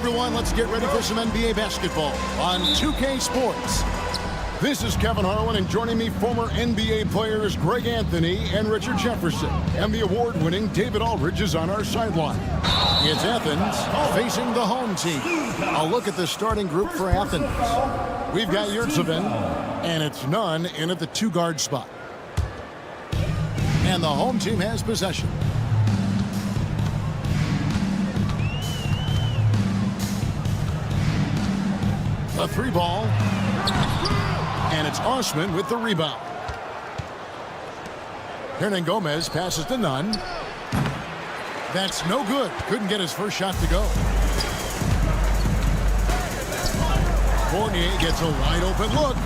everyone. Let's get ready for some NBA basketball on 2K Sports. This is Kevin Harlan, and joining me, former NBA players Greg Anthony and Richard Jefferson. And the award-winning David Aldridge is on our sideline. It's Athens facing the home team. A look at the starting group for Athens. We've got Yurtsevin, and it's Nunn in at the two-guard spot. And the home team has possession. The three ball. And it's Osman with the rebound. Hernan Gomez passes to Nunn. That's no good. Couldn't get his first shot to go. Fournier gets a wide open look.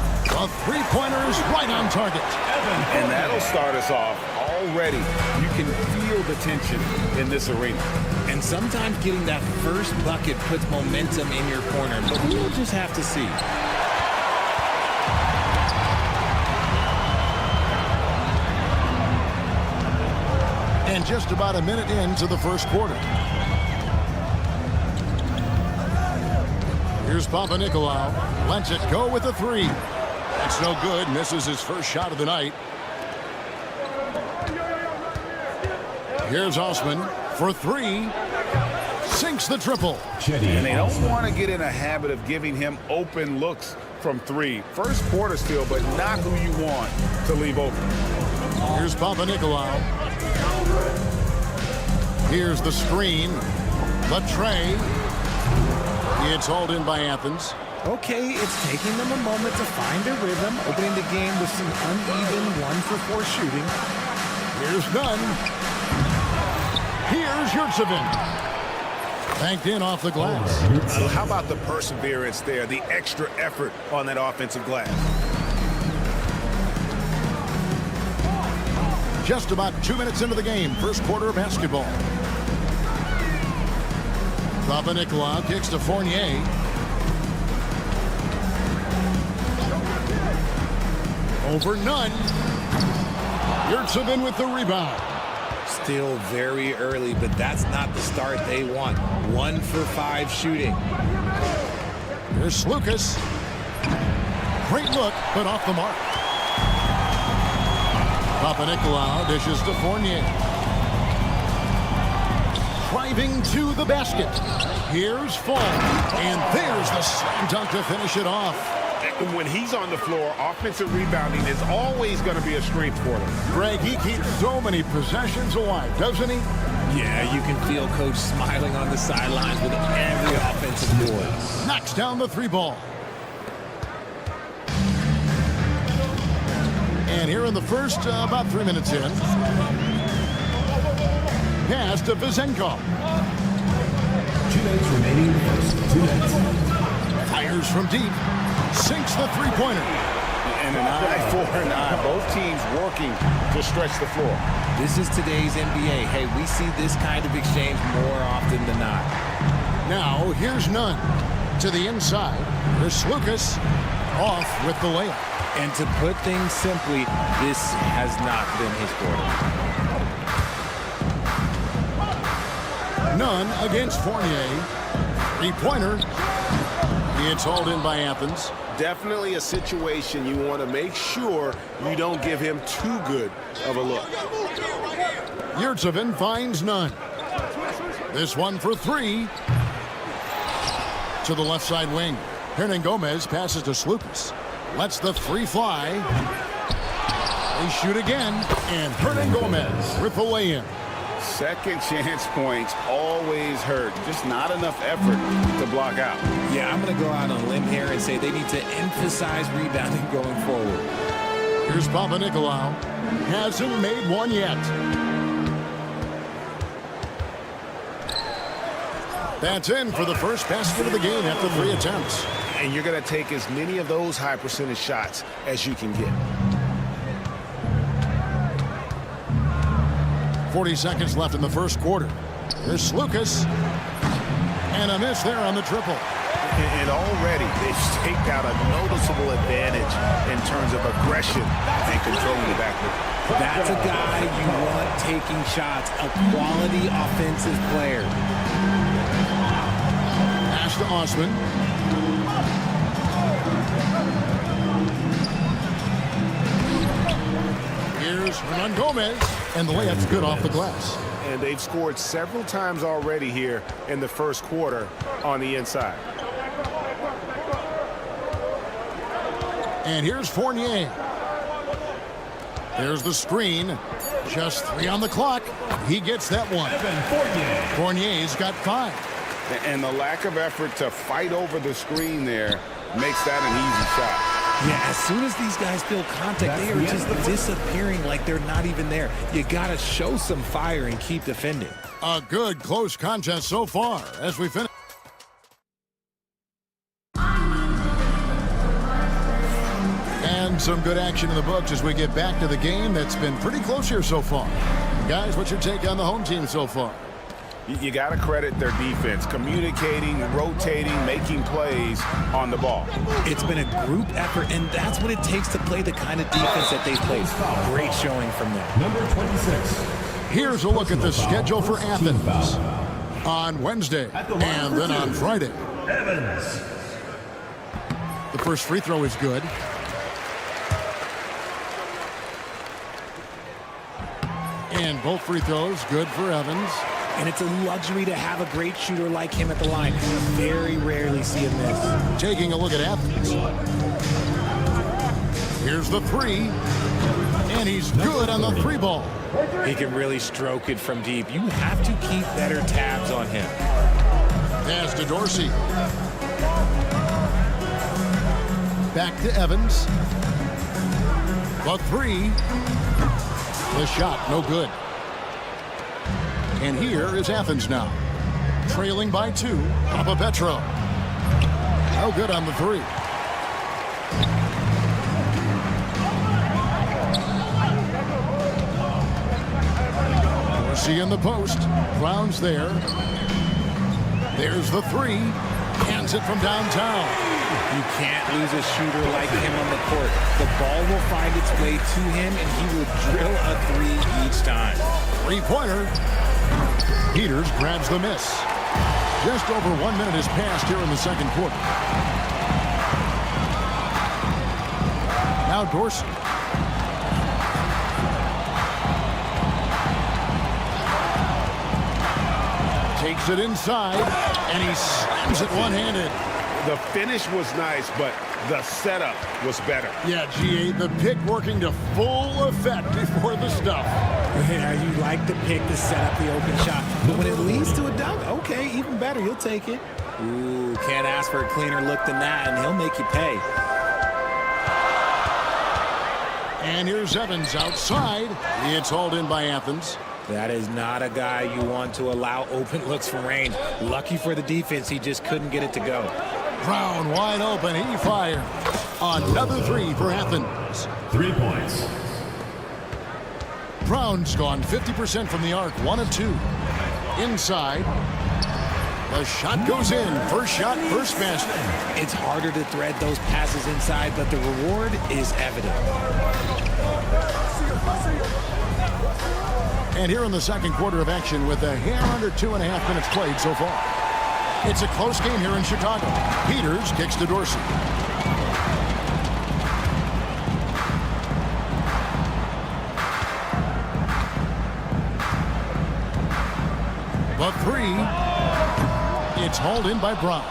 A three-pointer is right on target. And that'll start us off already. You can feel the tension in this arena. And sometimes getting that first bucket puts momentum in your corner, but we'll just have to see. And just about a minute into the first quarter. Here's Panathinaikos. Lets it go with a three. That's no good. Misses his first shot of the night. Here's Osman for three. Sinks the triple. And they don't want to get in a habit of giving him open looks from three. First quarter still, but not who you want to leave open. Here's Panathinaikos. Here's the screen. The tray. It's hauled in by Athens. Okay, it's taking them a moment to find their rhythm, opening the game with some uneven 1-for-4 shooting. Here's Nunn. Here's Yurtsevin. Banked in off the glass. How about the perseverance there, the extra effort on that offensive glass? Just about 2 minutes into the game, first quarter of basketball. Panathinaikos kicks to Fournier. Over Nunn. Yurtsevin with the rebound. Still very early, but that's not the start they want. 1-for-5 shooting. Here's Lucas. Great look, but off the mark. Panathinaikos dishes to Fournier. Driving to the basket. Here's Fall. And there's the slam dunk to finish it off. When he's on the floor, offensive rebounding is always going to be a strength for them. Greg, he keeps so many possessions alive, doesn't he? Yeah, you can feel Coach smiling on the sidelines with every offensive board. Knocks down the three ball. And here in the first, about 3 minutes in. Pass to Vizenko. 2 minutes remaining in the first. 2 minutes. Fires from deep. Sinks the three-pointer. And an eye for an eye. Both teams working to stretch the floor. This is today's NBA. Hey, we see this kind of exchange more often than not. Now, here's Nunn. To the inside. Here's Lucas. Off with the layup. And to put things simply, this has not been his quarter. Nunn against Fournier. Three-pointer. It's hauled in by Athens. Definitely a situation you want to make sure you don't give him too good of a look. Yurtsevin finds Nunn. This one for three. To the left side wing. Hernan Gomez passes to Slukas. Lets the three fly. They shoot again. And Hernan Gomez with the lay-in. Second chance points always hurt. Just not enough effort to block out. Yeah, I'm going to go out on a limb here and say they need to emphasize rebounding going forward. Here's Panathinaikos. Hasn't made one yet. That's in for the first basket of the game after 3 attempts. And you're going to take as many of those high percentage shots as you can get. 40 seconds left in the first quarter. Here's Lucas. And a miss there on the triple. And already they've staked out a noticeable advantage in terms of aggression and controlling the backcourt. That's a guy you want taking shots, a quality offensive player. Pass to Osman. Here's Hernan Gomez, and the layup's good off the glass. And they've scored several times already here in the first quarter on the inside. And here's Fournier. There's the screen. Just 3 on the clock. He gets that one. Fournier's got 5. And the lack of effort to fight over the screen there makes that an easy shot. Yeah, as soon as these guys feel contact, they are just disappearing like they're not even there. You got to show some fire and keep defending. A good close contest so far as we finish. And some good action in the books as we get back to the game that's been pretty close here so far. Guys, what's your take on the home team so far? You got to credit their defense, communicating, rotating, making plays on the ball. It's been a group effort, and that's what it takes to play the kind of defense that they play. Great showing from them. Number 26. Here's a look at the schedule for Athens on Wednesday and then on Friday. Evans. The first free throw is good. And both free throws good for Evans. And it's a luxury to have a great shooter like him at the line. You very rarely see him miss. Taking a look at Athens. Here's the 3. And he's good on the 3 ball. He can really stroke it from deep. You have to keep better tabs on him. Pass to Dorsey. Back to Evans. The 3. The shot, no good. And here is Athens now. Trailing by 2. Papapetro. No good on the 3. Dorsey in the post. Brown's there. There's the 3. Hands it from downtown. You can't lose a shooter like him on the court. The ball will find its way to him, and he will drill a 3 each time. 3-pointer. Peters grabs the miss. Just over 1 minute has passed here in the second quarter. Now Dorsey. Takes it inside, and he slams it one-handed. The finish was nice, but the setup was better. Yeah, G8, the pick working to full effect before the stuff. Yeah, you like the pick to set up the open shot. But when it leads to a dunk, okay, even better, you'll take it. Ooh, can't ask for a cleaner look than that, and he'll make you pay. And here's Evans outside. It's hauled in by Athens. That is not a guy you want to allow open looks from range. Lucky for the defense, he just couldn't get it to go. Brown wide open. He fired. Another 3 for Athens. 3 points. Brown's gone 50% from the arc. 1 of 2. Inside. The shot goes in. First shot, first basket. It's harder to thread those passes inside, but the reward is evident. And here in the second quarter of action with a hair under 2.5 minutes played so far. It's a close game here in Chicago. Peters kicks to Dorsey. The 3. It's hauled in by Brown.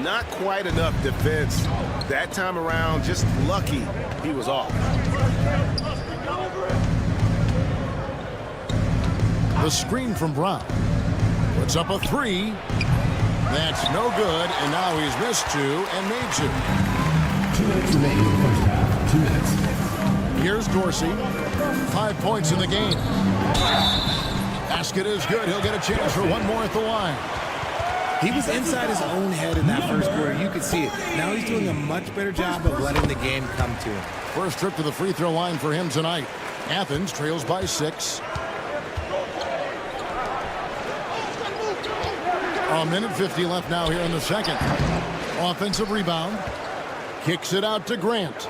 Not quite enough defense. That time around, just lucky he was off. The screen from Brown. Puts up a 3. That's no good, and now he's missed 2 and made 2. 2 minutes remaining in the first half. 2 minutes. Here's Dorsey. 5 points in the game. Basket is good. He'll get a chance for one more at the line. He was inside his own head in that first quarter. You could see it. Now he's doing a much better job of letting the game come to him. First trip to the free throw line for him tonight. Athens trails by 6. A minute 50 left now here in the second. Offensive rebound. Kicks it out to Grant.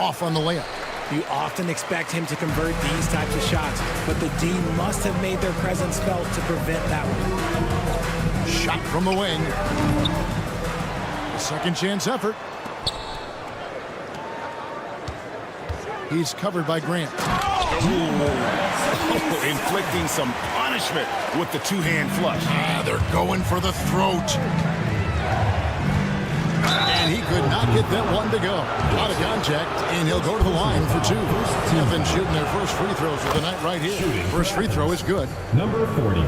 Off on the layup. You often expect him to convert these types of shots, but the D must have made their presence felt to prevent that one. Shot from the wing. A second chance effort. He's covered by Grant. Inflicting some punishment with the two-hand flush. They're going for the throat. And he could not get that one to go. Out of contact, and he'll go to the line for two. Evans shooting their first free throws of the night right here. First free throw is good. Number 40,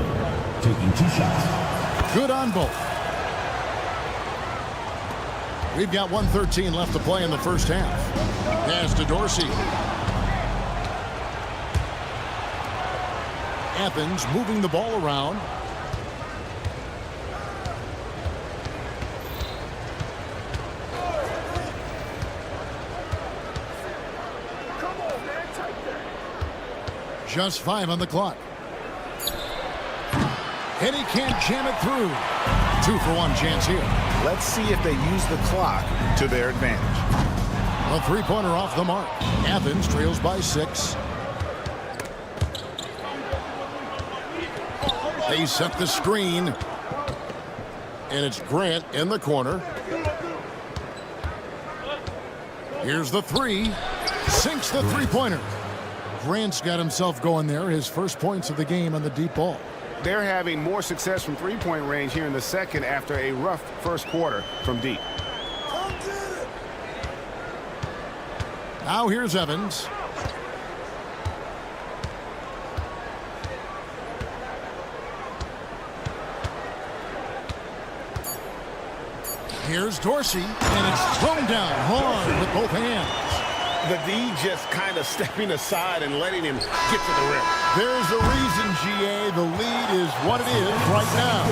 taking 2 shots. Good on both. We've got 1:13 left to play in the first half. Pass to Dorsey. Evans moving the ball around. Just 5 on the clock. And he can't jam it through. 2-for-1 chance here. Let's see if they use the clock to their advantage. A three-pointer off the mark. Athens trails by 6. They set the screen. And it's Grant in the corner. Here's the three. Sinks the three-pointer. Grant's got himself going there. His first points of the game on the deep ball. They're having more success from three-point range here in the second after a rough first quarter from deep. Now here's Evans. Here's Dorsey, and it's thrown down hard with both hands. The D just kind of stepping aside and letting him get to the rim. There's a reason, GA. The lead is what it is right now.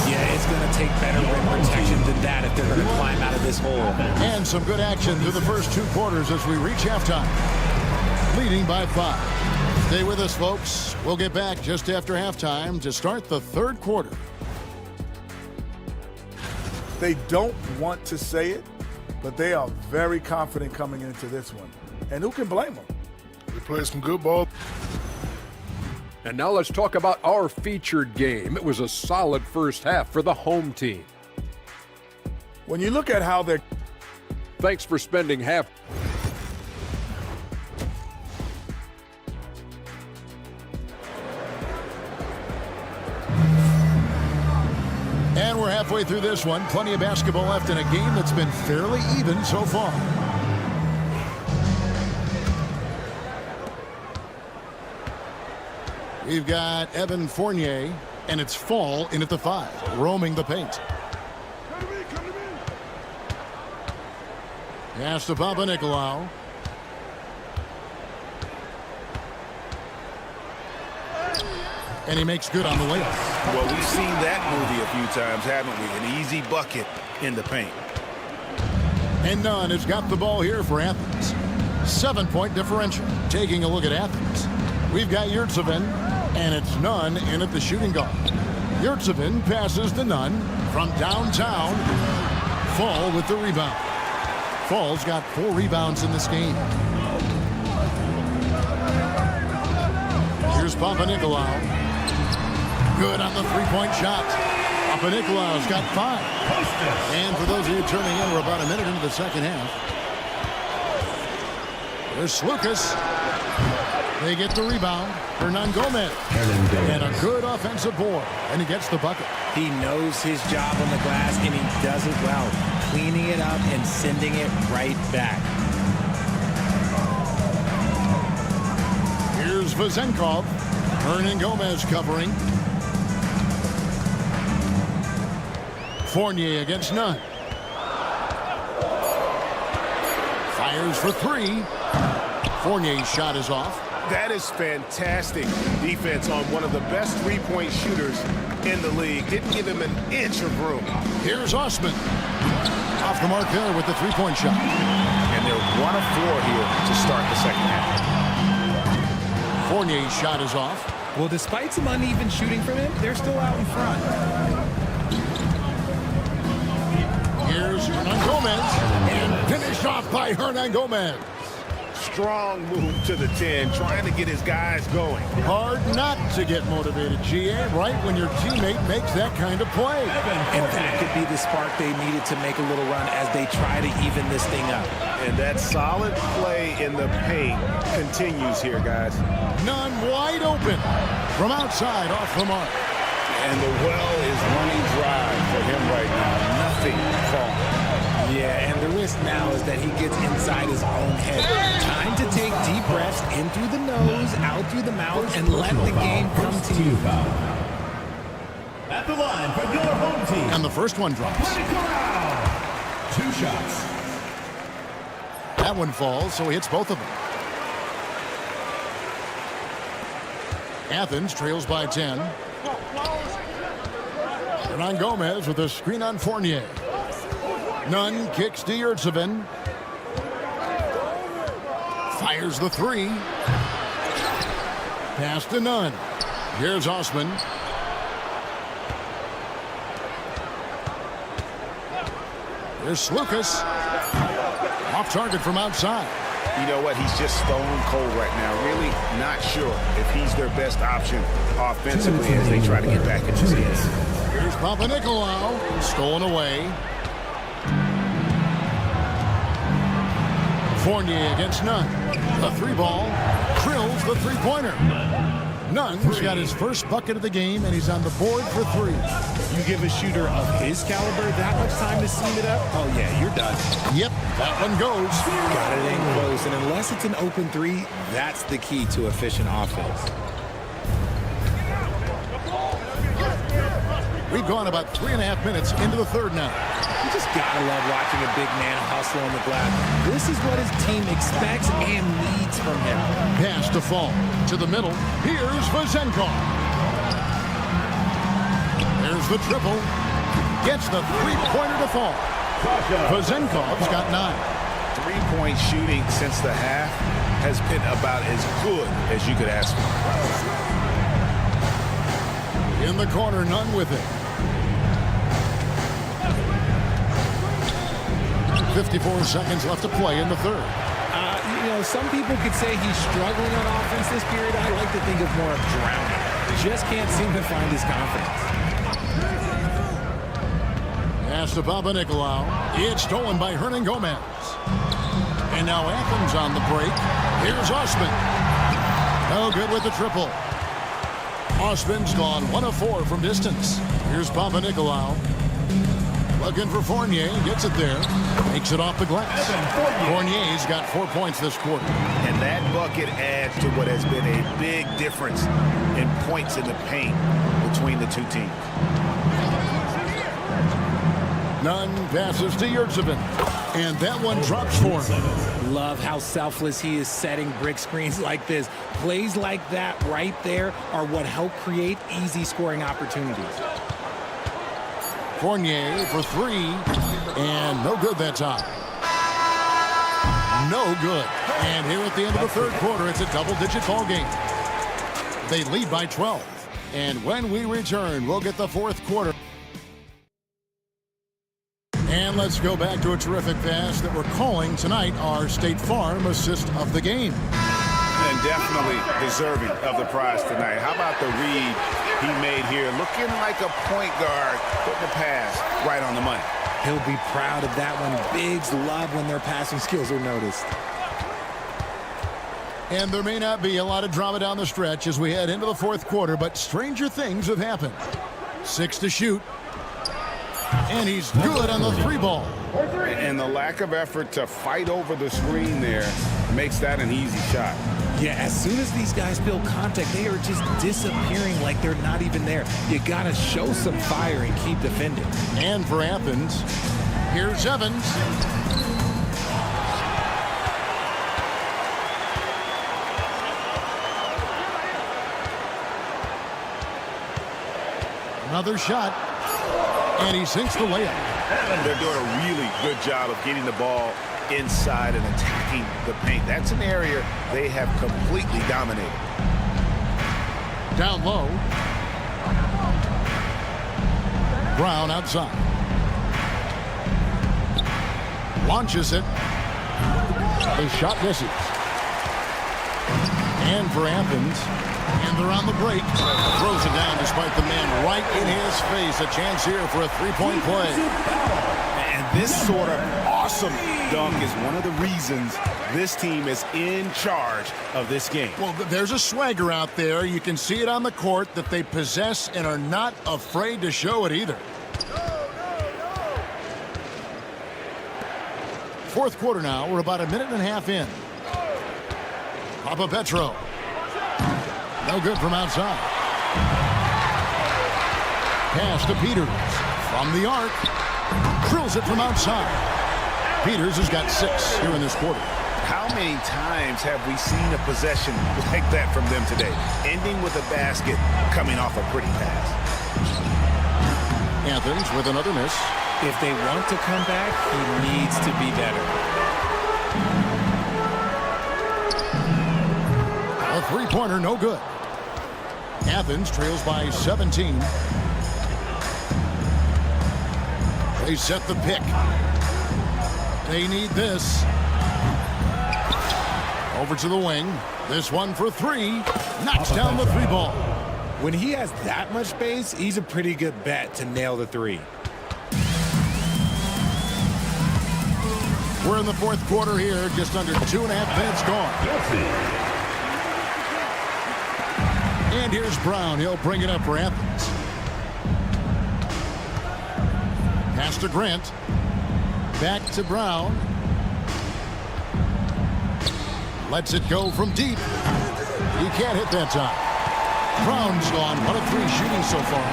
Yeah, it's going to take better rim protection than that if they're going to climb out of this hole. And some good action through the first 2 quarters as we reach halftime. Leading by 5. Stay with us, folks. We'll get back just after halftime to start the third quarter. They don't want to say it, but they are very confident coming into this one. And who can blame them? They played some good ball. And now let's talk about our featured game. It was a solid first half for the home team. When you look at how they're... Thanks for spending half. And we're halfway through this one. Plenty of basketball left in a game that's been fairly even so far. We've got Evan Fournier, and it's Fall in at the 5, roaming the paint. Pass to Panathinaikos. And he makes good on the layup. Well, we've seen that movie a few times, haven't we? An easy bucket in the paint. And Nunn has got the ball here for Athens. 7-point differential. Taking a look at Athens. We've got Yurtseven, and it's Nunn in at the shooting guard. Yurtseven passes to Nunn from downtown. Fall with the rebound. Fall's got 4 rebounds in this game. Here's Panathinaikos. Good on the three-point shot. Panathinaikos got 5. And for those of you turning in, we're about a minute into the second half. There's Lucas. They get the rebound. Hernan Gomez. And a good offensive board. And he gets the bucket. He knows his job on the glass, and he does it well. Cleaning it up and sending it right back. Here's Vezenkov. Hernan Gomez covering. Fournier against Nunn. Fires for 3. Fournier's shot is off. That is fantastic defense on one of the best three-point shooters in the league. Didn't give him an inch of room. Here's Osman. Off the mark there with the three-point shot. And they're 1 of 4 here to start the second half. Fournier's shot is off. Well, despite some uneven shooting from him, they're still out in front. Here's Hernan Gomez. And finished off by Hernan Gomez. strong move to the 10, trying to get his guys going. Hard not to get motivated, GA, right when your teammate makes that kind of play. And that could be the spark they needed to make a little run as they try to even this thing up. And that solid play in the paint continues here, guys. None wide open from outside off the mark. And the well is running dry for him right now. Nothing falling. Yeah, and the risk now is that he gets inside his own head. Time to take deep breaths in through the nose, out through the mouth, and let the game come to you. At the line for your home team. And the first one drops. 2 shots. That one falls, so he hits both of them. Athens trails by 10. Hernan Gomez with a screen on Fournier. Nunn kicks to Yurtsevin. Fires the 3. Pass to Nunn. Here's Osman. Here's Slukas. Off target from outside. You know what? He's just stone cold right now. Really not sure if he's their best option offensively as they try to get back into this. Here's Papanikolaou. Stolen away. Fournier against Nunn. The 3-ball. Drills the 3-pointer. Nunn's got his first bucket of the game, and he's on the board for 3. You give a shooter of his caliber that much time to seam it up, oh yeah, you're done. Yep, that one goes. Got it in close, and unless it's an open 3, that's the key to efficient offense. We've gone about 3.5 minutes into the third now. You just gotta love watching a big man hustle on the glass. This is what his team expects and needs from him. Pass to Fall. To the middle. Here's Vazenkov. There's the triple. Gets the 3-pointer to Fall. Vazenkov's got 9. 3-point shooting since the half has been about as good as you could ask for. In the corner, Nunn with it. 54 seconds left to play in the third. You know, some people could say he's struggling on offense this period. I like to think of more of drowning. Just can't seem to find his confidence. Pass to Papanikolaou. It's stolen by Hernan Gomez. And now Athens on the break. Here's Osman. No good with the triple. Osman's gone 1 of 4 from distance. Here's Papanikolaou. Looking for Fournier. Gets it there. Takes it off the glass. Fournier's got 4 points this quarter. And that bucket adds to what has been a big difference in points in the paint between the two teams. Nunn passes to Yurtsevin. And that one drops for him. Love how selfless he is setting brick screens like this. Plays like that right there are what help create easy scoring opportunities. Fournier for 3. And no good that time. No good. And here at the end of the third quarter, it's a double-digit ball game. They lead by 12. And when we return, we'll get the fourth quarter. And let's go back to a terrific pass that we're calling tonight our State Farm assist of the game. And definitely deserving of the prize tonight. How about the read he made here? Looking like a point guard, putting the pass right on the money. He'll be proud of that one. Bigs love when their passing skills are noticed. And there may not be a lot of drama down the stretch as we head into the fourth quarter, but stranger things have happened. 6 to shoot. And he's good on the 3-ball. And the lack of effort to fight over the screen there makes that an easy shot. Yeah, as soon as these guys feel contact, they are just disappearing like they're not even there. You got to show some fire and keep defending. And for Athens, here's Evans. Another shot. And he sinks the layup. They're doing a really good job of getting the ball inside and attacking the paint. That's an area they have completely dominated. Down low. Brown outside. Launches it. The shot misses. And for Athens, and they're on the break. Throws it down despite the man right in his face. A chance here for a three-point play. And this sort of awesome dunk is one of the reasons this team is in charge of this game. Well, there's a swagger out there. You can see it on the court that they possess and are not afraid to show it either. Fourth quarter now. We're about a minute and a half in. Papa Petro. No good from outside. Pass to Peters. From the arc. Drills it from outside. Peters has got 6 here in this quarter. How many times have we seen a possession like that from them today? Ending with a basket, coming off a pretty pass. Athens with another miss. If they want to come back, he needs to be better. A three-pointer, no good. Athens trails by 17. They set the pick. They need this. Over to the wing. This one for 3. Knocks down the 3 ball. When he has that much space, he's a pretty good bet to nail the 3. We're in the fourth quarter here. Just under 2.5 minutes gone. And here's Brown. He'll bring it up for Athens. Pass to Grant. Back to Brown. Lets it go from deep. He can't hit that time. Brown's gone 1 of 3 shooting so far.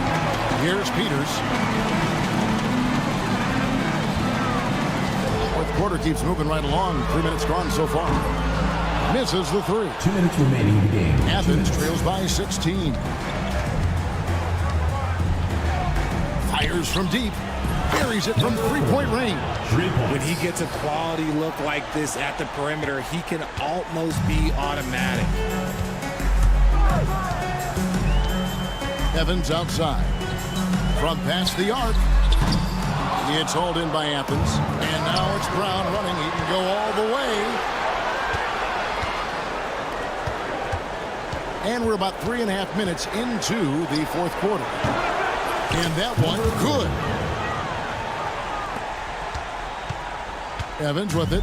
Here's Peters. Fourth quarter keeps moving right along. 3 minutes gone so far. Misses the 3. 2 minutes remaining in the game. Athens trails by 16. Fires from deep. Buries it from 3-point range. When he gets a quality look like this at the perimeter, he can almost be automatic. Evans outside. From past the arc. It's hauled in by Athens. And now it's Brown running. He can go all the way. And we're about 3.5 minutes into the fourth quarter. And that one, good. Evans with it.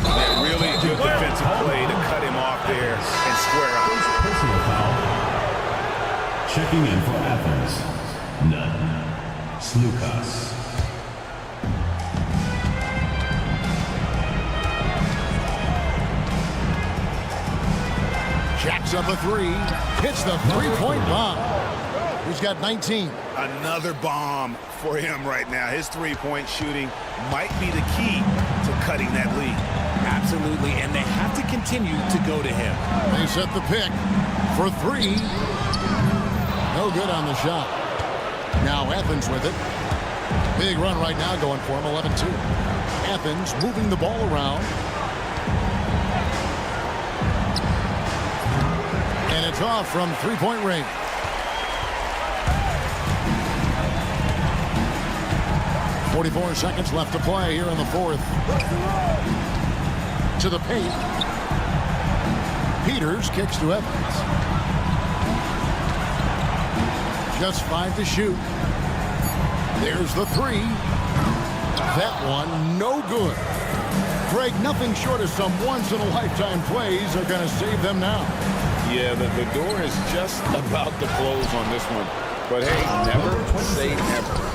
Yeah, really good defensive play to cut him off there and square up. Personal foul. Checking in for Athens. None. Slukas. Jacks up a 3. Hits the 3-point bomb. He's got 19. Another bomb for him right now. His three-point shooting might be the key to cutting that lead. Absolutely, and they have to continue to go to him. They set the pick for 3. No good on the shot. Now Athens with it. Big run right now going for him, 11-2. Athens moving the ball around. And it's off from 3-point range. .44 seconds left to play here in the fourth. To the paint. Peters kicks to Evans. Just 5 to shoot. There's the 3. That one, no good. Greg, nothing short of some once-in-a-lifetime plays are going to save them now. Yeah, the door is just about to close on this one. But hey, never say never.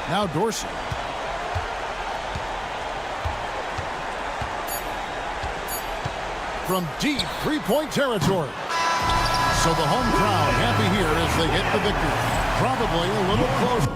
Now Dorsey. From deep 3-point territory. So the home crowd happy here as they get the victory. Probably a little closer.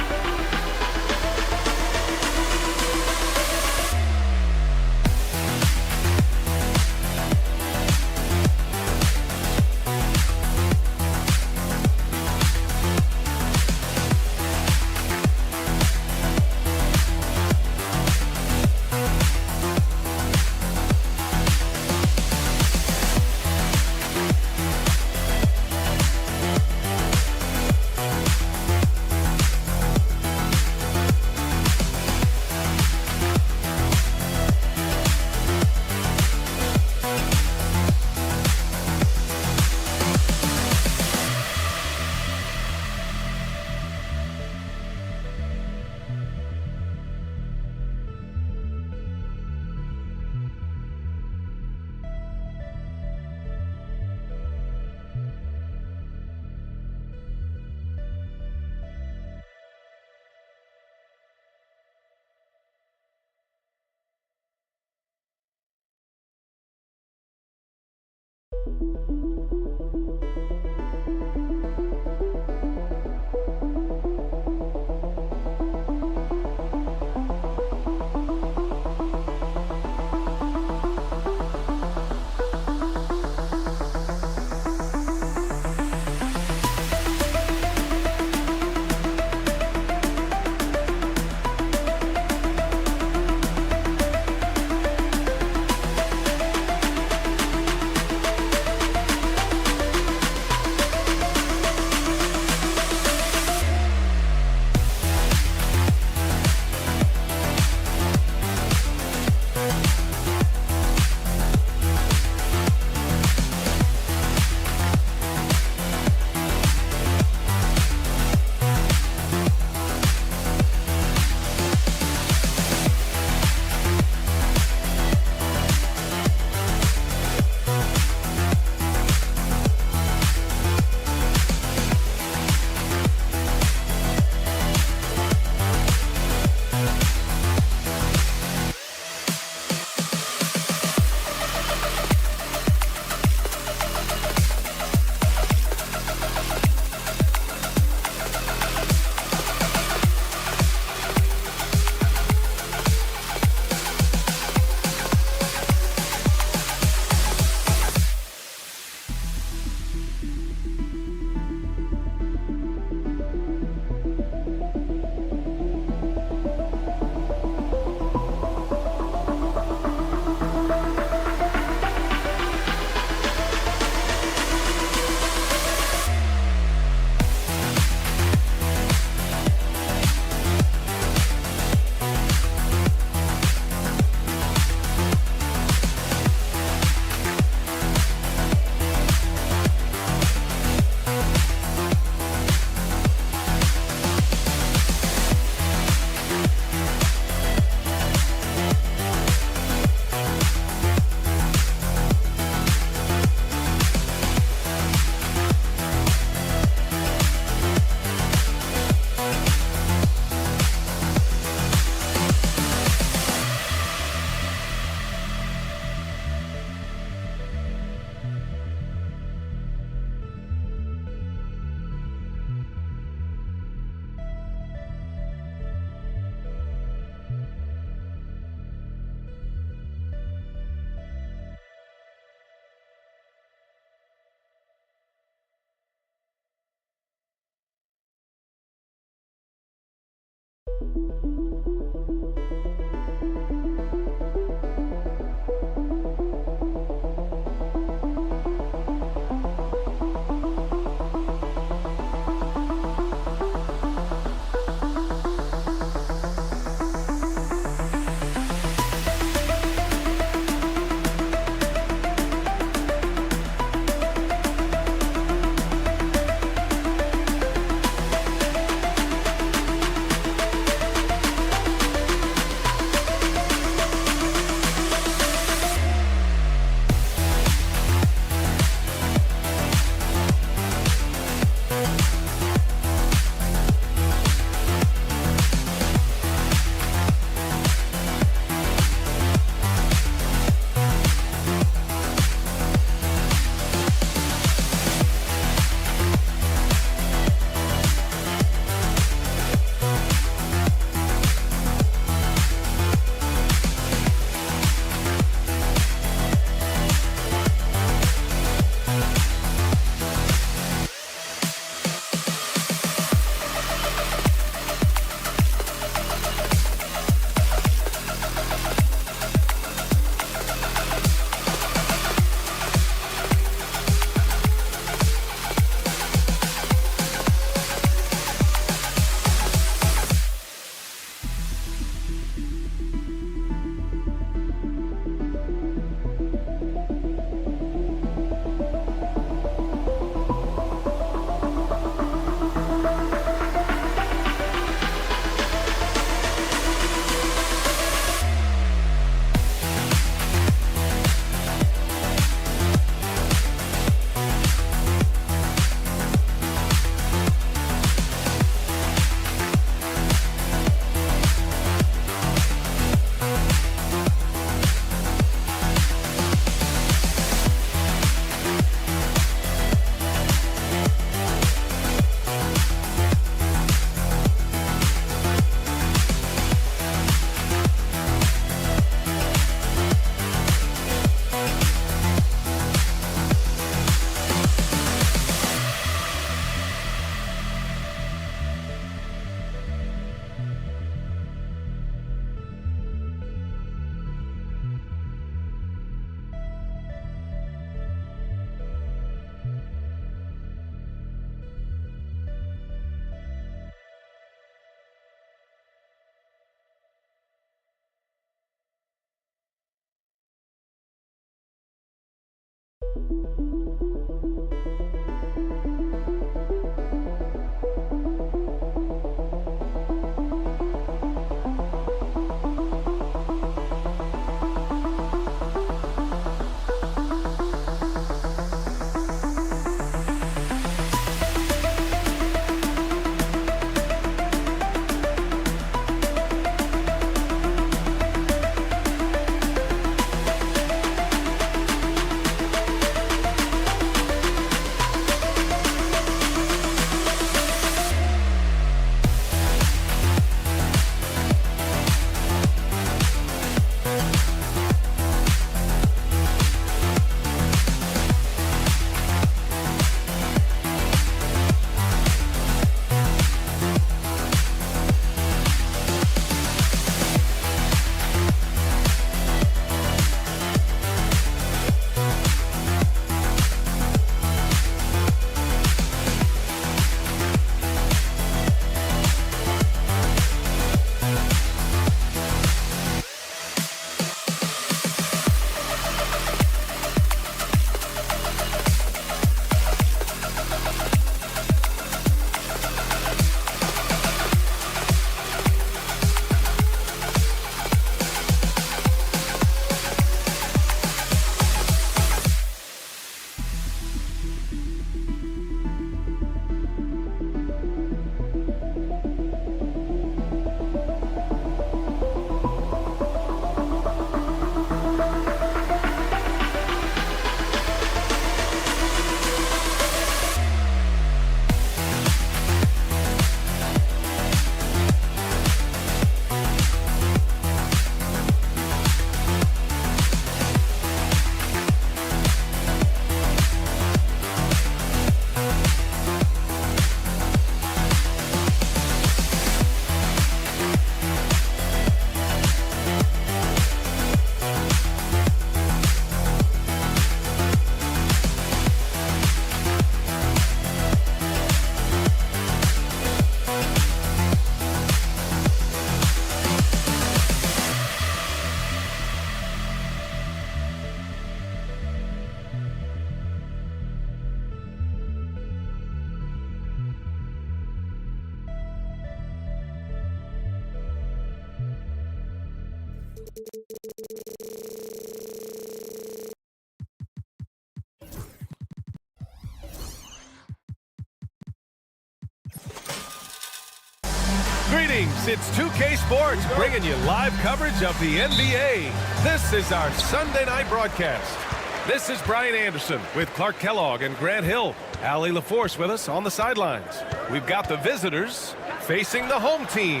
Greetings, it's 2K Sports bringing you live coverage of the NBA. This is our Sunday night broadcast. This is Brian Anderson with Clark Kellogg and Grant Hill. Allie LaForce with us on the sidelines. We've got the visitors facing the home team.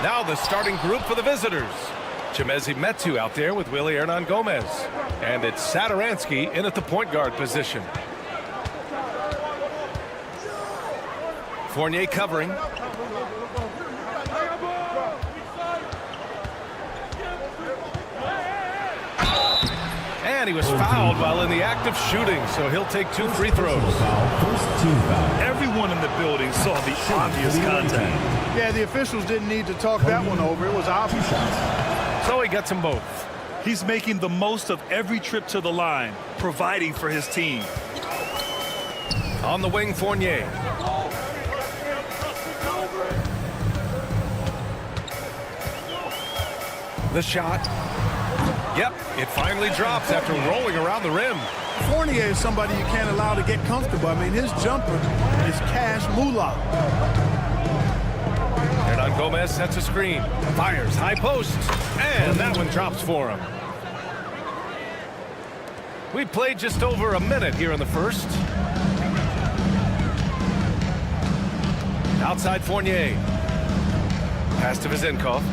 Now the starting group for the visitors. Chimezi Metu out there with Willie Hernan Gomez. And it's Satoransky in at the point guard position. Fournier covering. And he was fouled while in the act of shooting, so he'll take 2 free throws. Everyone in the building saw the obvious contact. Yeah, the officials didn't need to talk that one over. It was obvious. So he gets them both. He's making the most of every trip to the line, providing for his team. On the wing, Fournier. The shot. Yep, it finally drops after rolling around the rim. Fournier is somebody you can't allow to get comfortable. I mean, his jumper is cash moolah. Hernan Gomez sets a screen. Fires high post. And that one drops for him. We played just over a minute here in the first. Outside Fournier. Pass to Vizenkov.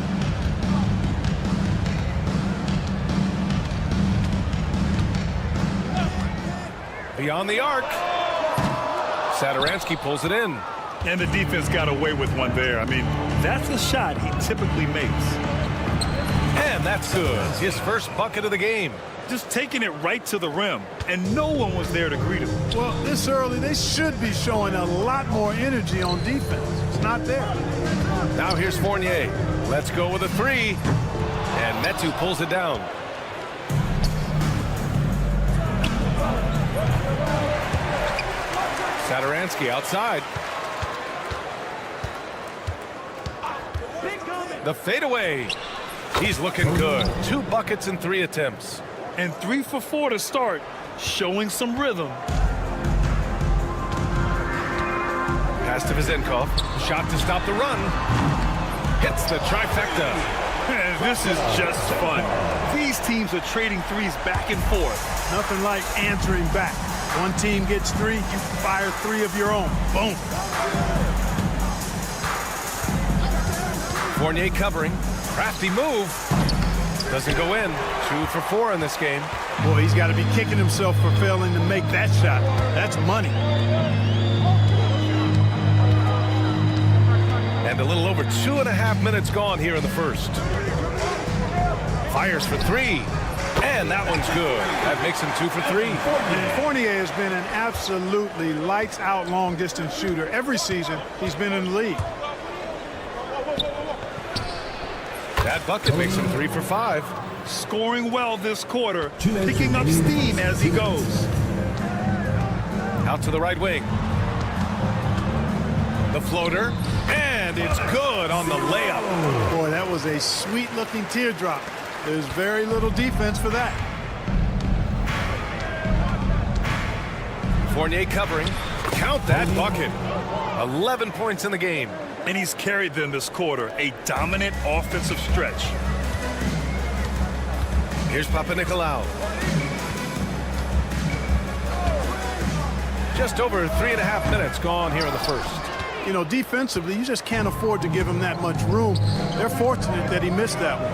Beyond the arc. Satoransky pulls it in. And the defense got away with one there. I mean, that's a shot he typically makes. And that's good. His first bucket of the game. Just taking it right to the rim, and no one was there to greet him. Well, this early, they should be showing a lot more energy on defense. It's not there. Now here's Fournier. Let's go with a 3. And Metu pulls it down. Saturansky outside. The fadeaway. He's looking good. 2 buckets in 3 attempts. And 3 for 4 to start, showing some rhythm. Pass to Vizenkov. Shot to stop the run. Hits the trifecta. This is just fun. These teams are trading threes back and forth. Nothing like answering back. One team gets 3, you fire 3 of your own. Boom. Fournier covering. Crafty move. Doesn't go in. 2 for 4 in this game. Boy, he's got to be kicking himself for failing to make that shot. That's money. And a little over 2.5 minutes gone here in the first. Fires for 3. And that one's good. That makes him 2 for 3. And Fournier has been an absolutely lights-out long-distance shooter every season he's been in the league. That bucket makes him 3 for 5. Scoring well this quarter, picking up steam as he goes. Out to the right wing. The floater. And it's good on the layup. Boy, that was a sweet-looking teardrop. There's very little defense for that. Fournier covering. Count that bucket. 11 points in the game. And he's carried them this quarter, a dominant offensive stretch. Here's Papanikolaou. Just over 3.5 minutes gone here in the first. You know, defensively, you just can't afford to give him that much room. They're fortunate that he missed that one.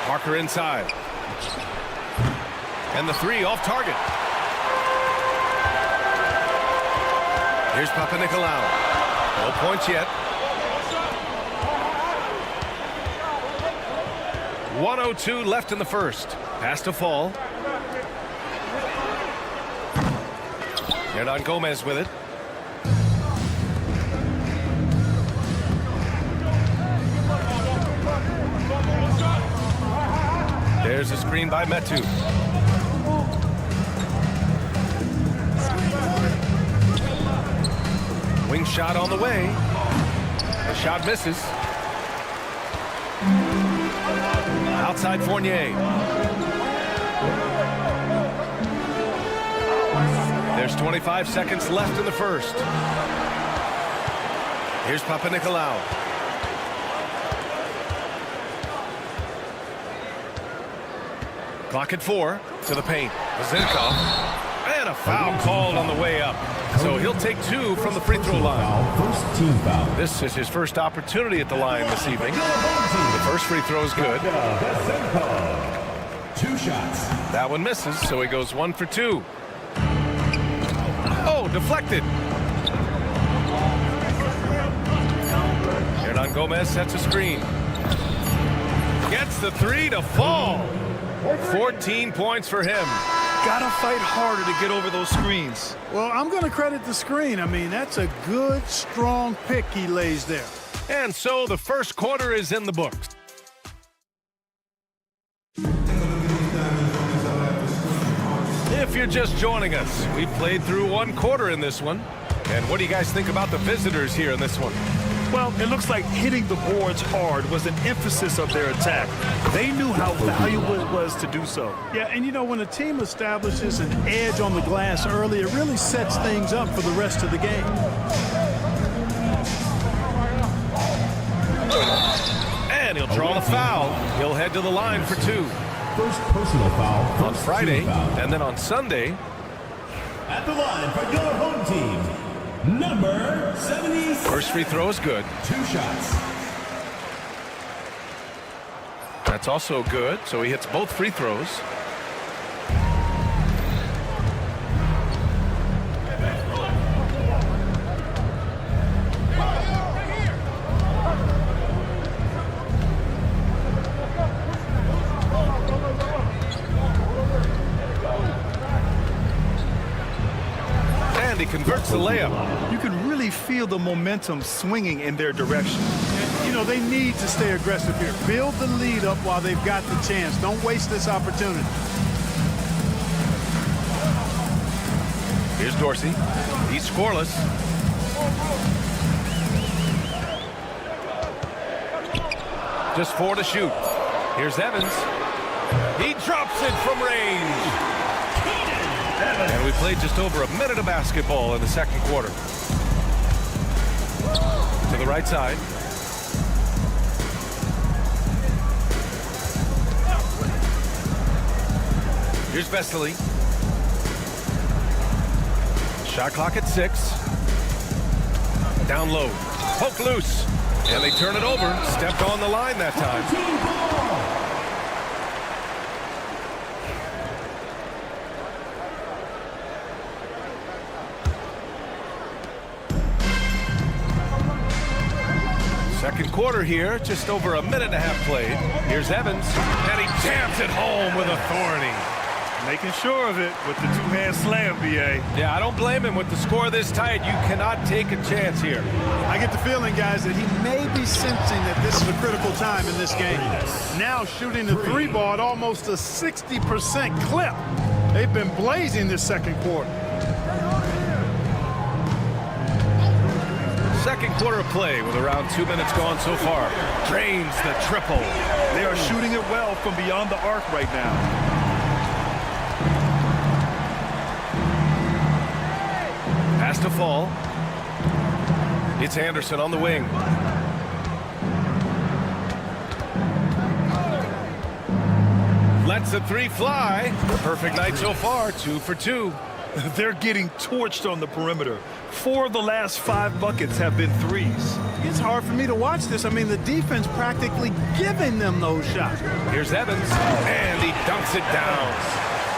Parker inside. And the 3 off target. Here's Papanikolaou. No points yet. 1:02 left in the first. Pass to Fall. Hernan Gomez with it. There's a screen by Metu. Wing shot on the way. The shot misses. Outside Fournier. There's 25 seconds left in the first. Here's Papanikolaou. Clock at 4 to the paint. Zinkov. And a foul called on the way up. So he'll take 2 from the free throw line. First team foul. This is his first opportunity at the line this evening. The first free throw is good. 2 shots. That one misses, so he goes 1 for 2. Oh, deflected. Hernan Gomez sets a screen. Gets the 3 to fall. 14 points for him. Gotta fight harder to get over those screens. Well, I'm going to credit the screen. I mean, that's a good, strong pick he lays there. And so the first quarter is in the books. If you're just joining us, we've played through 1 quarter in this one. And what do you guys think about the visitors here in this one? Well, it looks like hitting the boards hard was an emphasis of their attack. They knew how valuable it was to do so. Yeah, and you know, when a team establishes an edge on the glass early, it really sets things up for the rest of the game. And he'll draw the foul. He'll head to the line for 2. First personal foul. On Friday, and then on Sunday. At the line for your home team, number 76. First free throw is good. 2 shots. That's also good, so he hits both free throws. He converts the layup. You can really feel the momentum swinging in their direction. And, you know, they need to stay aggressive here. Build the lead up while they've got the chance. Don't waste this opportunity. Here's Dorsey. He's scoreless. Just 4 to shoot. Here's Evans. He drops it from range. And we played just over a minute of basketball in the second quarter. To the right side. Here's Vesely. Shot clock at 6. Down low. Poke loose. And they turn it over. Stepped on the line that time. Second quarter here, just over a minute and a half played. Here's Evans, and he jams it home with authority. Making sure of it with the two-hand slam, B.A. Yeah, I don't blame him with the score this tight. You cannot take a chance here. I get the feeling, guys, that he may be sensing that this is a critical time in this game. Now shooting the 3 ball at almost a 60% clip. They've been blazing this second quarter. Second quarter of play with around 2 minutes gone so far. Drains the triple. They are shooting it well from beyond the arc right now. Pass to Fall. It's Anderson on the wing. Lets the 3 fly. Perfect night so far, 2 for 2. They're getting torched on the perimeter. 4 of the last 5 buckets have been threes. It's hard for me to watch this. I mean, the defense practically giving them those shots. Here's Evans, and he dunks it down.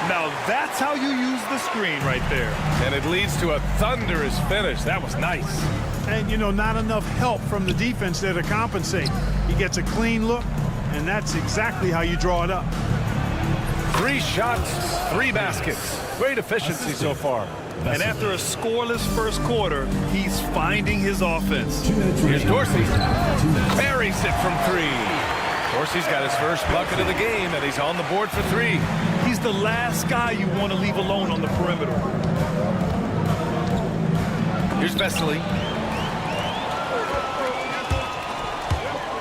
Now that's how you use the screen right there. And it leads to a thunderous finish. That was nice. And, you know, not enough help from the defense there to compensate. He gets a clean look, and that's exactly how you draw it up. 3 shots, 3 baskets. Great efficiency so far. And after a scoreless first quarter, he's finding his offense. Here's Dorsey. Buries it from 3. Dorsey's got his first bucket of the game, and he's on the board for 3. He's the last guy you want to leave alone on the perimeter. Here's Vesely.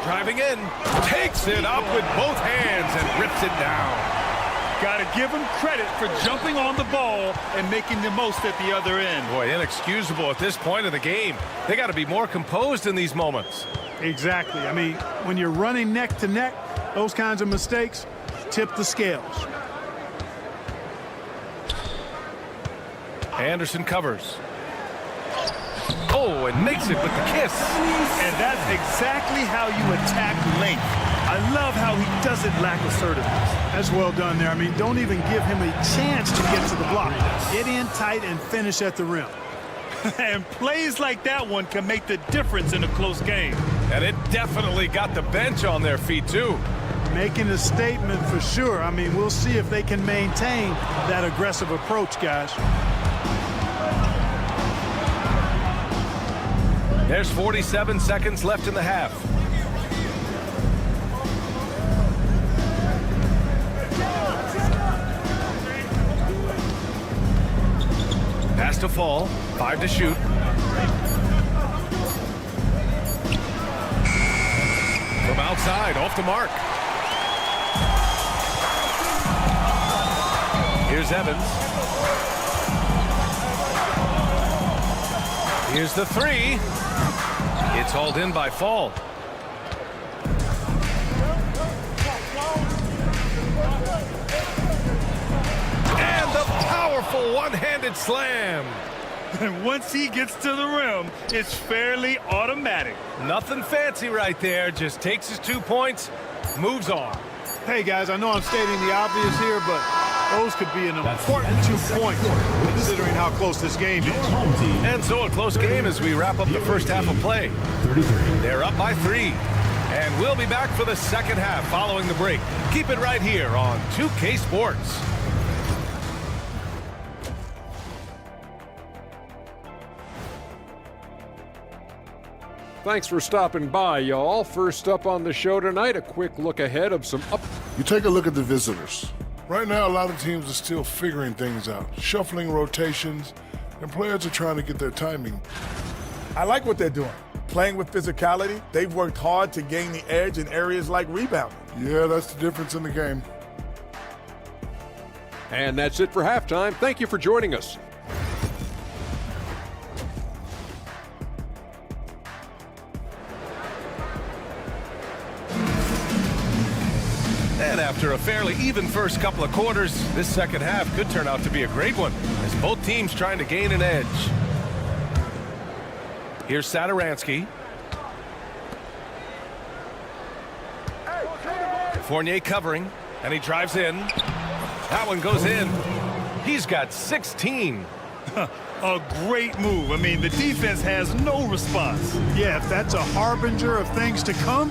Driving in. Takes it up with both hands and rips it down. Got to give him credit for jumping on the ball and making the most at the other end. Boy, inexcusable at this point of the game. They got to be more composed in these moments. Exactly. I mean, when you're running neck to neck, those kinds of mistakes tip the scales. Anderson covers. Oh, and makes it with the kiss. And that's exactly how you attack length. I love how he doesn't lack assertiveness. That's well done there. I mean, don't even give him a chance to get to the block. Get in tight and finish at the rim. And plays like that one can make the difference in a close game. And it definitely got the bench on their feet, too. Making a statement for sure. I mean, we'll see if they can maintain that aggressive approach, guys. There's 47 seconds left in the half. Pass to Fall, 5 to shoot. From outside, off the mark. Here's Evans. Here's the 3. It's hauled in by Fall. And the powerful one-handed slam. And once he gets to the rim, it's fairly automatic. Nothing fancy right there. Just takes his 2 points, moves on. Hey, guys, I know I'm stating the obvious here, but those could be an important 2 points considering how close this game is. And so a close game as we wrap up the first half of play. They're up by 3. And we'll be back for the second half following the break. Keep it right here on 2K Sports. Thanks for stopping by, y'all. First up on the show tonight, a quick look ahead of some You take a look at the visitors. Right now, a lot of teams are still figuring things out, shuffling rotations and players are trying to get their timing. I like what they're doing. Playing with physicality, they've worked hard to gain the edge in areas like rebounding. Yeah, that's the difference in the game. And that's it for halftime. Thank you for joining us. And after a fairly even first couple of quarters, this second half could turn out to be a great one as both teams trying to gain an edge. Here's Satoransky. Fournier covering, and he drives in. That one goes in. He's got 16. A great move. I mean, the defense has no response. Yeah, if that's a harbinger of things to come,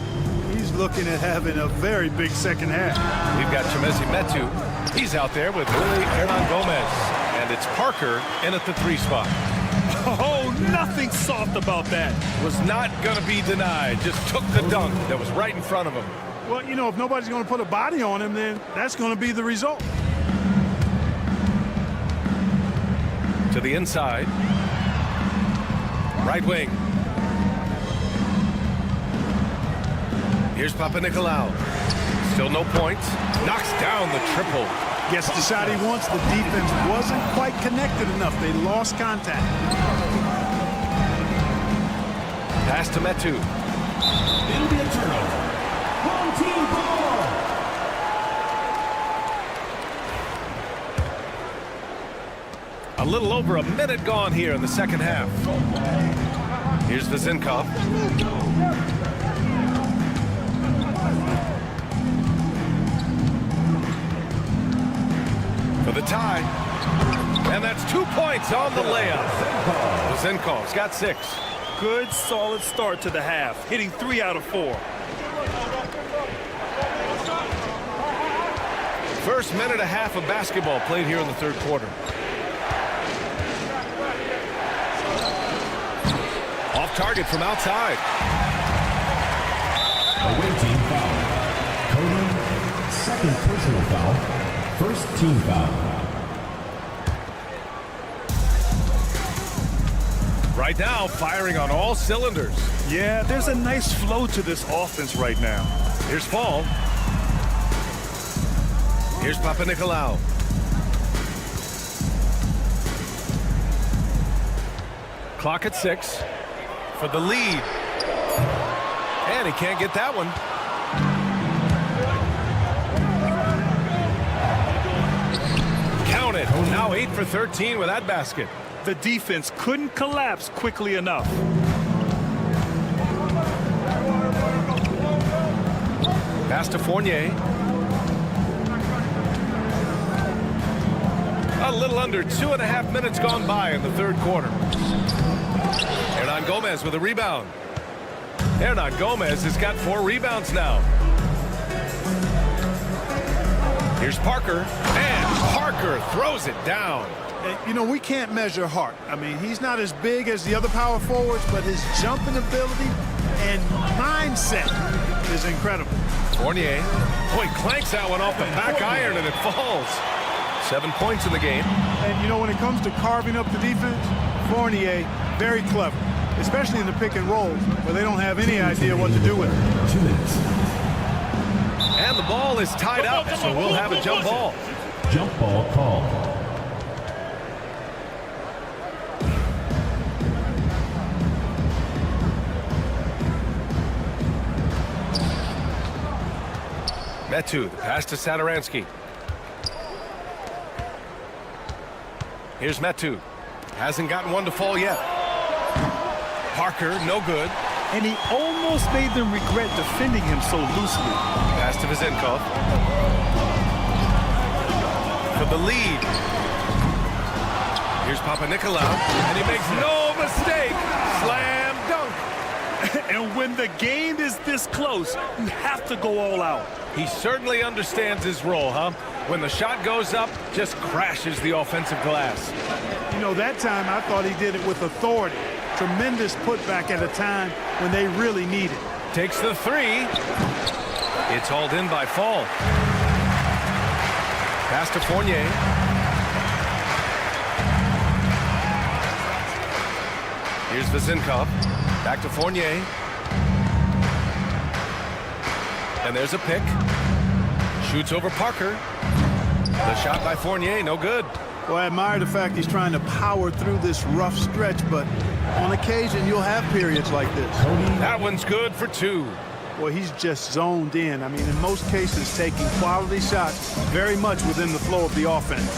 he's looking at having a very big second half. We've got Chimezie Metu. He's out there with Willie Hernan Gomez. And it's Parker in at the 3 spot. Oh, nothing soft about that. Was not going to be denied. Just took the dunk that was right in front of him. Well, you know, if nobody's going to put a body on him, then that's going to be the result. To the inside. Right wing. Here's Papanikolaou. Still no points. Knocks down the triple. Gets the shot he wants. The defense wasn't quite connected enough. They lost contact. Pass to Metu. It'll be a turnover. Home team ball. A little over a minute gone here in the second half. Here's Vezinkov. For the tie. And that's 2 points on the layup. Vezinkov's got 6. Good, solid start to the half, hitting 3 out of 4. First minute and a half of basketball played here in the third quarter. Off target from outside. Away team foul. Cody, second personal foul. First team foul. Right now, firing on all cylinders. Yeah, there's a nice flow to this offense right now. Here's Fall. Here's Papanikolaou. Clock at 6 for the lead. And he can't get that one. Count it. Now 8 for 13 with that basket. The defense couldn't collapse quickly enough. Pass to Fournier. A little under 2.5 minutes gone by in the third quarter. Hernan Gomez with a rebound. Hernan Gomez has got 4 rebounds now. Here's Parker, and Parker throws it down. You know, we can't measure Hart. I mean, he's not as big as the other power forwards, but his jumping ability and mindset is incredible. Fournier, boy, clanks that one off the back iron, and it falls. 7 points in the game. And, you know, when it comes to carving up the defense, Fournier, very clever, especially in the pick and rolls, where they don't have any idea what to do with it. 2 minutes. And the ball is tied up, so we'll have a jump ball. Jump ball call. Metu, the pass to Satoransky. Here's Metu. Hasn't gotten one to fall yet. Parker, no good. And he almost made them regret defending him so loosely. Pass to Vezinkov. For the lead. Here's Papanikolaou, and he makes no mistake. Slam dunk. And when the game is this close, you have to go all out. He certainly understands his role, huh? When the shot goes up, just crashes the offensive glass. You know, that time I thought he did it with authority. Tremendous putback at a time when they really need it. Takes the 3. It's hauled in by Fall. Pass to Fournier. Here's Vazinkov. Back to Fournier. And there's a pick. Shoots over Parker. The shot by Fournier, no good. Well, I admire the fact he's trying to power through this rough stretch, but on occasion you'll have periods like this. That one's good for 2. Well, he's just zoned in. I mean, in most cases, taking quality shots very much within the flow of the offense.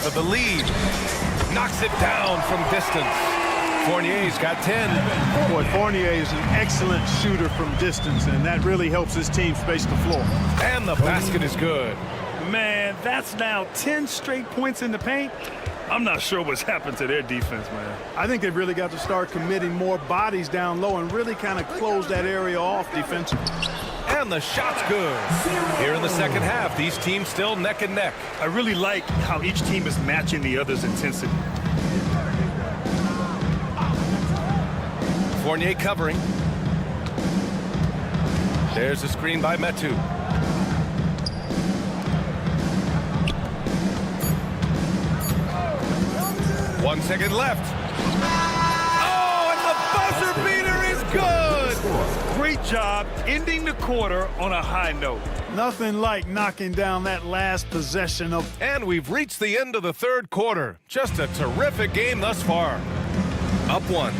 For the lead. Knocks it down from distance. Fournier's got 10. Boy, Fournier is an excellent shooter from distance, and that really helps his team space the floor. And the basket is good. Man, that's now 10 straight points in the paint. I'm not sure what's happened to their defense, man. I think they've really got to start committing more bodies down low and really kind of close that area off defensively. And the shot's good. Here in the second half, these teams still neck and neck. I really like how each team is matching the other's intensity. Fournier covering. There's a screen by Metu. One second left. Oh, and the buzzer beater is good. Great job ending the quarter on a high note. Nothing like knocking down that last possession of... And we've reached the end of the third quarter. Just a terrific game thus far. Up 1.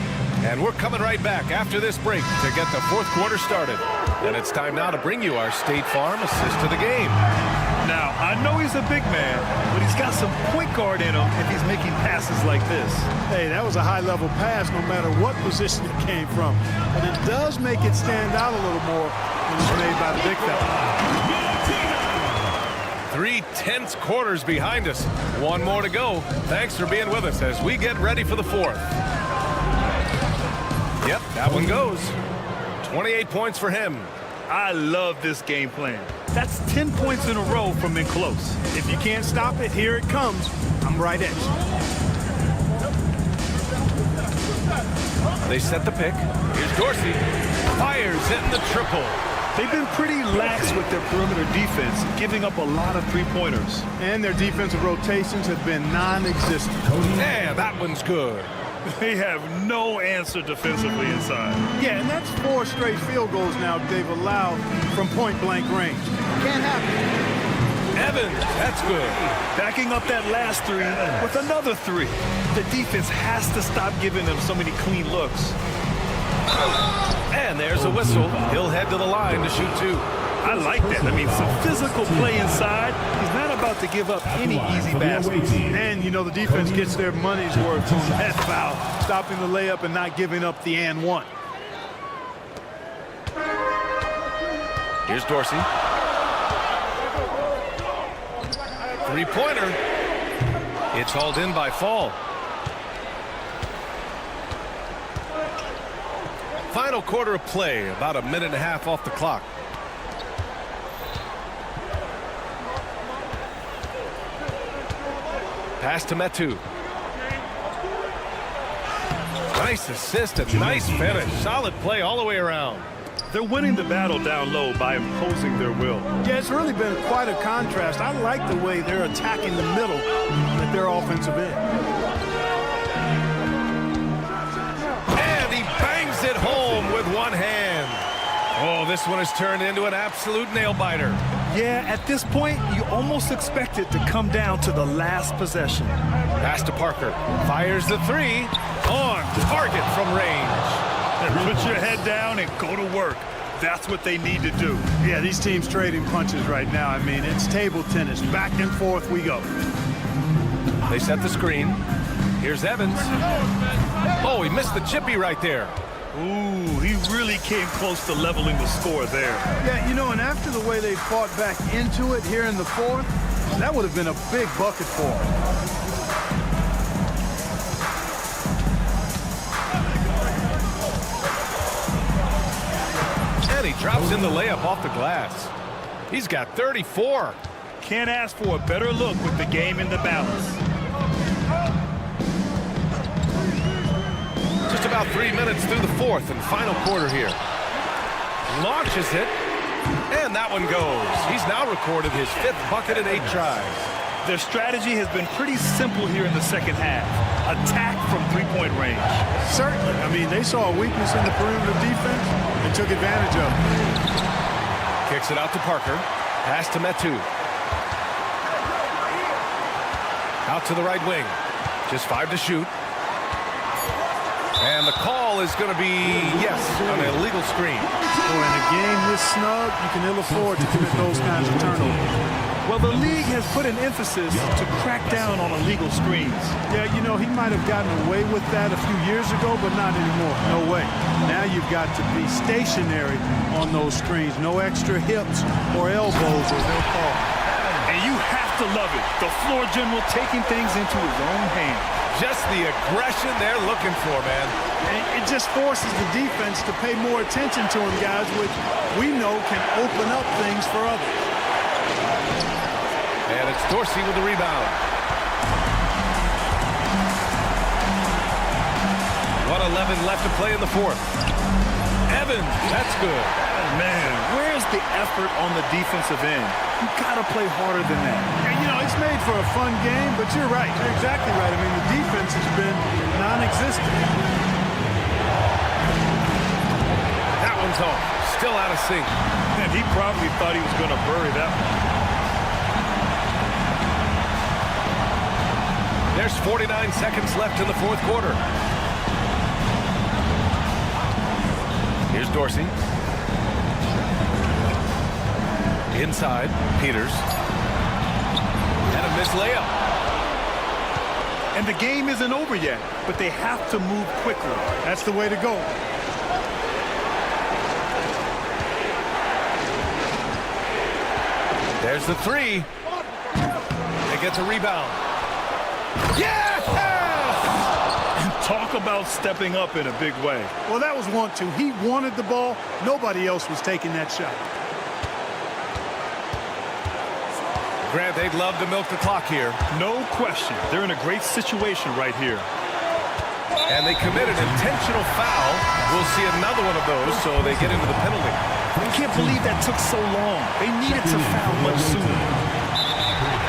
And we're coming right back after this break to get the fourth quarter started. And it's time now to bring you our State Farm assist to the game. Now, I know he's a big man, but he's got some point guard in him if he's making passes like this. Hey, that was a high-level pass no matter what position it came from. But it does make it stand out a little more when it's made by the big fella. 3 tense quarters behind us. 1 more to go. Thanks for being with us as we get ready for the fourth. Yep, that one goes. 28 points for him. I love this game plan. That's 10 points in a row from in close. If you can't stop it, here it comes. I'm right at you. They set the pick. Here's Dorsey. Fires hitting the triple. They've been pretty lax with their perimeter defense, giving up a lot of three-pointers. And their defensive rotations have been non-existent. Yeah, that one's good. They have no answer defensively inside. Yeah, and that's 4 straight field goals now they've allowed from point-blank range. Can't happen. Evans, that's good. Backing up that last 3 with another 3. The defense has to stop giving them so many clean looks. And there's a whistle. He'll head to the line to shoot 2. I like that. I mean, some physical play inside. He's not about to give up any easy baskets. And, you know, the defense gets their money's worth on that foul, stopping the layup and not giving up the and one. Here's Dorsey. 3-pointer. It's hauled in by Fall. Final quarter of play, about a minute and a half off the clock. Pass to Metu. Nice assist, a nice finish. Solid play all the way around. They're winning the battle down low by imposing their will. Yeah, it's really been quite a contrast. I like the way they're attacking the middle at their offensive end. And he bangs it home with one hand. Oh, this one has turned into an absolute nail-biter. Yeah, at this point, you almost expect it to come down to the last possession. Pass to Parker. Fires the 3. On target from range. Put your head down and go to work. That's what they need to do. Yeah, these teams trading punches right now. I mean, it's table tennis. Back and forth we go. They set the screen. Here's Evans. Oh, he missed the chippy right there. Ooh, he really came close to leveling the score there. Yeah, you know, and after the way they fought back into it here in the fourth, that would have been a big bucket for them. And he drops in the layup off the glass. He's got 34. Can't ask for a better look with the game in the balance. Just about 3 minutes through the fourth and final quarter here. Launches it, and that one goes. He's now recorded his 5th bucket in 8 tries. Their strategy has been pretty simple here in the second half. Attack from three-point range. Certainly. I mean, they saw a weakness in the perimeter defense and took advantage of it. Kicks it out to Parker. Pass to Metu. Out to the right wing. Just 5 to shoot. And the call is going to be, yes, an illegal screen. So in a game this snug, you can ill afford to commit those kinds of turnovers. Well, the league has put an emphasis to crack down on illegal screens. Yeah, you know, he might have gotten away with that a few years ago, but not anymore. No way. Now you've got to be stationary on those screens. No extra hips or elbows or they'll call. And you have to love it. The floor general taking things into his own hands. Just the aggression they're looking for, man. And it just forces the defense to pay more attention to him, guys, which we know can open up things for others. And it's Dorsey with the rebound. 1:11 left to play in the fourth. Evans, that's good. Man, where's the effort on the defensive end? You gotta play harder than that. And, you know, it's made for a fun game, but you're right. You're exactly right. I mean, the defense has been non-existent. That one's off. Still out of sync. And he probably thought he was going to bury that one. There's 49 seconds left in the fourth quarter. Here's Dorsey. Inside, Peters. And a missed layup. And the game isn't over yet, but they have to move quickly. That's the way to go. There's the three. It gets a rebound. Yeah! Talk about stepping up in a big way. Well, that was 1-2. He wanted the ball. Nobody else was taking that shot. Grant, they'd love to milk the clock here. No question. They're in a great situation right here. And they commit an intentional foul. We'll see another one of those, so they get into the penalty. I can't believe that took so long. They needed to foul much sooner.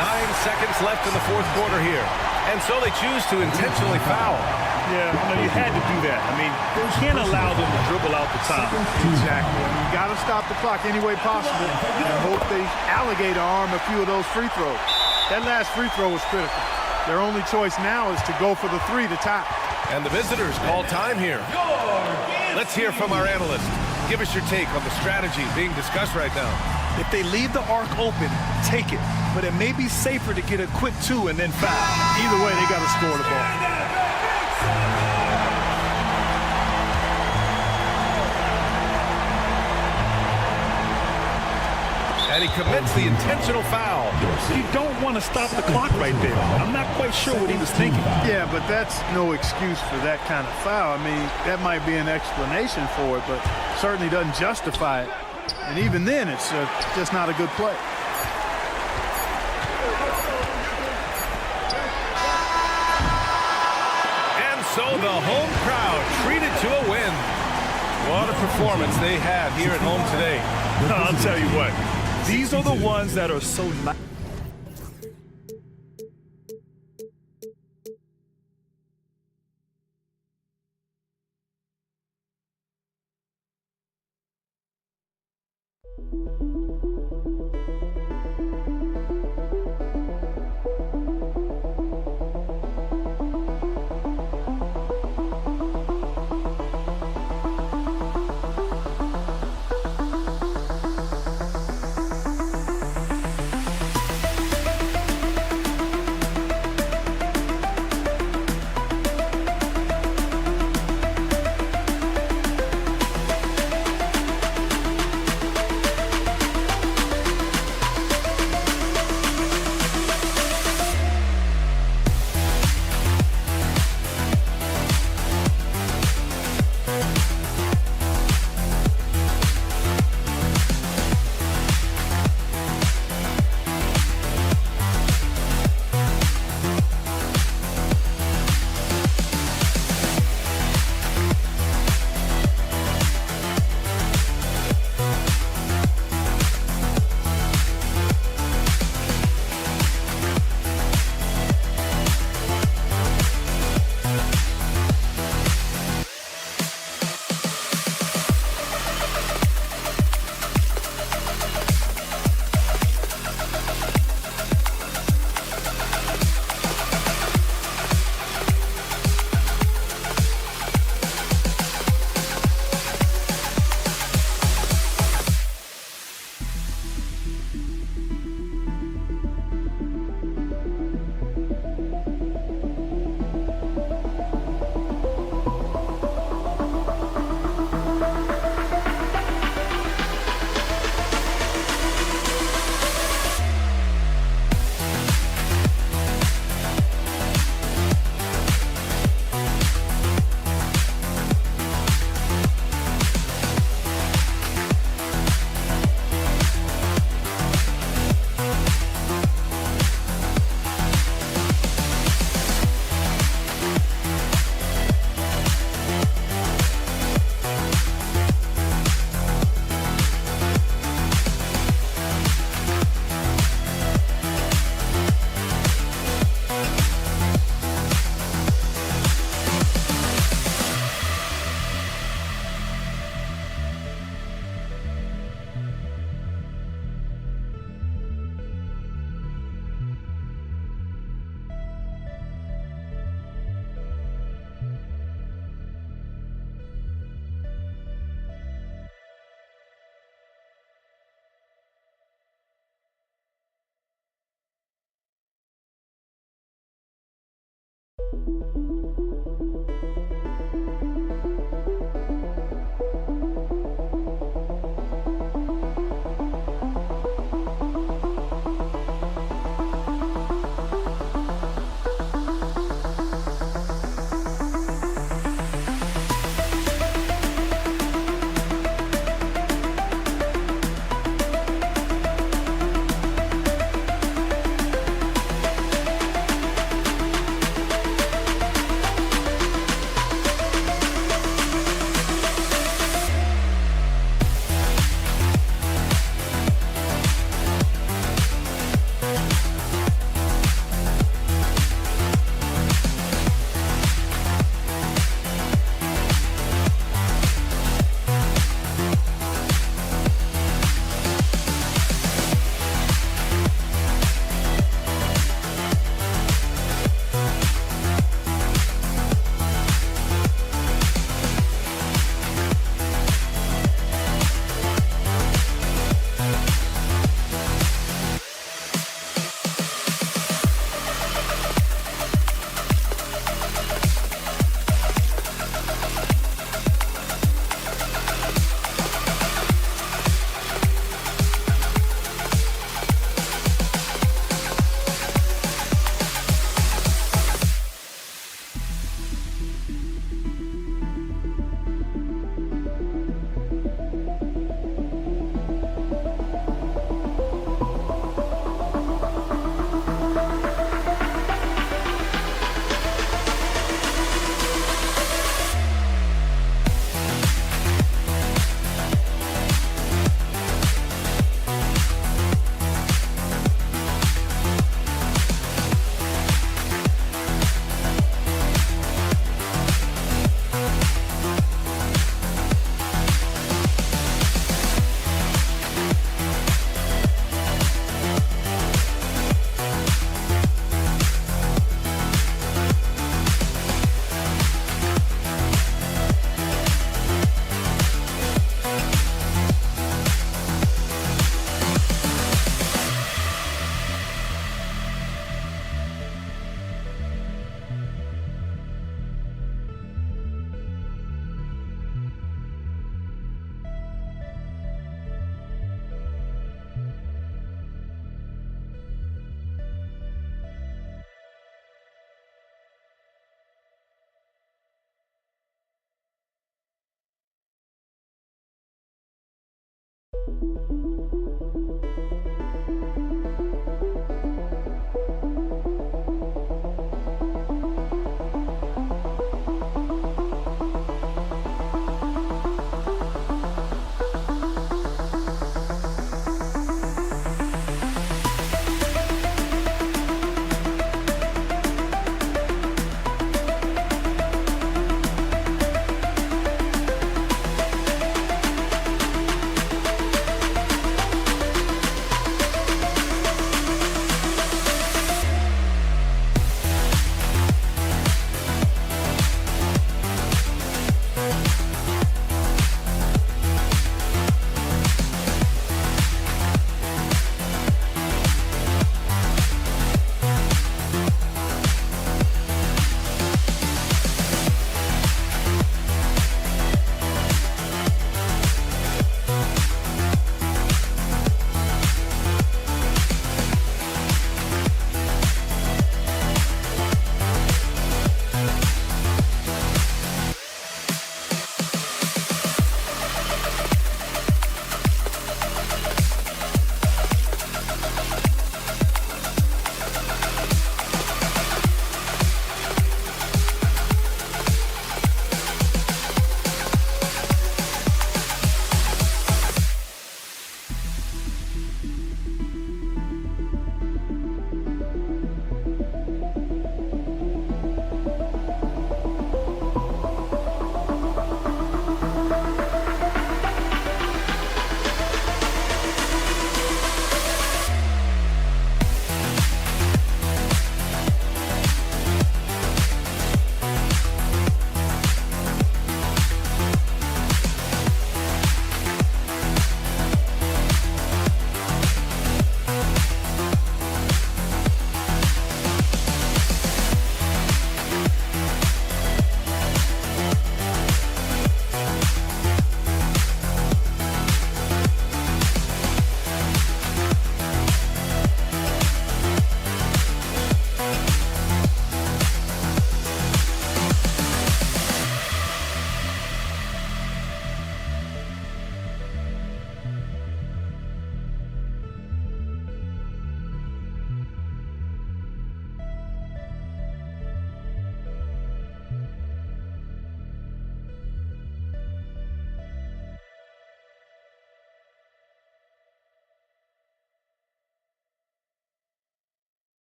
9 seconds left in the fourth quarter here. And so they choose to intentionally foul. Yeah, I mean, you had to do that. I mean, you can't allow them to dribble out the top. Exactly. You got to stop the clock any way possible and hope they alligator arm a few of those free throws. That last free throw was critical. Their only choice now is to go for the three to tie. And the visitors call time here. Let's hear from our analyst. Give us your take on the strategy being discussed right now. If they leave the arc open, take it. But it may be safer to get a quick two and then foul. Either way, they got to score the ball. And he commits the intentional foul. You don't want to stop the clock right there. I'm not quite sure what he was thinking. Yeah, but that's no excuse for that kind of foul. I mean, that might be an explanation for it, but certainly doesn't justify it. And even then, it's just not a good play. And so the home crowd treated to a win. What a performance they had here at home today. I'll tell you what. These are the ones that are so nice.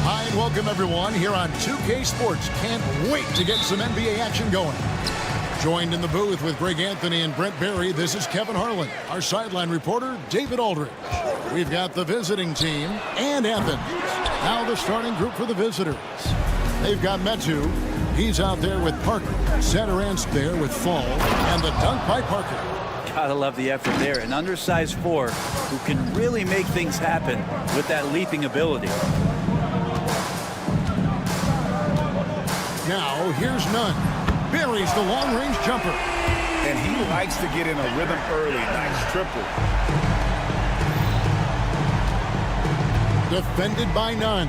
Hi, and welcome everyone here on 2K Sports. Can't wait to get some NBA action going. Joined in the booth with Greg Anthony and Brent Barry, this is Kevin Harlan. Our sideline reporter, David Aldridge. We've got the visiting team and Athens. Now the starting group for the visitors. They've got Metu. He's out there with Parker. Satoransk there with Fall. And the dunk by Parker. Gotta love the effort there. An undersized four who can really make things happen with that leaping ability. Now, here's Nunn. Buries the long-range jumper. And he likes to get in a rhythm early. Nice triple. Defended by Nunn.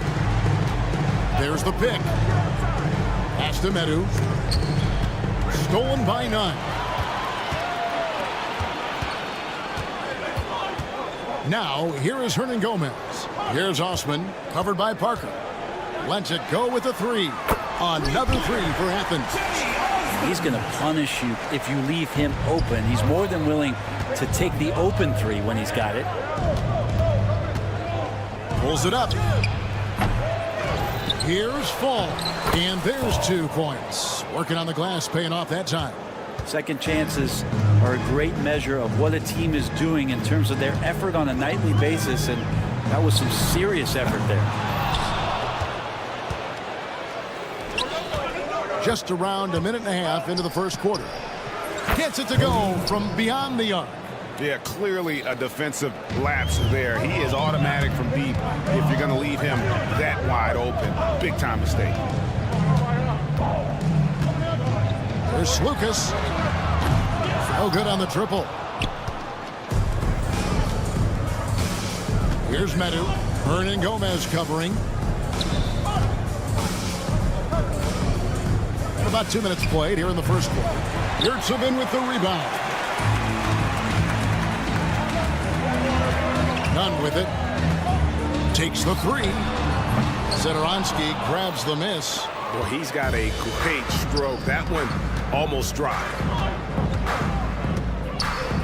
There's the pick. Pass to Metu. Stolen by Nunn. Now, here is Hernan Gomez. Here's Osman, covered by Parker. Lets it go with a three. Another three for Athens. He's going to punish you if you leave him open. He's more than willing to take the open three when he's got it. Pulls it up. Here's Fall. And there's 2 points. Working on the glass, paying off that time. Second chances are a great measure of what a team is doing in terms of their effort on a nightly basis, and that was some serious effort there. Just around a minute and a half into the first quarter. Gets it to go from beyond the arc. Yeah, clearly a defensive lapse there. He is automatic from deep if you're going to leave him that wide open. Big time mistake. There's Lucas. No good on the triple. Here's Metu. Hernan Gomez covering. About 2 minutes played here in the first quarter. Yurtsevin with the rebound. Nunn with it. Takes the three. Satoranski grabs the miss. Well, he's got a great stroke. That one almost dry.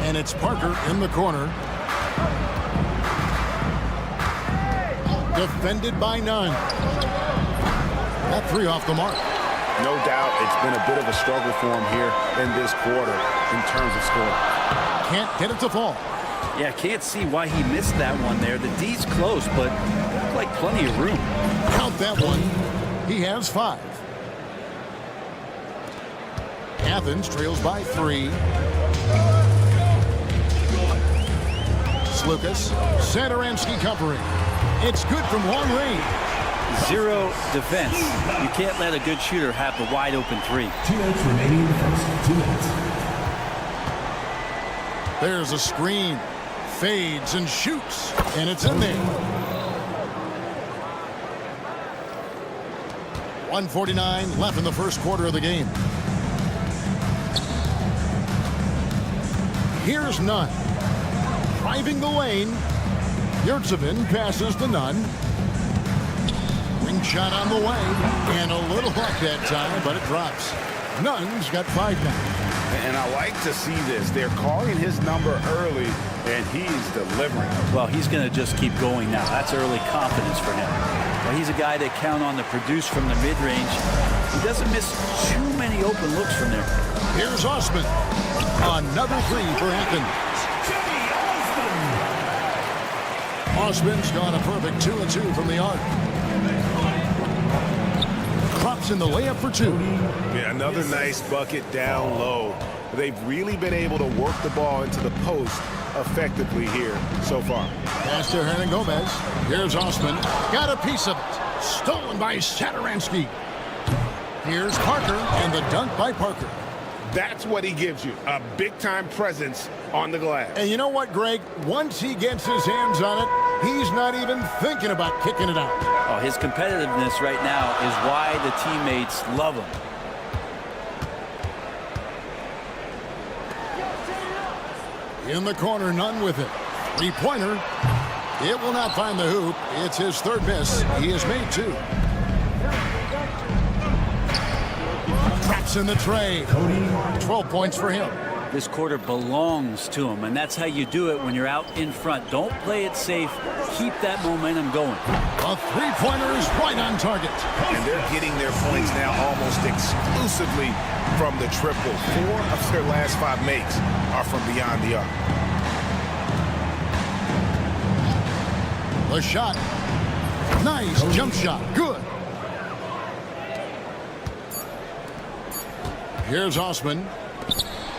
And it's Parker in the corner. Defended by Nunn. That three off the mark. No doubt it's been a bit of a struggle for him here in this quarter in terms of scoring. Can't get it to fall. Yeah, can't see why he missed that one there. The D's close, but looked like plenty of room. Count that one. He has 5. Athens trails by 3. Lucas. Satoranski covering. It's good from long range. Zero defense. You can't let a good shooter have the wide open three. 2 minutes remaining in the first. 2 minutes. There's a screen. Fades and shoots. And it's in there. 1:49 left in the first quarter of the game. Here's Nunn. Driving the lane. Yurtsevin passes to Nunn. Ring shot on the way. And a little luck that time, but it drops. Nunn's got 5 now. And I like to see this. They're calling his number early, and he's delivering. Well, he's going to just keep going now. That's early confidence for him. Well, he's a guy that count on to produce from the mid-range. He doesn't miss too many open looks from there. Here's Osman. Another 3 for Athens. Osman's gone a perfect 2 of 2 from the arc. Drops in the layup for 2. Yeah, another nice bucket down low. They've really been able to work the ball into the post effectively here so far. Pass to Hernan Gomez. Here's Osman. Got a piece of it. Stolen by Satoransky. Here's Parker, and the dunk by Parker. That's what he gives you, a big-time presence on the glass. And you know what, Greg? Once he gets his hands on it, he's not even thinking about kicking it out. Oh, his competitiveness right now is why the teammates love him. In the corner, Nunn with it. 3-pointer. It will not find the hoop. It's his 3rd miss. He has made 2. Traps in the tray. 12 points for him. This quarter belongs to him, and that's how you do it when you're out in front. Don't play it safe. Keep that momentum going. A 3-pointer is right on target. And they're getting their points now almost exclusively from the triple. 4 of their last 5 makes are from beyond the arc. The shot. Nice jump shot. Good. Here's Osman.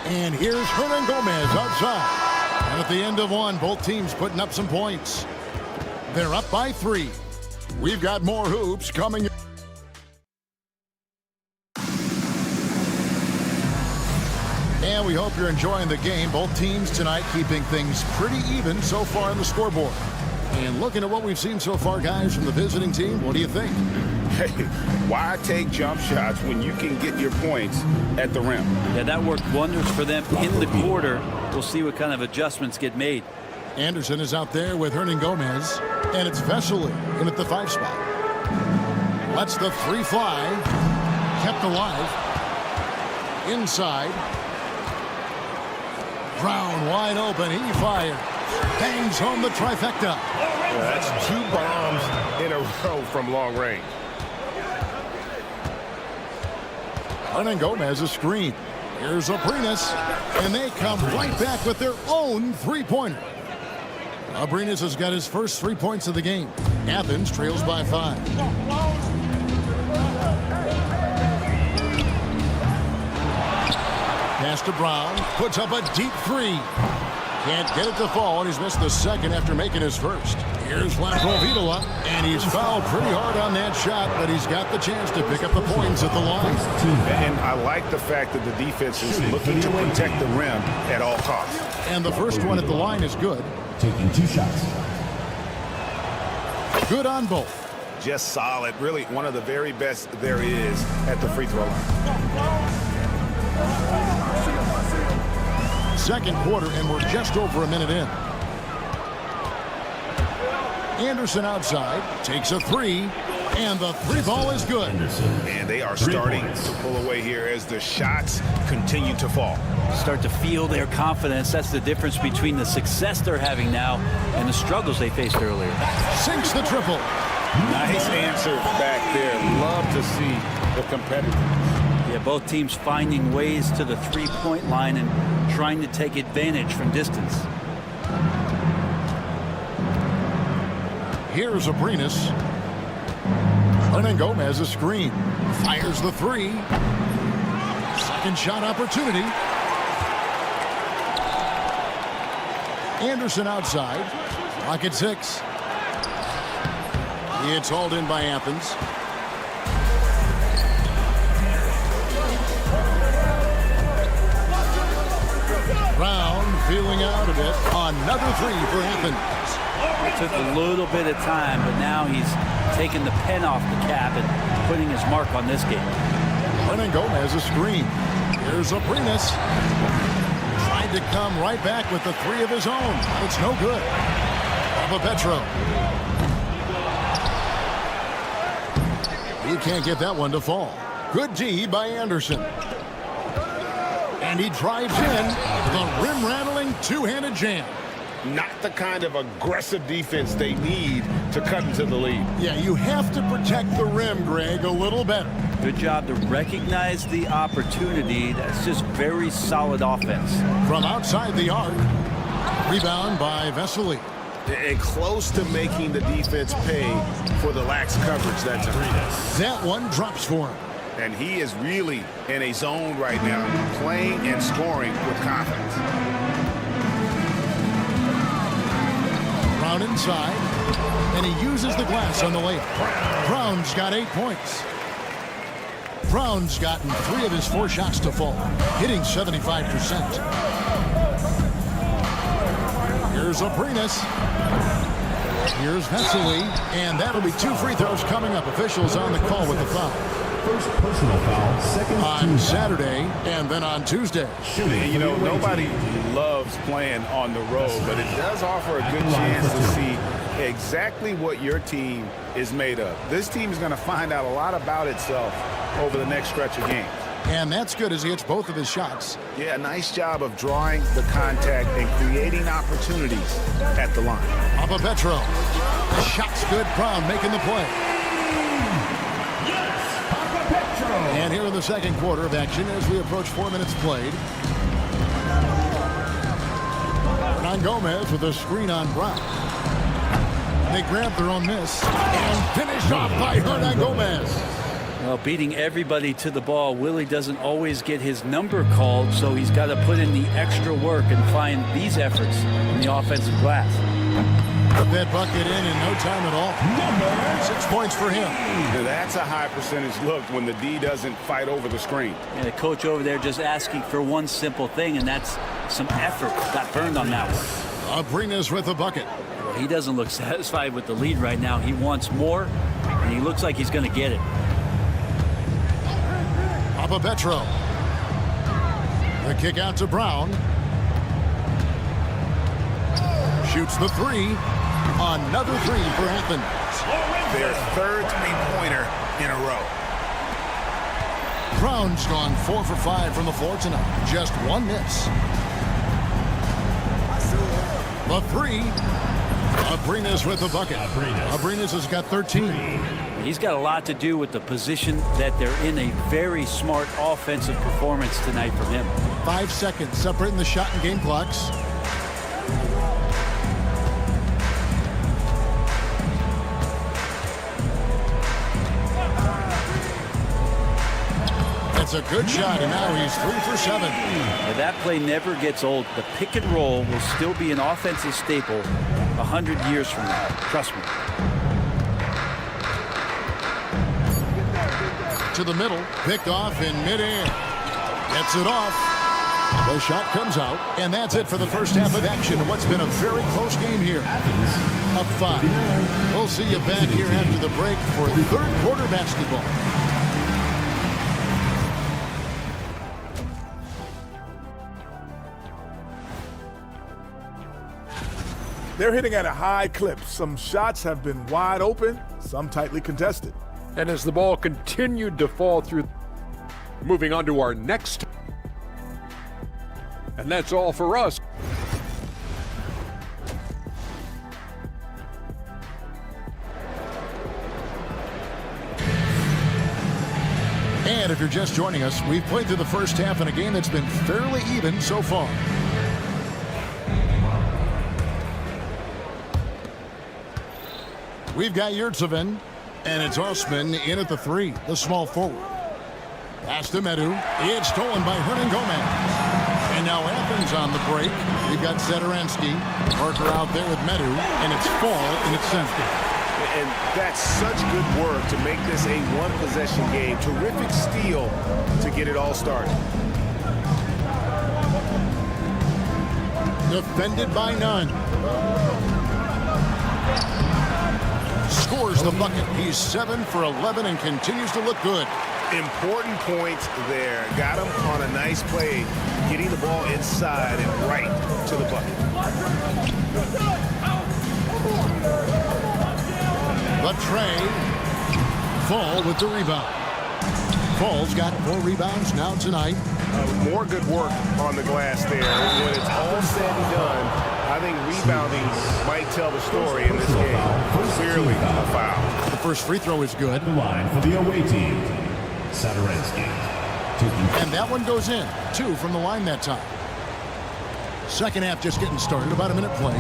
And here's Hernan Gomez outside. And at the end of 1, both teams putting up some points. They're up by 3. We've got more hoops coming. And we hope you're enjoying the game. Both teams tonight keeping things pretty even so far on the scoreboard. And looking at what we've seen so far, guys, from the visiting team, what do you think? Hey, why take jump shots when you can get your points at the rim? Yeah, that worked wonders for them in the quarter. We'll see what kind of adjustments get made. Anderson is out there with Hernan Gomez, and it's Vesely in at the 5 spot. Lets the 3 fly. Kept alive. Inside. Brown wide open. He fires. Bangs home the trifecta. Yeah, that's 2 bombs in a row from long range. Hernan Gomez a screen. Here's Abrinas, and they come right back with their own 3-pointer. Abrinas has got his first 3 points of the game. Athens trails by 5. Pass to Brown, puts up a deep 3. Can't get it to fall, and he's missed the second after making his first. Here's Laprovitola, and he's fouled pretty hard on that shot, but he's got the chance to pick up the points at the line. And I like the fact that the defense is looking to protect the rim at all costs. And the first one at the line is good. Taking 2 shots. Good on both. Just solid. Really one of the very best there is at the free throw line. Second quarter, and we're just over a minute in. Anderson outside, takes a 3, and the 3 ball is good. And they are starting to pull away here as the shots continue to fall. Start to feel their confidence. That's the difference between the success they're having now and the struggles they faced earlier. Sinks the triple. Nice answer back there. Love to see the competitiveness. Yeah, both teams finding ways to the 3-point line and trying to take advantage from distance. Here's Abrinas. Hernan Gomez a screen. Fires the 3. Second shot opportunity. Anderson outside. Clock at 6. It's hauled in by Athens. Brown feeling out a bit. Another three for Athens. It took a little bit of time, but now he's taking the pen off the cap and putting his mark on this game. Hernan Gomez a screen. Here's Aprinas. Tried to come right back with the three of his own. It's no good. Petro. He can't get that one to fall. Good D by Anderson. And he drives in the rim-rattling two-handed jam. Not the kind of aggressive defense they need to cut into the lead. Yeah, you have to protect the rim, Greg, a little better. Good job to recognize the opportunity. That's just very solid offense. From outside the arc. Rebound by Vesely. And close to making the defense pay for the lax coverage that time. That one drops for him. And he is really in a zone right now, playing and scoring with confidence. Brown inside, and he uses the glass on the layup. Brown's got 8 points. Brown's gotten 3 of his 4 shots to fall, hitting 75%. Here's Aprinas. Here's Vesely, and that'll be 2 free throws coming up. Officials on the call with the foul. First personal foul, second on Saturday and then on Tuesday. You know, nobody loves playing on the road, but it does offer a good chance to see exactly what your team is made of. This team is going to find out a lot about itself over the next stretch of games. And that's good as he hits both of his shots. Yeah, nice job of drawing the contact and creating opportunities at the line. Petro. The shot's good. Brown making the play. And here in the second quarter of action as we approach 4 minutes played. Hernan Gomez with a screen on Brown. They grab their own miss and finish off by Hernan Gomez. Well, beating everybody to the ball, Willie doesn't always get his number called, so he's got to put in the extra work and find these efforts in the offensive glass. Put that bucket in no time at all. 6 points for him. Now that's a high percentage look when the D doesn't fight over the screen. And the coach over there just asking for one simple thing, and that's some effort. Got burned on that one. Aprinas with the bucket. Well, he doesn't look satisfied with the lead right now. He wants more, and he looks like he's going to get it. Petro. The kick out to Brown. Shoots the three. Another three for Athens. Their third three-pointer in a row. Brown's gone 4 for 5 from the floor tonight. Just 1 miss. The three. Aprinas with the bucket. Aprinas has got 13. He's got a lot to do with the position that they're in. A very smart offensive performance tonight from him. 5 seconds separating the shot and game clocks. That's a good shot, and now he's 3 for 7. Now that play never gets old. The pick and roll will still be an offensive staple 100 years from now. Trust me. To the middle, picked off in midair. Gets it off. The shot comes out, and that's it for the first half of action. What's been a very close game here. Up 5. We'll see you back here after the break for third quarter basketball. They're hitting at a high clip. Some shots have been wide open, some tightly contested. And as the ball continued to fall through, moving on to our next. And that's all for us. And if you're just joining us, we've played through the first half in a game that's been fairly even so far. We've got Yurtseven, and it's Osman in at the 3, the small forward. Pass to Medu. It's stolen by Hernan Gomez. And now Athens on the break. We've got Zedorensky. Parker out there with Medu, and it's Fall in its center. And that's such good work to make this a one-possession game. Terrific steal to get it all started. Defended by none. Scores the bucket. He's 7 for 11 and continues to look good. Important points there. Got him on a nice play, getting the ball inside and right to the bucket. But Trey, Fall with the rebound. Fall's got 4 rebounds now tonight. More good work on the glass there. When it's all said and done, I think rebounding might tell the story in this game. Clearly a foul. The first free throw is good. The line for the away team, Sadaransky. And that one goes in. 2 from the line that time. Second half just getting started. About a minute played.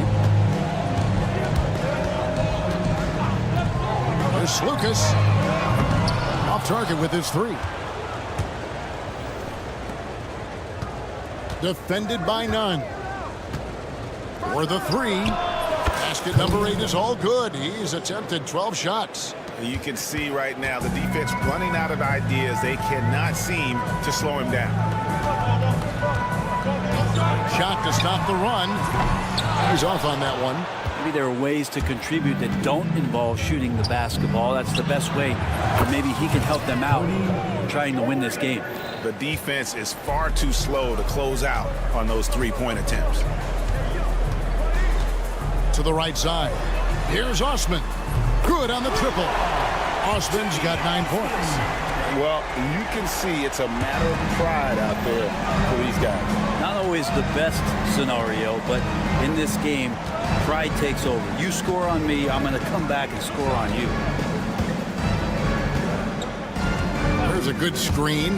There's Lucas. Off target with his 3. Defended by none. For the 3. Basket number 8 is all good. He's attempted 12 shots. You can see right now the defense running out of ideas. They cannot seem to slow him down. Shot to stop the run. He's off on that one. Maybe there are ways to contribute that don't involve shooting the basketball. That's the best way. Or maybe he can help them out trying to win this game. The defense is far too slow to close out on those 3-point attempts. To the right side. Here's Osman. Good on the triple. Osman's got 9 points. Well, you can see it's a matter of pride out there for these guys. Not always the best scenario, but in this game, pride takes over. You score on me, I'm going to come back and score on you. There's a good screen.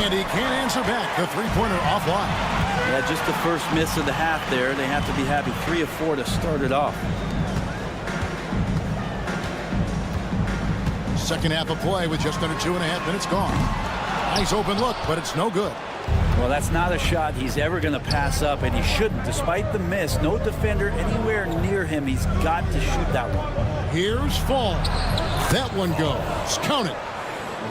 And he can't answer back. The 3-pointer offline. Yeah, just the first miss of the half there. They have to be happy. 3 of 4 to start it off. Second half of play with just under 2.5 minutes gone. Nice open look, but it's no good. Well, that's not a shot he's ever going to pass up, and he shouldn't. Despite the miss, no defender anywhere near him. He's got to shoot that one. Here's Fall. That one goes. Count it.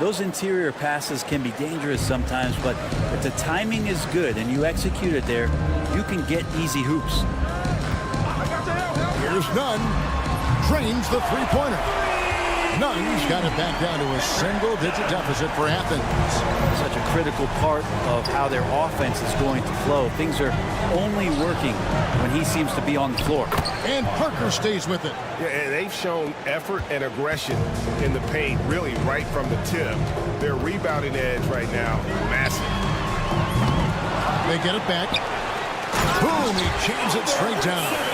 Those interior passes can be dangerous sometimes, but if the timing is good and you execute it there, you can get easy hoops. Here's Nunn. Drains the 3-pointer. Nunn's got it back down to a single-digit deficit for Athens. Such a critical part of how their offense is going to flow. Things are only working when he seems to be on the floor. And Parker stays with it. Yeah, and they've shown effort and aggression in the paint, really right from the tip. Their rebounding edge right now, massive. They get it back. Boom, he jams it straight down.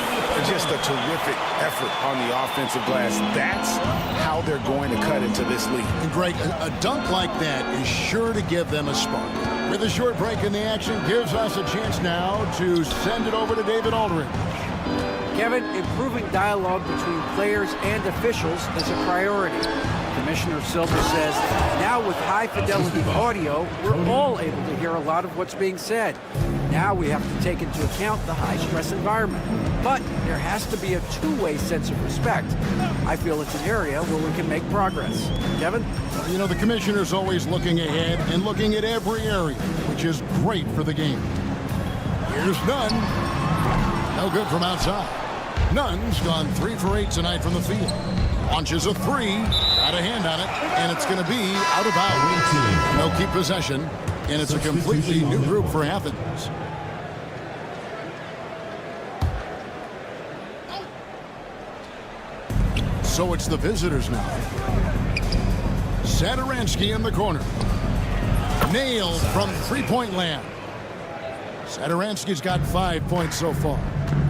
Just a terrific effort on the offensive glass. That's how they're going to cut into this league. And Greg, a dunk like that is sure to give them a spark. With a short break in the action, gives us a chance now to send it over to David Aldridge. Kevin, improving dialogue between players and officials is a priority. Commissioner Silver says, now with high-fidelity audio, we're all able to hear a lot of what's being said. Now we have to take into account the high-stress environment. But there has to be a two-way sense of respect. I feel it's an area where we can make progress. Kevin? You know, the commissioner's always looking ahead and looking at every area, which is great for the game. Here's Nunn. No good from outside. Nunn's gone 3 for 8 tonight from the field. Launches a 3, got a hand on it, and it's going to be out of bounds. No keep possession, and it's a completely new group for Athens. So it's the visitors now. Sadaransky in the corner. Nailed from 3-point land. Sadaransky's got 5 points so far.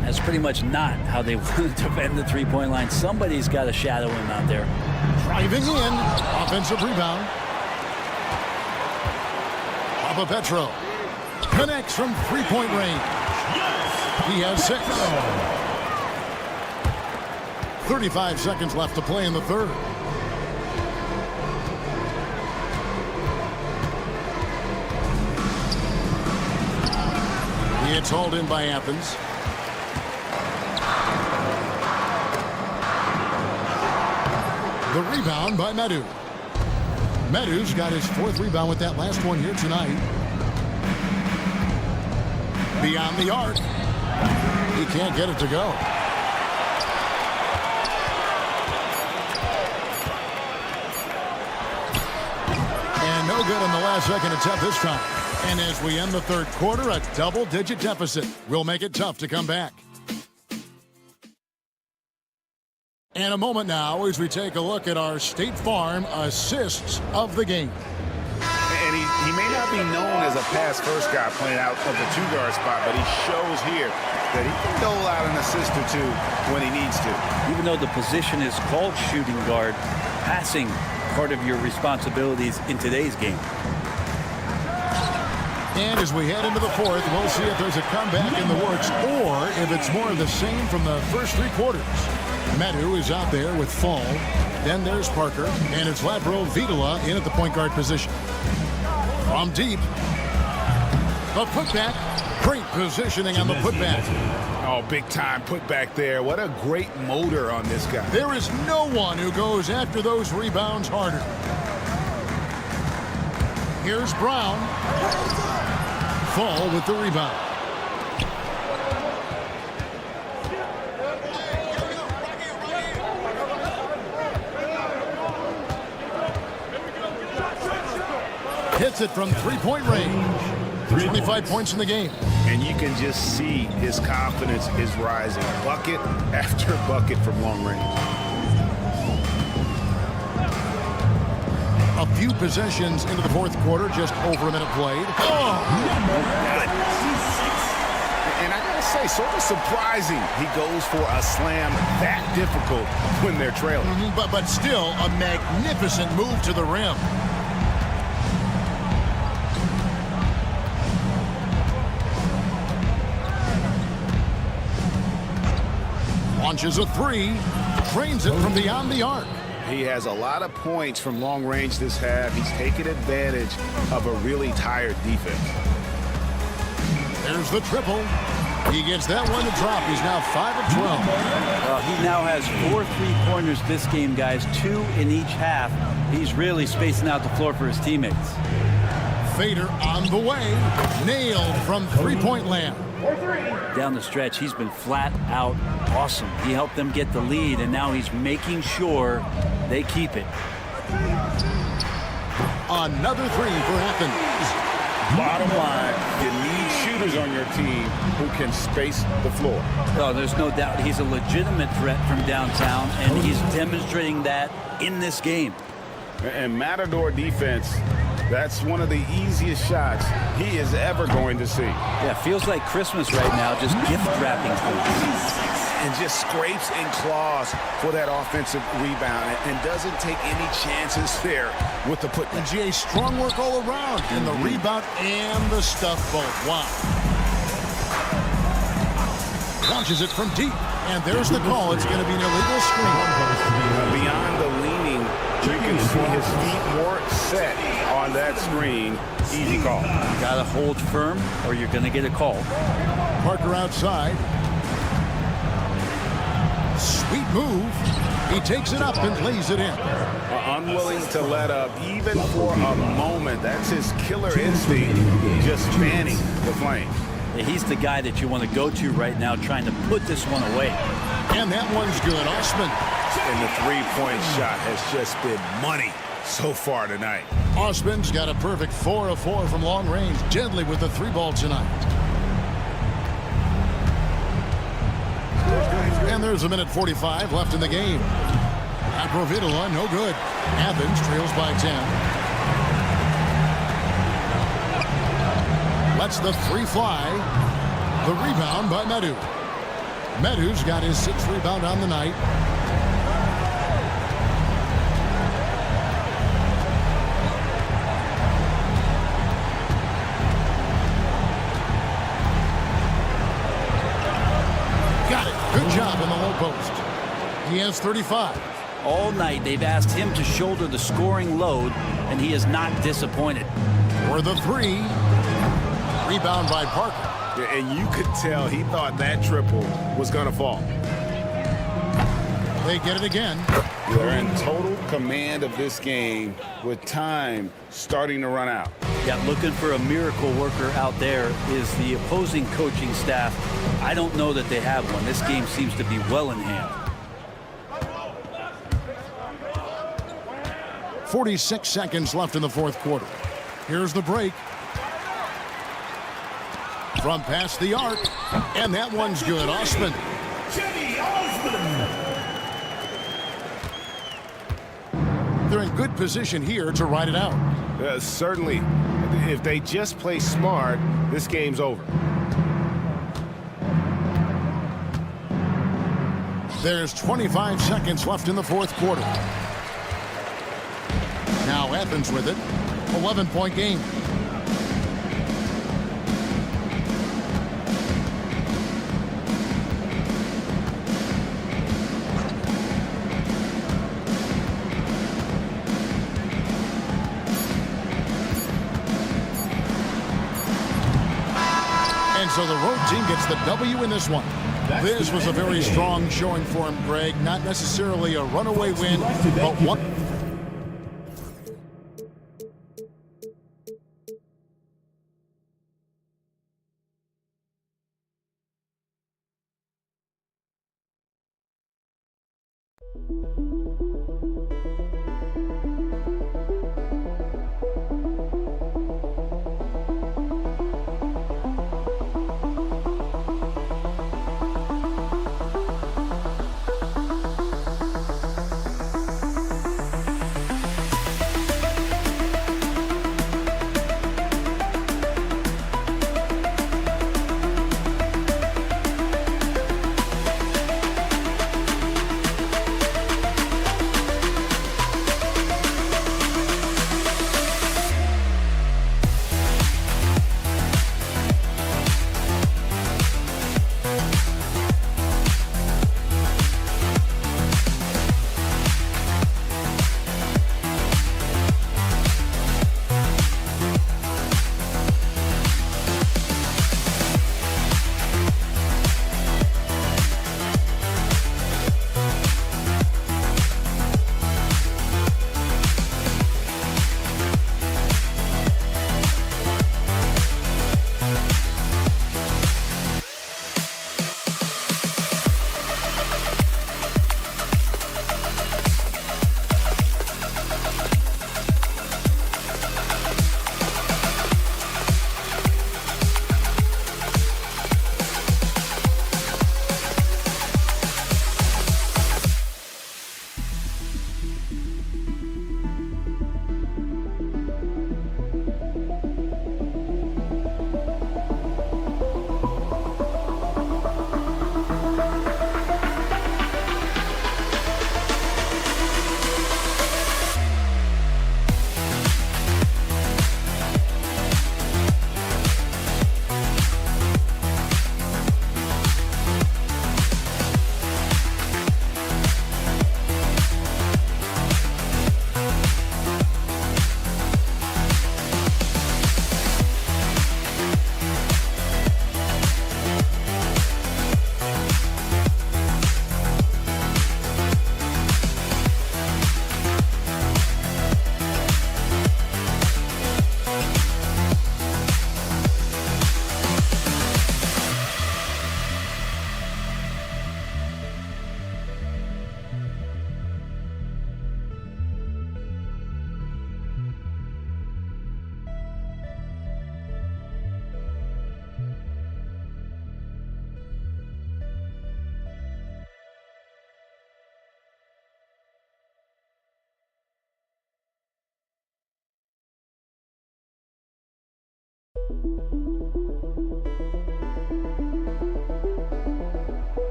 That's pretty much not how they want to defend the 3-point line. Somebody's got to shadow him out there. Driving in. Offensive rebound. Papa Petro connects from 3-point range. He has 6. 35 seconds left to play in the third. It's hauled in by Athens. The rebound by Medu. Medu's got his 4th rebound with that last one here tonight. Beyond the arc. He can't get it to go. And no good on the last second attempt this time. And as we end the 3rd quarter, a double-digit deficit will make it tough to come back. And a moment now as we take a look at our State Farm assists of the game. And he may not be known as a pass-first guy playing out of the 2-guard spot, but he shows here that he can dole out an assist or 2 when he needs to. Even though the position is called shooting guard, passing part of your responsibilities in today's game. And as we head into the 4th, we'll see if there's a comeback in the works or if it's more of the same from the first 3 quarters. Medu is out there with Fall. Then there's Parker. And it's Lavro Vitola in at the point guard position. From deep. The putback. Great positioning on the putback. Oh, big-time putback there. What a great motor on this guy. There is no one who goes after those rebounds harder. Here's Brown. Fall with the rebound. Hits it from 3-point range. 25 points in the game. And you can just see his confidence is rising. Bucket after bucket from long range. A few possessions into the 4th quarter, just over a minute played. Oh! And I gotta say, sort of surprising he goes for a slam that difficult when they're trailing. But still a magnificent move to the rim. Launches a 3, trains it from beyond the arc. He has a lot of points from long range this half. He's taken advantage of a really tired defense. There's the triple. He gets that one to drop. He's now 5 of 12. Well, he now has 4 3-pointers this game, guys. 2 in each half. He's really spacing out the floor for his teammates. Fader on the way. Nailed from 3-point land. Down the stretch, he's been flat out awesome. He helped them get the lead, and now he's making sure they keep it. Another 3 for Athens. Bottom line, you need shooters on your team who can space the floor. Oh, there's no doubt he's a legitimate threat from downtown, and he's demonstrating that in this game. And Matador defense, that's one of the easiest shots he is ever going to see. Yeah, feels like Christmas right now, just gift wrapping things. And just scrapes and claws for that offensive rebound and doesn't take any chances there with the putback. And GA, strong work all around in the rebound and the stuff both. Wow. Launches it from deep. And there's the call. It's going to be an illegal screen. Beyond the leaning, you can see his feet more set on that screen. Easy call. You got to hold firm or you're going to get a call. Parker outside. Sweet move. He takes it up and lays it in. Unwilling to let up even for a moment. That's his killer instinct, just fanning the flame. He's the guy that you want to go to right now, trying to put this one away. And that one's good. Osman. And the three-point shot has just been money so far tonight. Osman's got a perfect 4 of 4 from long range. Deadly with the 3-ball tonight. And there's a minute 45 left in the game. Aprovitola, no good. Athens trails by 10. Lets the 3 fly. The rebound by Medu. Medu's got his 6th rebound on the night. Good job in the low post. He has 35. All night they've asked him to shoulder the scoring load, and he is not disappointed. For the 3. Rebound by Parker. And you could tell he thought that triple was going to fall. They get it again. They're in total command of this game with time starting to run out. Yeah, looking for a miracle worker out there is the opposing coaching staff. I don't know that they have one. This game seems to be well in hand. 46 seconds left in the fourth quarter. Here's the break. From past the arc, and that one's good. Osman. They're in good position here to ride it out. Certainly, if they just play smart, this game's over. There's 25 seconds left in the fourth quarter. Now Athens with it. 11-point game. And so the road team gets the W in this one. This was a very strong showing for him, Greg. Not necessarily a runaway win, but one.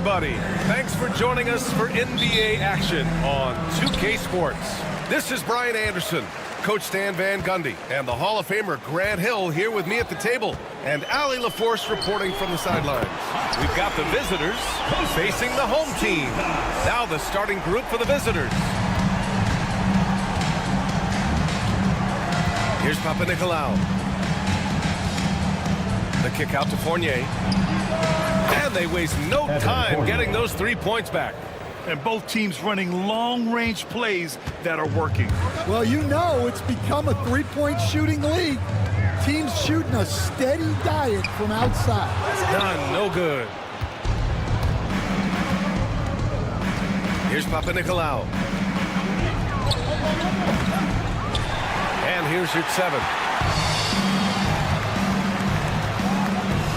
everybody. Thanks for joining us for NBA action on 2K Sports. This is Brian Anderson, Coach Stan Van Gundy, and the Hall of Famer Grant Hill here with me at the table, and Allie LaForce reporting from the sidelines. We've got the visitors facing the home team. Now the starting group for the visitors. Here's Papanikolaou. The kick out to Fournier. And they waste no time getting those 3 points back. And both teams running long-range plays that are working. Well, you know it's become a three-point shooting league. Teams shooting a steady diet from outside. None, no good. Here's Papanikolaou. And here's your 7.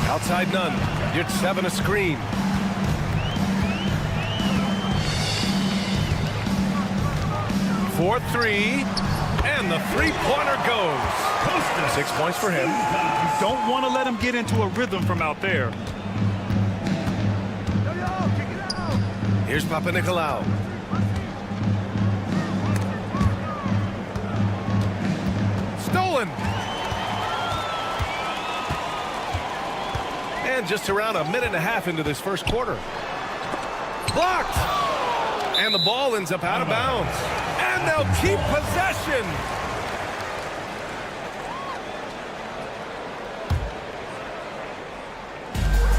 Outside none. Your 7 a screen. For 3, and the three-pointer goes. 6 points for him. You don't want to let him get into a rhythm from out there. Here's Papanikolaou. Stolen. And just around a minute and a half into this first quarter. Blocked. And the ball ends up out of bounds. And they'll keep possession.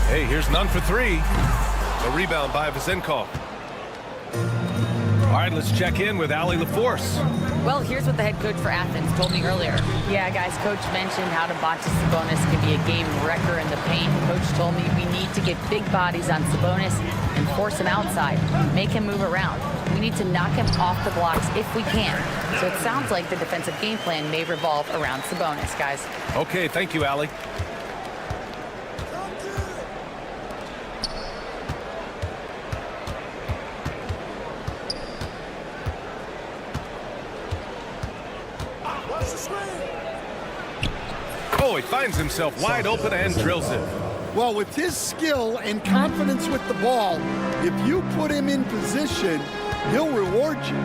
Hey, here's none for 3. The rebound by Vezenkov. All right, let's check in with Allie LaForce. Well, here's what the head coach for Athens told me earlier. Yeah, guys, coach mentioned how Domantas Sabonis can be a game wrecker in the paint. Coach told me we need to get big bodies on Sabonis and force him outside, make him move around. We need to knock him off the blocks if we can. So it sounds like the defensive game plan may revolve around Sabonis, guys. Okay, thank you, Allie. Oh, he finds himself wide open and drills it. Well, with his skill and confidence with the ball, if you put him in position, he'll reward you.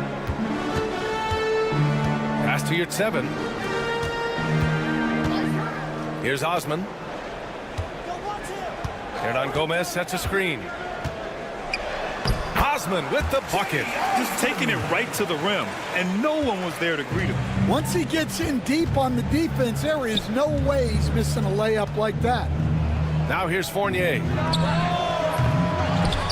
Pass to your 7. Here's Osman. Hernan Gomez sets a screen. Osman with the bucket. Just taking it right to the rim, and no one was there to greet him. Once he gets in deep on the defense, there is no way he's missing a layup like that. Now here's Fournier.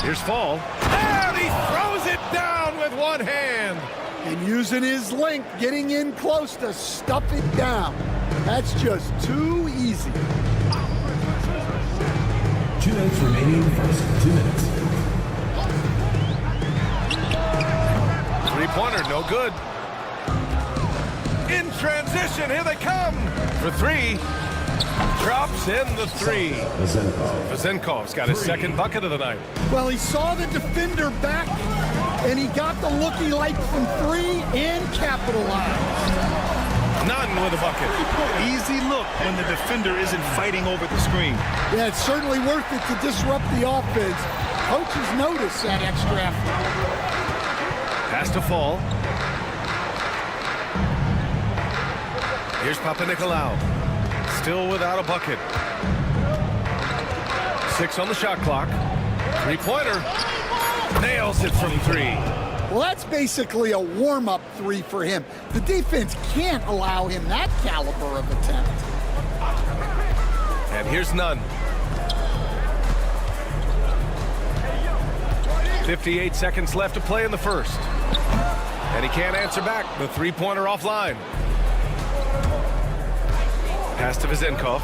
Here's Fall. And he throws it down with one hand. And using his length, getting in close to stuff it down. That's just too easy. 2 minutes remaining in the first. 2 minutes. Three-pointer, no good. In transition, here they come. For 3. Drops in the 3. Vezenkov's got his second bucket of the night. Well, he saw the defender back, and he got the look he liked from 3 and capitalized. None with a bucket. Easy look when the defender isn't fighting over the screen. Yeah, it's certainly worth it to disrupt the offense. Coaches notice that extra effort. Pass to Fall. Here's Papanikolaou. Still without a bucket. 6 on the shot clock. Three-pointer. Nails it from 3. Well, that's basically a warm-up 3 for him. The defense can't allow him that caliber of attempt. And here's none. 58 seconds left to play in the first. And he can't answer back. The three-pointer offline. Pass to Vezenkov.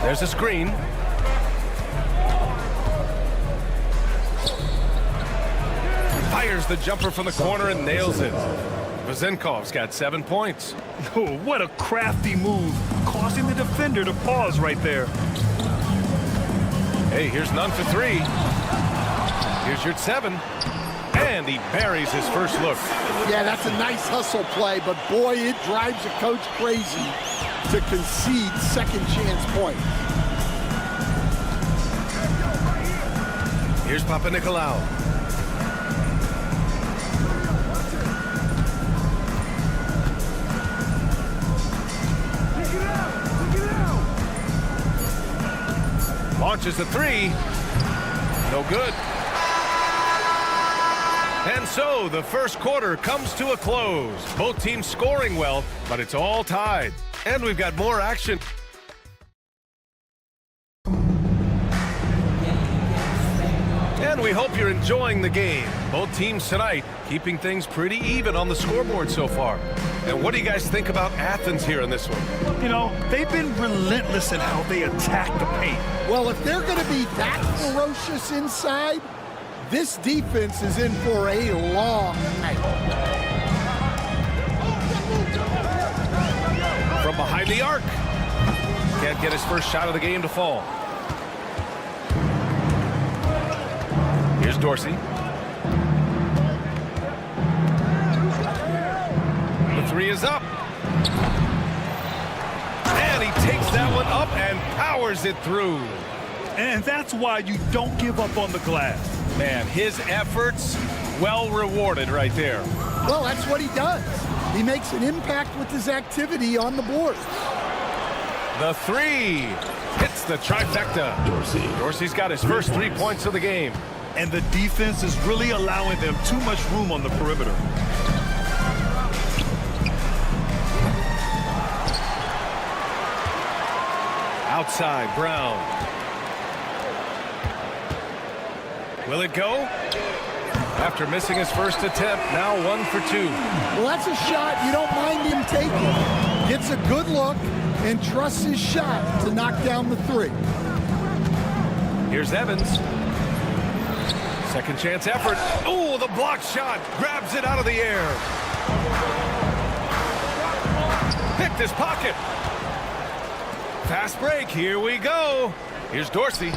There's a screen. Fires the jumper from the corner and nails it. Vezenkov's got 7 points. Oh, what a crafty move, causing the defender to pause right there. Hey, here's none for 3. Here's your 7. And And he buries his first look. Yeah, that's a nice hustle play, but boy, it drives a coach crazy to concede second chance points. Here's Papanikolaou. Launches a three. No good. And so the first quarter comes to a close. Both teams scoring well, but it's all tied. And we've got more action. And we hope you're enjoying the game. Both teams tonight keeping things pretty even on the scoreboard so far. And what do you guys think about Athens here in this one? You know, they've been relentless in how they attack the paint. Well, if they're going to be that ferocious inside, this defense is in for a long night. From behind the arc. Can't get his first shot of the game to fall. Here's Dorsey. The three is up. And he takes that one up and powers it through. And that's why you don't give up on the glass. Man, his efforts well rewarded right there. Well, that's what he does. He makes an impact with his activity on the board. The three hits the trifecta. Dorsey's got his first 3 points of the game. And the defense is really allowing them too much room on the perimeter. Outside, Brown. Will it go? After missing his first attempt, now 1 for 2. Well, that's a shot you don't mind him taking. Gets a good look and trusts his shot to knock down the three. Here's Evans. Second chance effort. Oh, the block shot. Grabs it out of the air. Picked his pocket. Fast break. Here we go. Here's Dorsey.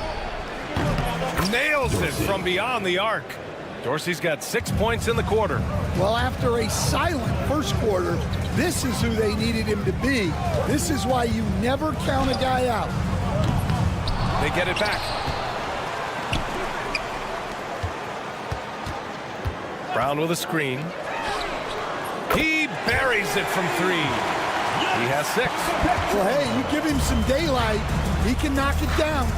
Nails it from beyond the arc. Dorsey's got 6 points in the quarter. Well, after a silent first quarter, this is who they needed him to be. This is why you never count a guy out. They get it back. Brown with a screen. He buries it from 3. He has 6. Well, hey, you give him some daylight, he can knock it down.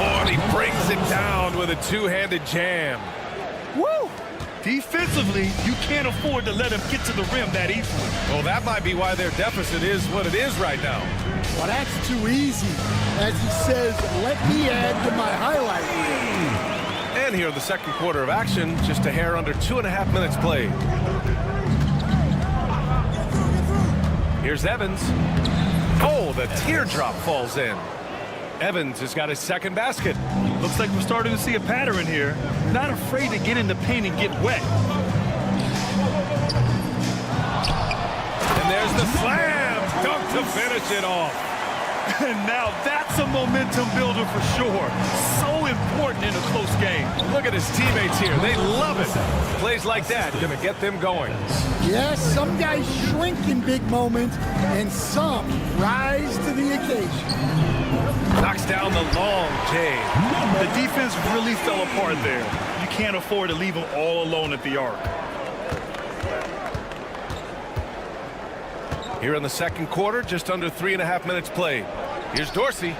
Oh, and he brings it down with a two-handed jam. Woo! Defensively, you can't afford to let him get to the rim that easily. Well, that might be why their deficit is what it is right now. Well, that's too easy. As he says, let me add to my highlight reel. And here in the second quarter of action, just a hair under 2.5 minutes played. Here's Evans. Oh, the teardrop falls in. Evans has got his second basket. Looks like we're starting to see a pattern here. Not afraid to get in the paint and get wet. And there's the slam dunk to finish it off. And now that's a momentum builder for sure. So important in a close game. Look at his teammates here. They love it. Plays like that going to get them going. Yes, some guys shrink in big moments, and some rise to the occasion. Knocks down the long J. The defense really fell apart there. You can't afford to leave them all alone at the arc. Here in the second quarter, just under 3.5 minutes played. Here's Dorsey,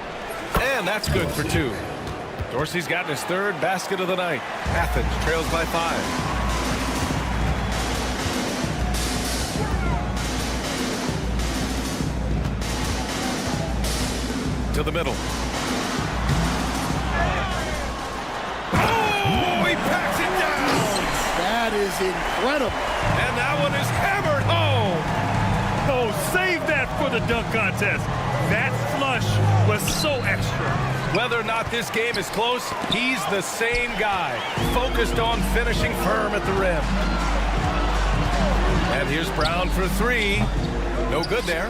and that's good for 2. Dorsey's gotten his third basket of the night. Athens trails by 5. To the middle. Oh, he packs it down. That is incredible. And that one is hammered home. Oh, save that for the dunk contest. That flush was so extra. Whether or not this game is close, he's the same guy, focused on finishing firm at the rim. And here's Brown for 3. No good there.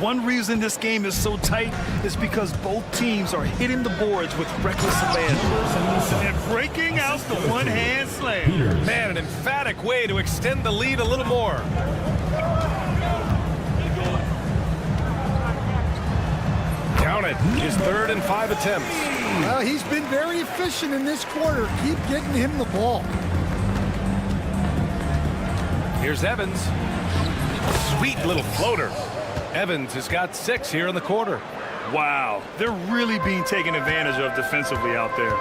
One reason this game is so tight is because both teams are hitting the boards with reckless abandon and breaking out the one-hand slam. Man, an emphatic way to extend the lead a little more. Count it. His 3rd and 5 attempts. Well, he's been very efficient in this quarter. Keep getting him the ball. Here's Evans. Sweet little floater. Evans has got 6 here in the quarter. Wow, they're really being taken advantage of defensively out there.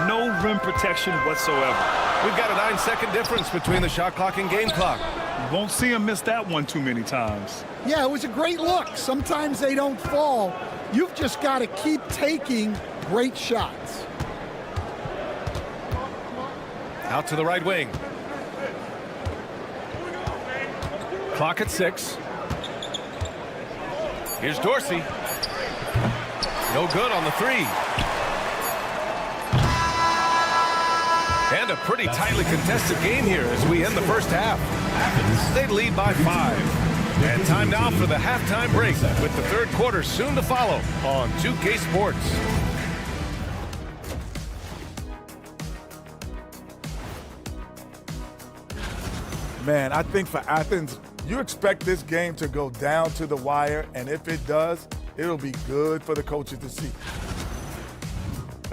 No rim protection whatsoever. We've got a 9-second difference between the shot clock and game clock. You won't see him miss that one too many times. Yeah, it was a great look. Sometimes they don't fall. You've just got to keep taking great shots. Out to the right wing. Clock at 6. Here's Dorsey. No good on the 3. And a pretty tightly contested game here as we end the first half. They lead by 5. And time now for the halftime break with the 3rd quarter soon to follow on 2K Sports. Man, I think for Athens, you expect this game to go down to the wire, and if it does, it'll be good for the coaches to see.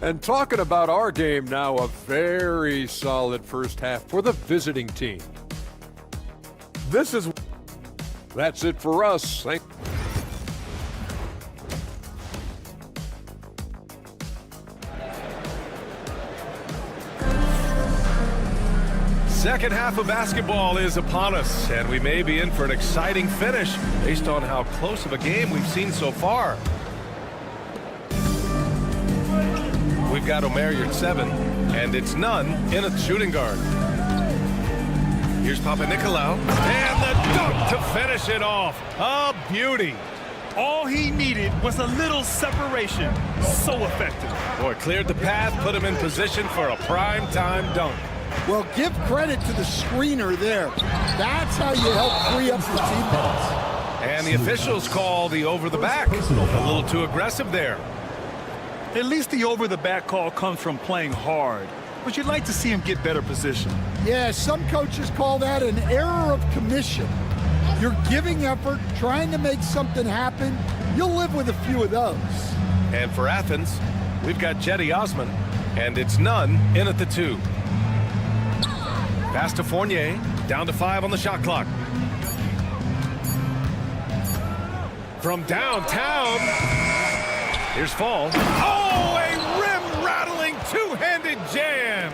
And talking about our game now, a very solid first half for the visiting team. That's it for us. Second half of basketball is upon us, and we may be in for an exciting finish based on how close of a game we've seen so far. We've got Omer at 7, and it's Nunn in at shooting guard. Here's Panathinaikos, and the dunk to finish it off. A beauty. All he needed was a little separation. So effective. Boy, cleared the path, put him in position for a prime-time dunk. Well, give credit to the screener there. That's how you help free up your teammates. And the officials call the over-the-back. A little too aggressive there. At least the over-the-back call comes from playing hard. But you'd like to see him get better position. Yeah, some coaches call that an error of commission. You're giving effort, trying to make something happen. You'll live with a few of those. And for Athens, we've got Jetty Osman, and it's Nunn in at the 2. Pass to Fournier, down to 5 on the shot clock. From downtown, here's Fall. Oh, a rim-rattling two-handed jam.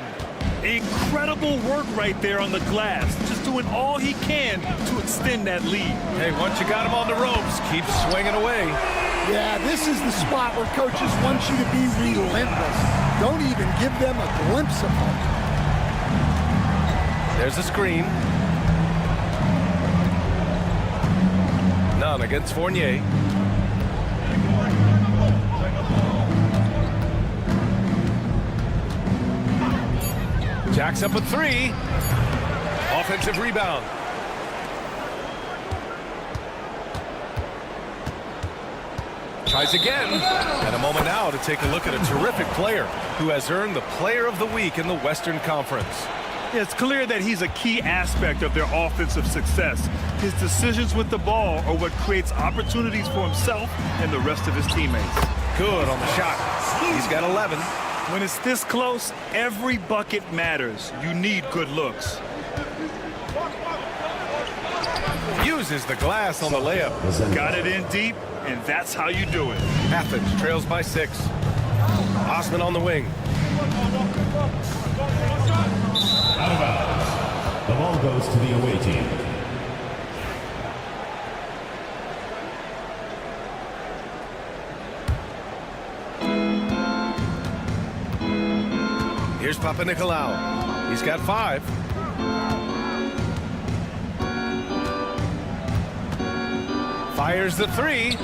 Incredible work right there on the glass. Just doing all he can to extend that lead. Hey, once you got him on the ropes, keep swinging away. Yeah, this is the spot where coaches want you to be relentless. Don't even give them a glimpse of hope. There's a screen. Nunn against Fournier. Jacks up a 3. Offensive rebound. Tries again. And a moment now to take a look at a terrific player who has earned the Player of the Week in the Western Conference. It's clear that he's a key aspect of their offensive success. His decisions with the ball are what creates opportunities for himself and the rest of his teammates. Good on the shot. He's got 11. When it's this close, every bucket matters. You need good looks. Uses the glass on the layup. Got it in deep, and that's how you do it. Athens trails by 6. Osman on the wing. Out of bounds. The ball goes to the away team. Here's Panathinaikos. He's got 5. Fires the 3.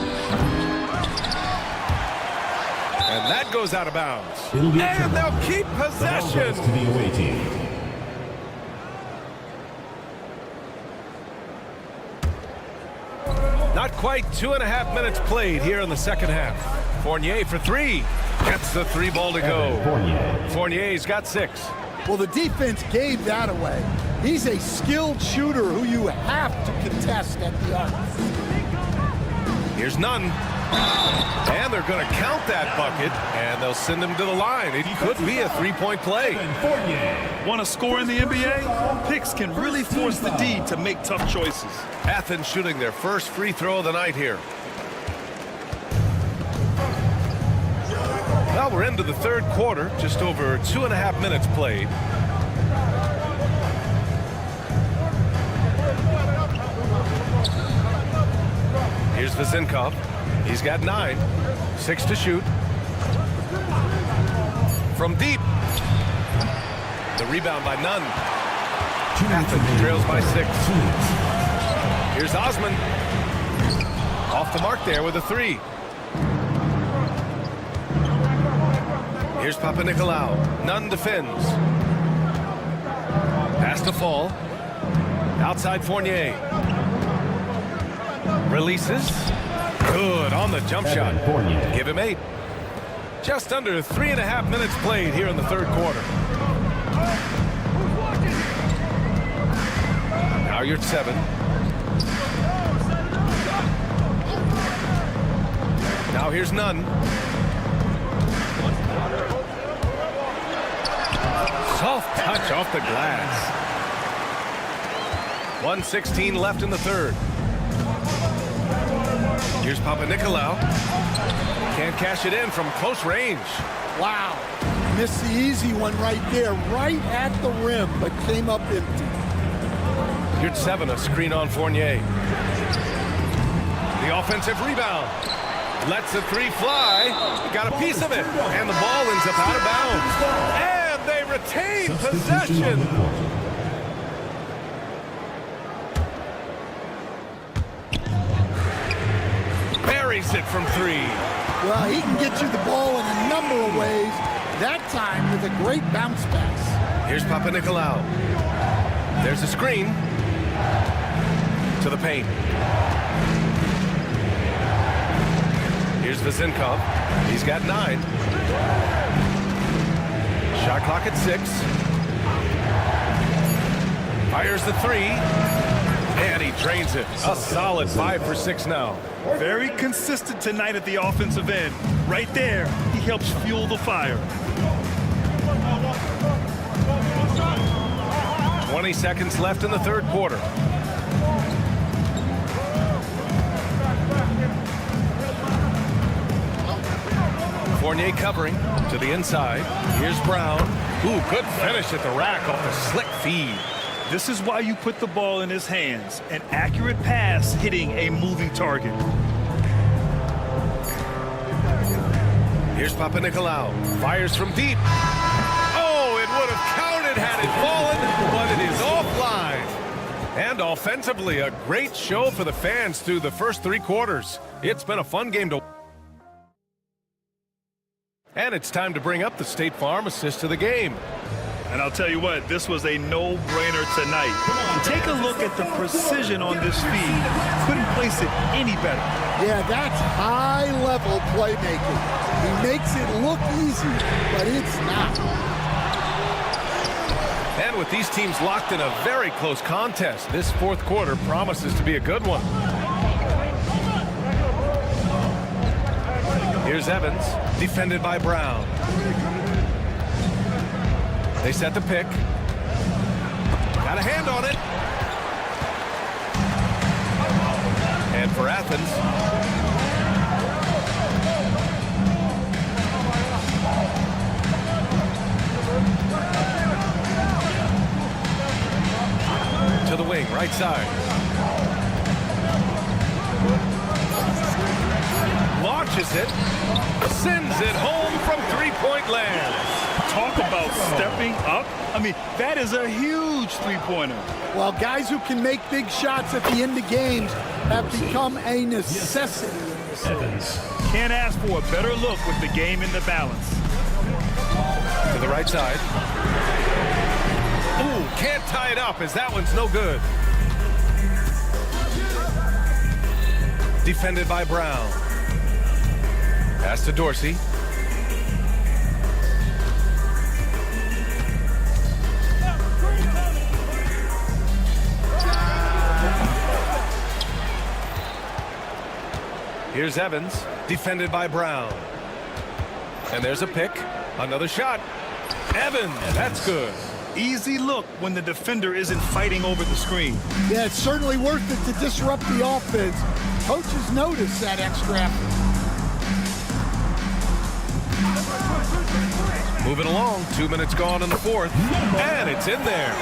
And that goes out of bounds. And they'll keep possession. The ball goes to the away team. Not quite 2.5 minutes played here in the second half. Fournier for three. Gets the three ball to go. Fournier's got 6. Well, the defense gave that away. He's a skilled shooter who you have to contest at the arc. Here's Nunn. And they're going to count that bucket, and they'll send him to the line. It could be a three-point play. Want to score in the NBA? Picks can really force the D to make tough choices. Athens shooting their first free throw of the night here. Well, we're into the third quarter, just over 2.5 minutes played. Here's Vezenkov. He's got 9. 6 to shoot. From deep. The rebound by Nunn. Athens trails by 6. Here's Osman. Off the mark there with a 3. Here's Papanikolaou. Nunn defends. Pass to fall. Outside Fournier. Releases. Good on the jump shot. Give him 8. Just under 3.5 minutes played here in the third quarter. Now you're at 7. Now here's Nunn. Soft touch off the glass. 1:16 left in the third. Here's Papanikolaou. Can't cash it in from close range. Wow. Missed the easy one right there, right at the rim, but came up empty. Here's 7, a screen on Fournier. The offensive rebound. Lets the 3 fly. Got a piece of it. And the ball ends up out of bounds. And they retain possession. Buries it from 3. Well, he can get you the ball in a number of ways. That time with a great bounce pass. Here's Papanikolaou. There's a screen. To the paint. Here's Vezenkov. He's got 9. Shot clock at 6. Fires the 3. And he drains it. A solid 5 for 6 now. Very consistent tonight at the offensive end. Right there, he helps fuel the fire. 20 seconds left in the third quarter. Fournier covering to the inside. Here's Brown. Ooh, good finish at the rack off a slick feed. This is why you put the ball in his hands. An accurate pass hitting a moving target. Here's Papanikolaou. Fires from deep. Oh, it would have counted had it fallen, but it is offline. And offensively, a great show for the fans through the first 3 quarters. It's been a fun game to watch. And it's time to bring up the State Farm assist to the game. And I'll tell you what, this was a no-brainer tonight. Take a look at the precision on this feed. Couldn't place it any better. Yeah, that's high-level playmaking. He makes it look easy, but it's not. And with these teams locked in a very close contest, this fourth quarter promises to be a good one. Here's Evans, defended by Brown. They set the pick. Got a hand on it. And for Athens. To the wing, right side. Launches it. Sends it home from three-point land. Talk about stepping up. I mean, that is a huge three-pointer. Well, guys who can make big shots at the end of games have become a necessity in this league. Can't ask for a better look with the game in the balance. To the right side. Ooh, can't tie it up as that one's no good. defended by Brown. Pass to Dorsey. Here's Evans, defended by Brown. And there's a pick. Another shot. Evans, that's good. Easy look when the defender isn't fighting over the screen. Yeah, it's certainly worth it to disrupt the offense. Coaches notice that extra effort. Moving along, 2 minutes gone in the fourth, and it's in there.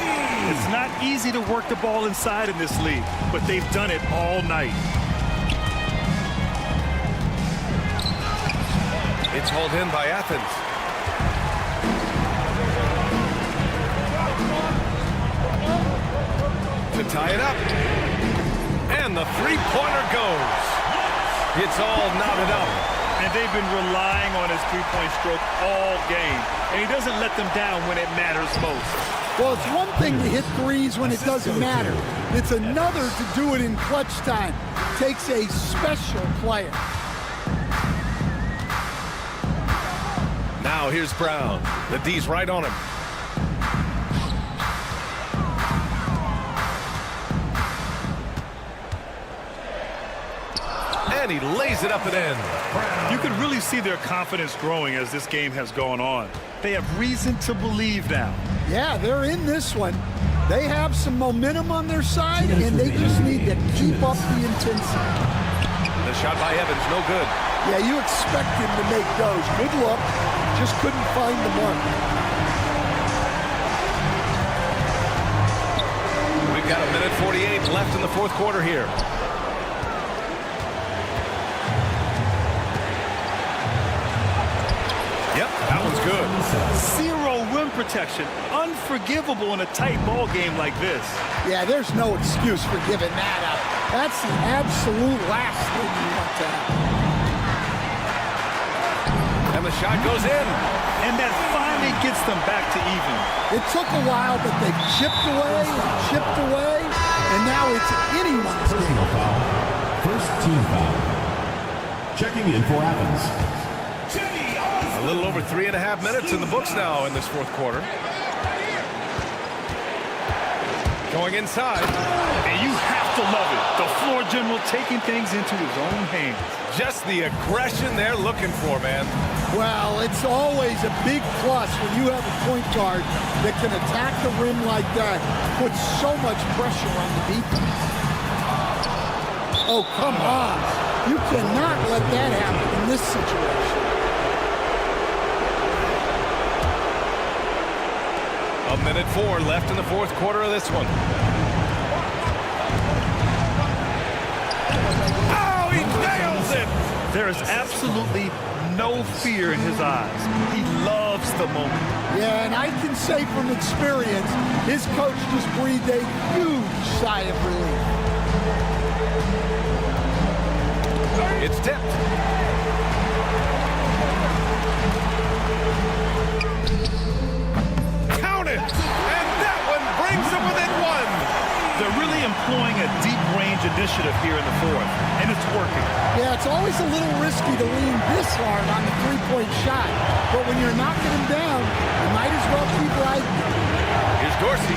It's not easy to work the ball inside in this league, but they've done it all night. It's hauled in by Athens. To tie it up. And the three-pointer goes. It's all knotted up. And they've been relying on his three-point stroke all game. And he doesn't let them down when it matters most. Well, it's one thing to hit threes when it doesn't matter. It's another to do it in clutch time. Takes a special player. Now here's Brown. The D's right on him. And he lays it up and in. You can really see their confidence growing as this game has gone on. They have reason to believe now. Yeah, they're in this one. They have some momentum on their side, and they just need to keep up the intensity. The shot by Evans, no good. Yeah, you expect him to make those. Good luck. Just couldn't find the mark. We've got a minute 48 left in the fourth quarter here. Yep, that one's good. Zero rim protection. Unforgivable in a tight ball game like this. Yeah, there's no excuse for giving that up. That's the absolute last thing you want to have. And the shot goes in. And that finally gets them back to even. It took a while, but they've chipped away, and now it's anyone's game. First team foul. Checking in for Athens. A little over 3.5 minutes in the books now in this fourth quarter. Going inside. And you have to love it. The floor general taking things into his own hands. Just the aggression they're looking for, man. Well, it's always a big plus when you have a point guard that can attack the rim like that, put so much pressure on the defense. Oh, come on. You cannot let that happen in this situation. A minute 4 left in the fourth quarter of this one. Oh, he nails it! There is absolutely no fear in his eyes. He loves the moment. Yeah, and I can say from experience, his coach just breathed a huge sigh of relief. It's tipped. Count it! And that one brings them within one. They're really employing a deep range initiative here in the fourth, and it's working. Yeah, it's always a little risky to lean this hard on the three-point shot, but when you're knocking him down, you might as well keep riding. Here's Dorsey,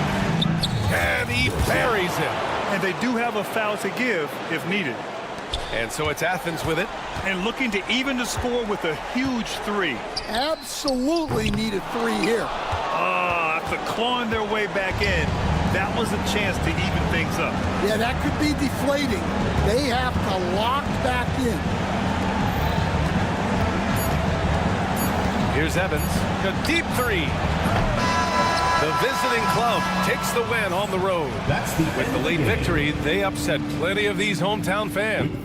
and he buries him. And they do have a foul to give if needed. And so it's Athens with it. And looking to even the score with a huge three. Absolutely need a three here. After clawing their way back in, that was a chance to even things up. Yeah, that could be deflating. They have to lock back in. Here's Evans, a deep three. The visiting club takes the win on the road. With the late victory, they upset plenty of these hometown fans.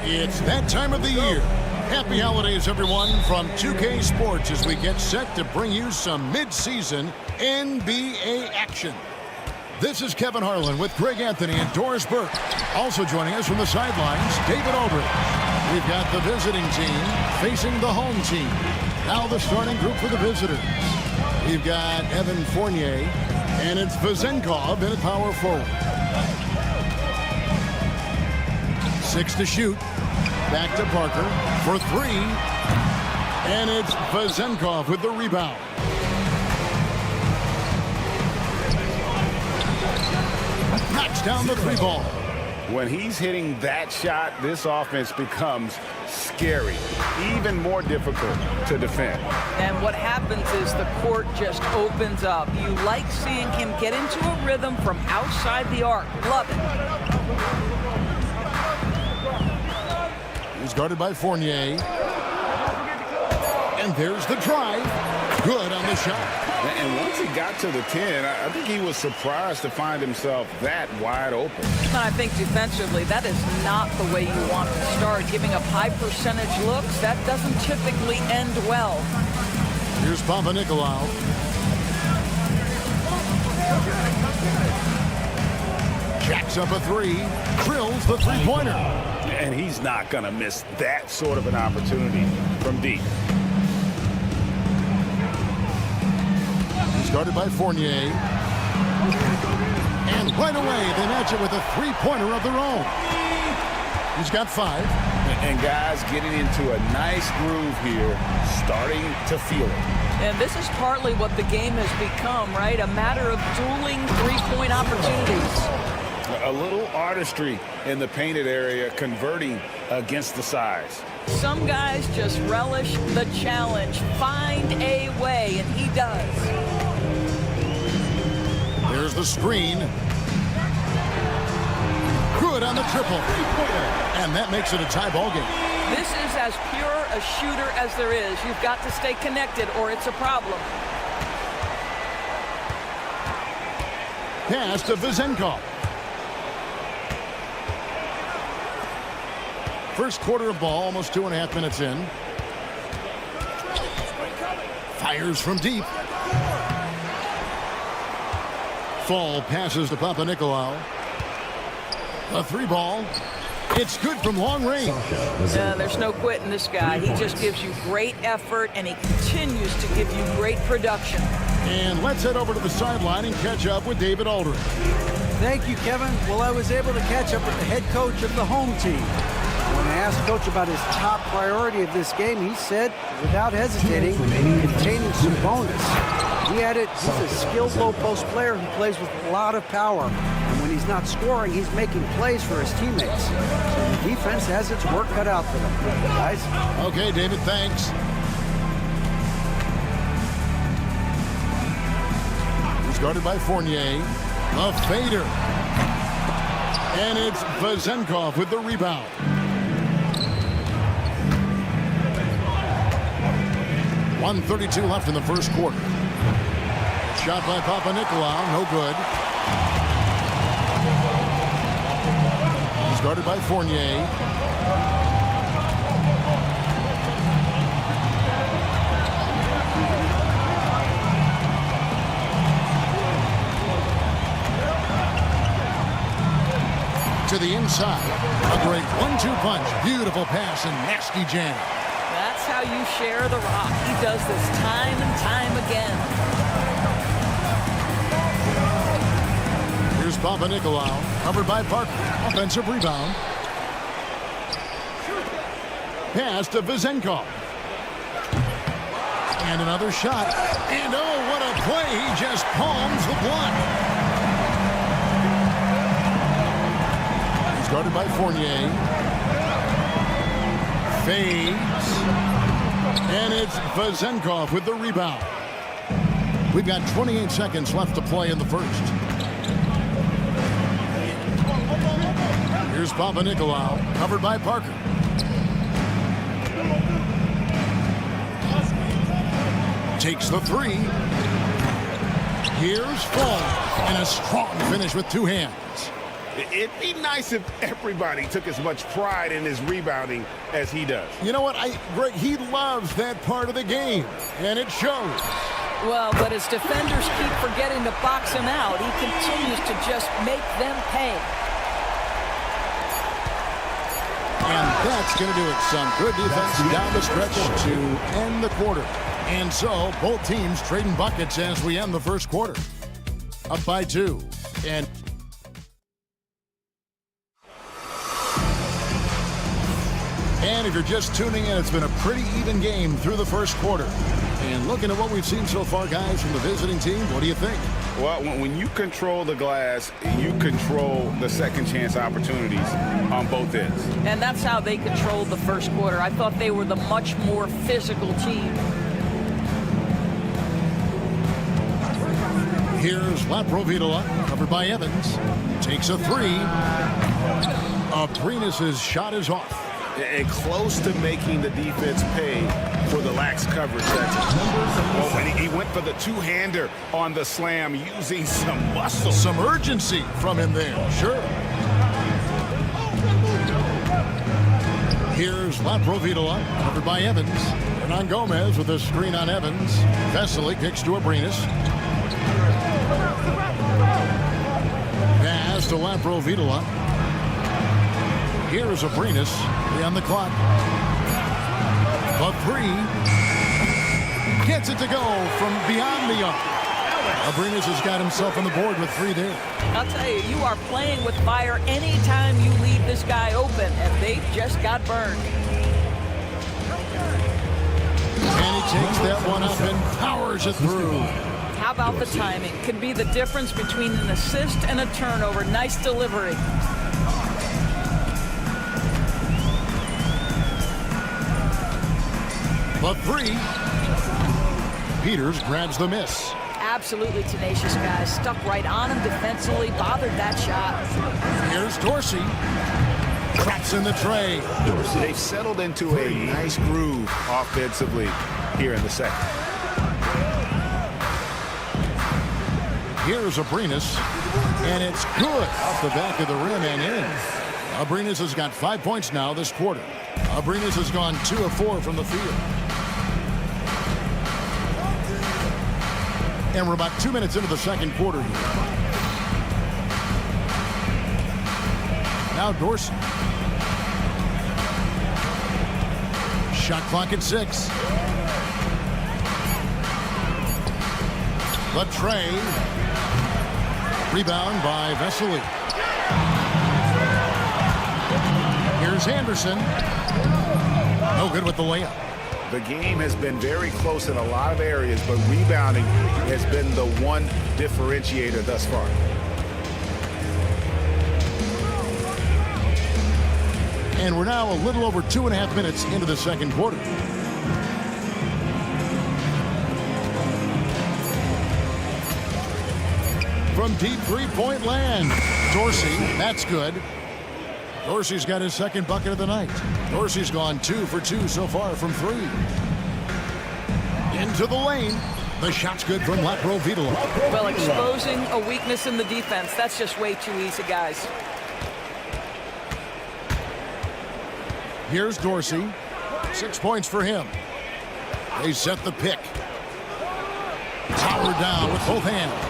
It's that time of the year. Happy holidays, everyone, from 2K Sports as we get set to bring you some mid-season NBA action. This is Kevin Harlan with Greg Anthony and Doris Burke. Also joining us from the sidelines, David Aldridge. We've got the visiting team facing the home team. Now the starting group for the visitors. We've got Evan Fournier, and it's Vezenkov in at power forward. 6 to shoot. Back to Parker for 3. And it's Vezenkov with the rebound. Knocks down the 3 ball. When he's hitting that shot, this offense becomes scary, even more difficult to defend. And what happens is the court just opens up. You like seeing him get into a rhythm from outside the arc. Love it. He's guarded by Fournier. And there's the drive. Good on the shot. And once he got to the 10, I think he was surprised to find himself that wide open. And I think defensively, that is not the way you want to start. Giving up high percentage looks, that doesn't typically end well. Here's Panathinaikos. Jacks up a 3. Drills the 3-pointer. And he's not going to miss that sort of an opportunity from deep. He's guarded by Fournier. And right away, they match it with a 3-pointer of their own. He's got 5. And guys getting into a nice groove here, starting to feel it. And this is partly what the game has become, right? A matter of dueling 3-point opportunities. A little artistry in the painted area, converting against the size. Some guys just relish the challenge. Find a way, and he does. There's the screen. Good Good on the triple. And that makes it a tie ball game. This is as pure a shooter as there is. You've got to stay connected or it's a problem. Pass to Vezenkov. First quarter of ball, almost 2.5 minutes in. Fires from deep. Fall passes to Papanikolaou. A 3 ball. It's good from long range. There's no quitting this guy. He just gives you great effort, and he continues to give you great production. And let's head over to the sideline and catch up with David Aldridge. Thank you, Kevin. Well, I was able to catch up with the head coach of the home team. When I asked Coach about his top priority of this game, he said, without hesitating, containing Sabonis. He added, he's a skilled low-post player who plays with a lot of power. And when he's not scoring, he's making plays for his teammates. So the defense has its work cut out for them. Guys? Okay, David, thanks. He's guarded by Fournier. A fader. And it's Vezenkov with the rebound. .132 left in the first quarter. Shot by Papanikolaou, no good. He's guarded by Fournier. To the inside. A great 1-2 punch. Beautiful pass and nasty jam. That's how you share the rock. He does this time and time again. Here's Papanikolaou, covered by Parker. Offensive rebound. Pass to Vezenkov. And another shot. And oh, what a play. He just palms the block. He's guarded by Fournier. Fades. And it's Vezenkov with the rebound. We've got 28 seconds left to play in the first. Here's Papanikolaou, covered by Parker. Takes the 3. Here's Fall. And a strong finish with 2 hands. It'd be nice if everybody took as much pride in his rebounding as he does. You know what? Greg, he loves that part of the game, and it shows. Well, but his defenders keep forgetting to box him out. He continues to just make them pay. And that's going to do it. Some good defense down the stretch to end the quarter. And so, both teams trading buckets as we end the first quarter. Up by 2. And if you're just tuning in, it's been a pretty even game through the first quarter. And looking at what we've seen so far, guys, from the visiting team, what do you think? Well, when you control the glass, you control the second chance opportunities on both ends. And that's how they controlled the first quarter. I thought they were the much more physical team. Here's Laprovitola, covered by Evans. Takes a 3. Abrinas' shot is off. And close to making the defense pay for the lax coverage. Oh, and he went for the two-hander on the slam, using some muscle. Some urgency from him there, sure. Here's Laprovitola, covered by Evans. Hernan Gomez with a screen on Evans. Vesely kicks to Abrinas. Pass to Laprovitola. Here's Abrinas. 3 on the clock. The 3. Gets it to go from beyond the arc. Abrinas has got himself on the board with 3 there. I'll tell you, you are playing with fire anytime you leave this guy open, and they just got burned. And he takes that one up and powers it through. How about the timing? Could be the difference between an assist and a turnover. Nice delivery. The 3. Peters grabs the miss. Absolutely tenacious guys. Stuck right on him defensively, bothered that shot. Here's Dorsey. Traps in the tray. They've settled into a nice groove offensively here in the second. Here's Abrinas, and it's good off the back of the rim and in. Abrinas has got 5 points now this quarter. Abrinas has gone 2 of 4 from the field. And we're about 2 minutes into the second quarter here. Now Dorsey. Shot clock at 6. The tray. Rebound by Vesely. Here's Anderson. No good with the layup. The game has been very close in a lot of areas, but rebounding has been the one differentiator thus far. And we're now a little over 2.5 minutes into the second quarter. From deep three-point land, Dorsey, that's good. Dorsey's got his second bucket of the night. Dorsey's gone 2 for 2 so far from 3. Into the lane. The shot's good from Lapro Vidal. Well, exposing a weakness in the defense, that's just way too easy, guys. Here's Dorsey. 6 points for him. They set the pick. Towered down with both hands.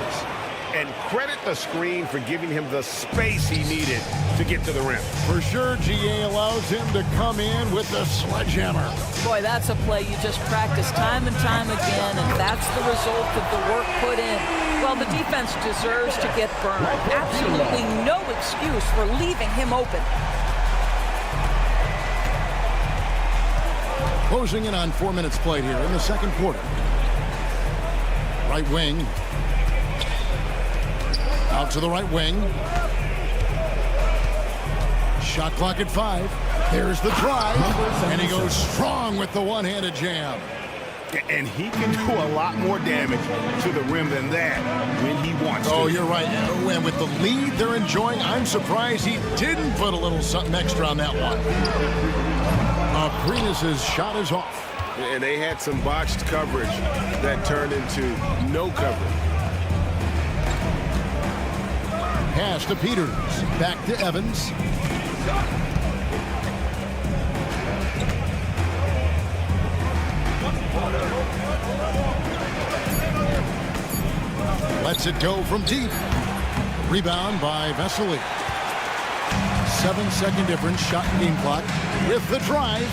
And credit the screen for giving him the space he needed to get to the rim. For sure, GA allows him to come in with the sledgehammer. Boy, that's a play you just practice time and time again, and that's the result of the work put in. Well, the defense deserves to get burned. Absolutely no excuse for leaving him open. Closing in on 4 minutes played here in the second quarter. Right wing. Out to the right wing. Shot clock at 5. There's the drive. And he goes strong with the one-handed jam. And he can do a lot more damage to the rim than that when he wants to. Oh, you're right. And with the lead they're enjoying, I'm surprised he didn't put a little something extra on that one. Abrinas' shot is off. And they had some botched coverage that turned into no coverage. Pass to Peters. Back to Evans. Lets it go from deep. Rebound by Vesely. 7-second difference. Shot game clock. With the drive.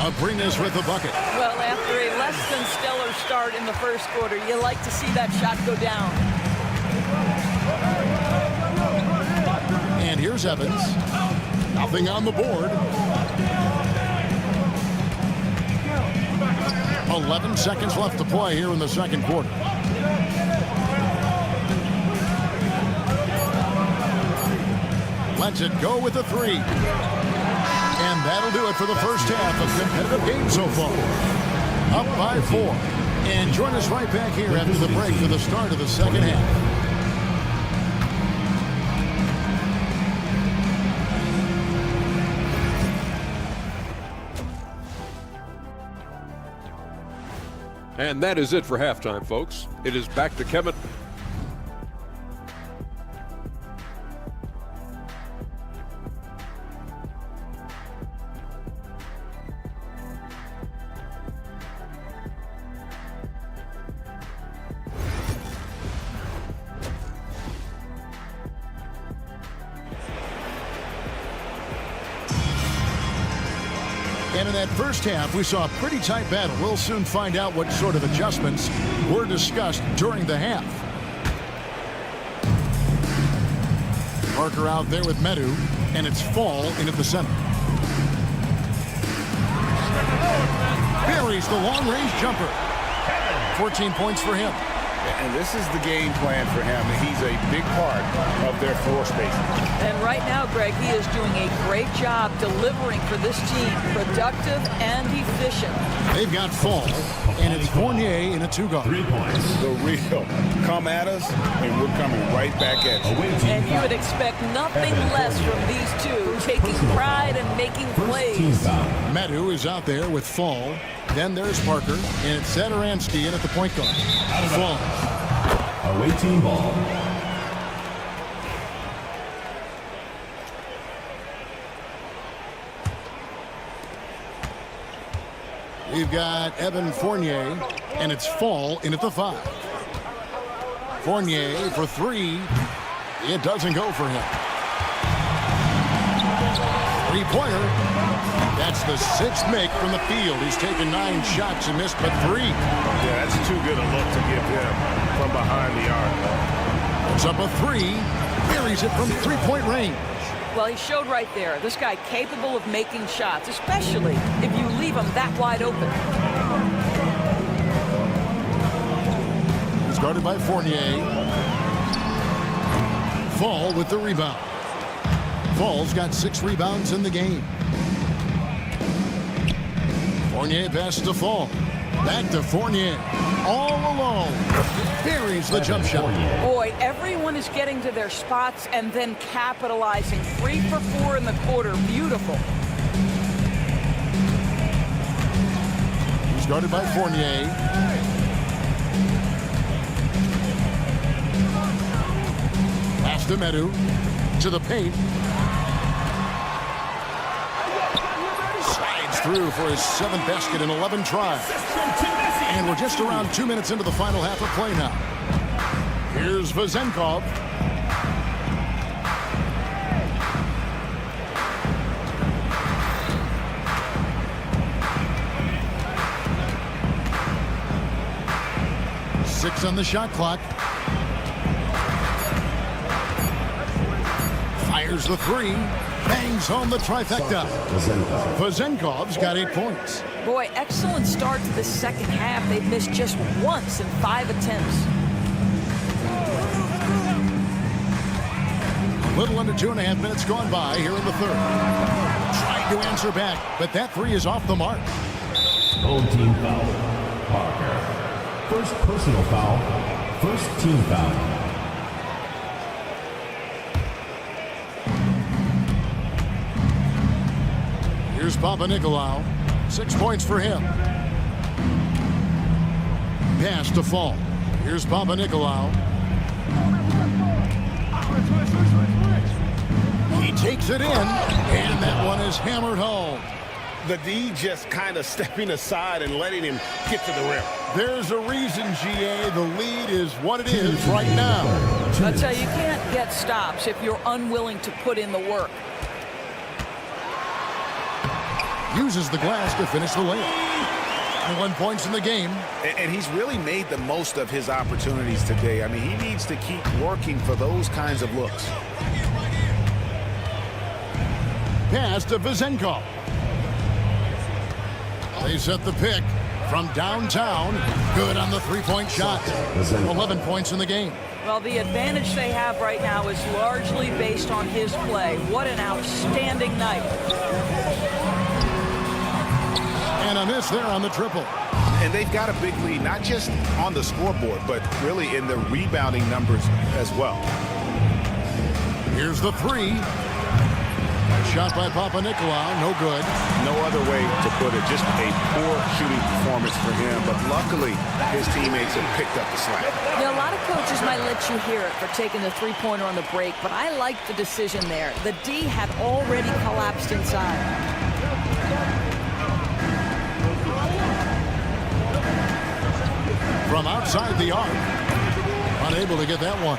Abrinas with the bucket. Well, after a less than stellar start in the first quarter, you like to see that shot go down. And here's Evans. Nothing on the board. 11 seconds left to play here in the second quarter. Lets it go with the 3. And that'll do it for the first half of competitive game so far. Up by 4. And join us right back here after the break for the start of the second half. And that is it for halftime, folks. It is back to Kevin. And in that first half, we saw a pretty tight battle. We'll soon find out what sort of adjustments were discussed during the half. Parker out there with Medu, and it's Fall in at the center. Buries the long-range jumper. 14 points for him. And this is the game plan for him. He's a big part of their floor spacing. And right now, Greg, he is doing a great job delivering for this team, productive and efficient. They've got Fall, and it's Fournier in a 2-guard. 3 points. The real come at us, and we're coming right back at you. And you would expect nothing less from these two, taking pride and making plays. Medu is out there with Fall. Then there's Parker, and it's Sadaransky in at the point guard. Fall. Away team ball. We've got Evan Fournier, and it's Fall in at the 5. Fournier for 3. It doesn't go for him. 3-pointer. That's the 6th make from the field. He's taken 9 shots and missed but 3. Yeah, that's too good a look to give him from behind the arc. It's up a 3. Buries it from 3-point range. Well, he showed right there. This guy capable of making shots, especially if you leave him that wide open. He's guarded by Fournier. Fall with the rebound. Fall's got 6 rebounds in the game. Fournier passes to Fall. Back to Fournier. All alone. Buries the jump shot. Boy, everyone is getting to their spots and then capitalizing. 3 for 4 in the quarter. Beautiful. He's guarded by Fournier. Pass to Medu. To the paint. Slides through for his 7th basket in 11 tries. And we're just around 2 minutes into the final half of play now. Here's Vezenkov. Six on the shot clock. Fires the 3. Bangs home the trifecta. Vezenkov's got 8 points. Boy, excellent start to the second half. They've missed just once in 5 attempts. A little under 2.5 minutes gone by here in the 3rd. Trying to answer back, but that 3 is off the mark. Home team foul. Parker. First personal foul. First team foul. Here's Panathinaikos. 6 points for him. Pass to Fall. Here's Panathinaikos. He takes it in, and that one is hammered home. The D just kind of stepping aside and letting him get to the rim. There's a reason, GA. The lead is what it is right now. I'll tell you, you can't get stops if you're unwilling to put in the work. Uses the glass to finish the layup. 1 point in the game. And he's really made the most of his opportunities today. I mean, he needs to keep working for those kinds of looks. Pass to Vezenkov. They set the pick from downtown. Good on the 3-point shot. 11 points in the game. Well, the advantage they have right now is largely based on his play. What an outstanding night. And a miss there on the triple. And they've got a big lead, not just on the scoreboard, but really in the rebounding numbers as well. Here's the 3. Shot by Panathinaikos, no good. No other way to put it, just a poor shooting performance for him. But luckily, his teammates have picked up the slack. Now, a lot of coaches might let you hear it for taking the 3-pointer on the break, but I like the decision there. The D had already collapsed inside. From outside the arc. Unable to get that one.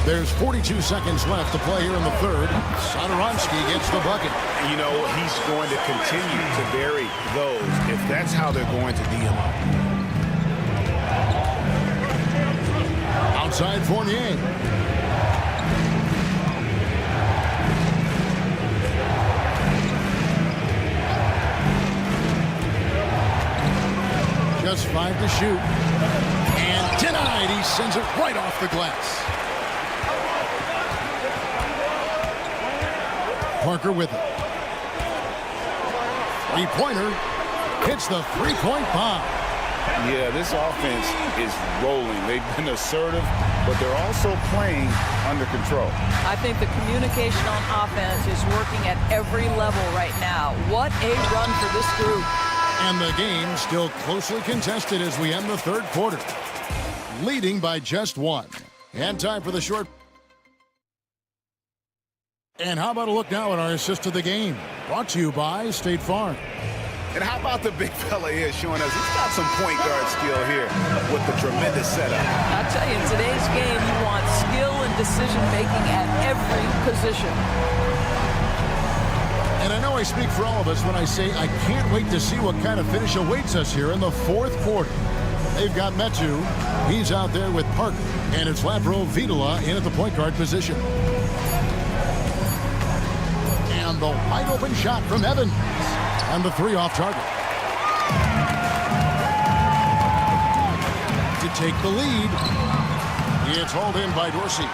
There's 42 seconds left to play here in the 3rd. Sadaransky gets the bucket. You know, he's going to continue to vary those if that's how they're going to D him up. Outside Fournier. Just 5 to shoot. And denied. He sends it right off the glass. Parker with it. Three-pointer. Hits the three-point bomb. Yeah, this offense is rolling. They've been assertive, but they're also playing under control. I think the communication on offense is working at every level right now. What a run for this group. And the game still closely contested as we end the third quarter. Leading by just 1. And time for the short. And how about a look now at our assist of the game? Brought to you by State Farm. And how about the big fella here showing us he's got some point guard skill here with the tremendous setup. I'll tell you, in today's game, you want skill and decision-making at every position. And I know I speak for all of us when I say I can't wait to see what kind of finish awaits us here in the fourth quarter. They've got Metu. He's out there with Parker. And it's Latro Vidala in at the point guard position. And the wide open shot from Evans. And the three off target. To take the lead. It's hauled in by Dorsey.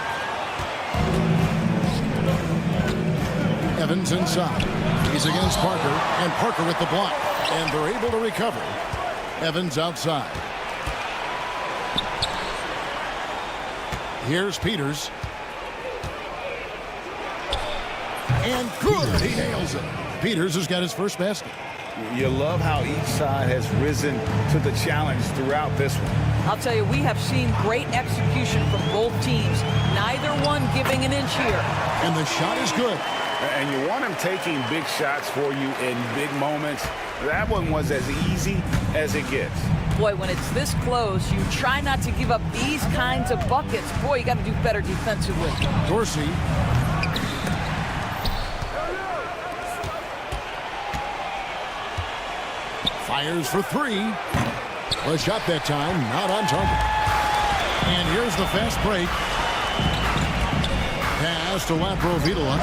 Evans inside. He's against Parker. And Parker with the block. And they're able to recover. Evans outside. Here's Peters. And good. He nails it. Peters has got his first basket. You love how each side has risen to the challenge throughout this one. I'll tell you, we have seen great execution from both teams. Neither one giving an inch here. And the shot is good. And you want him taking big shots for you in big moments. That one was as easy as it gets. Boy, when it's this close, you try not to give up these kinds of buckets. Boy, you got to do better defensively. Dorsey. Fires for three. A shot that time, not on target. And here's the fast break. Pass to Latro Vidala.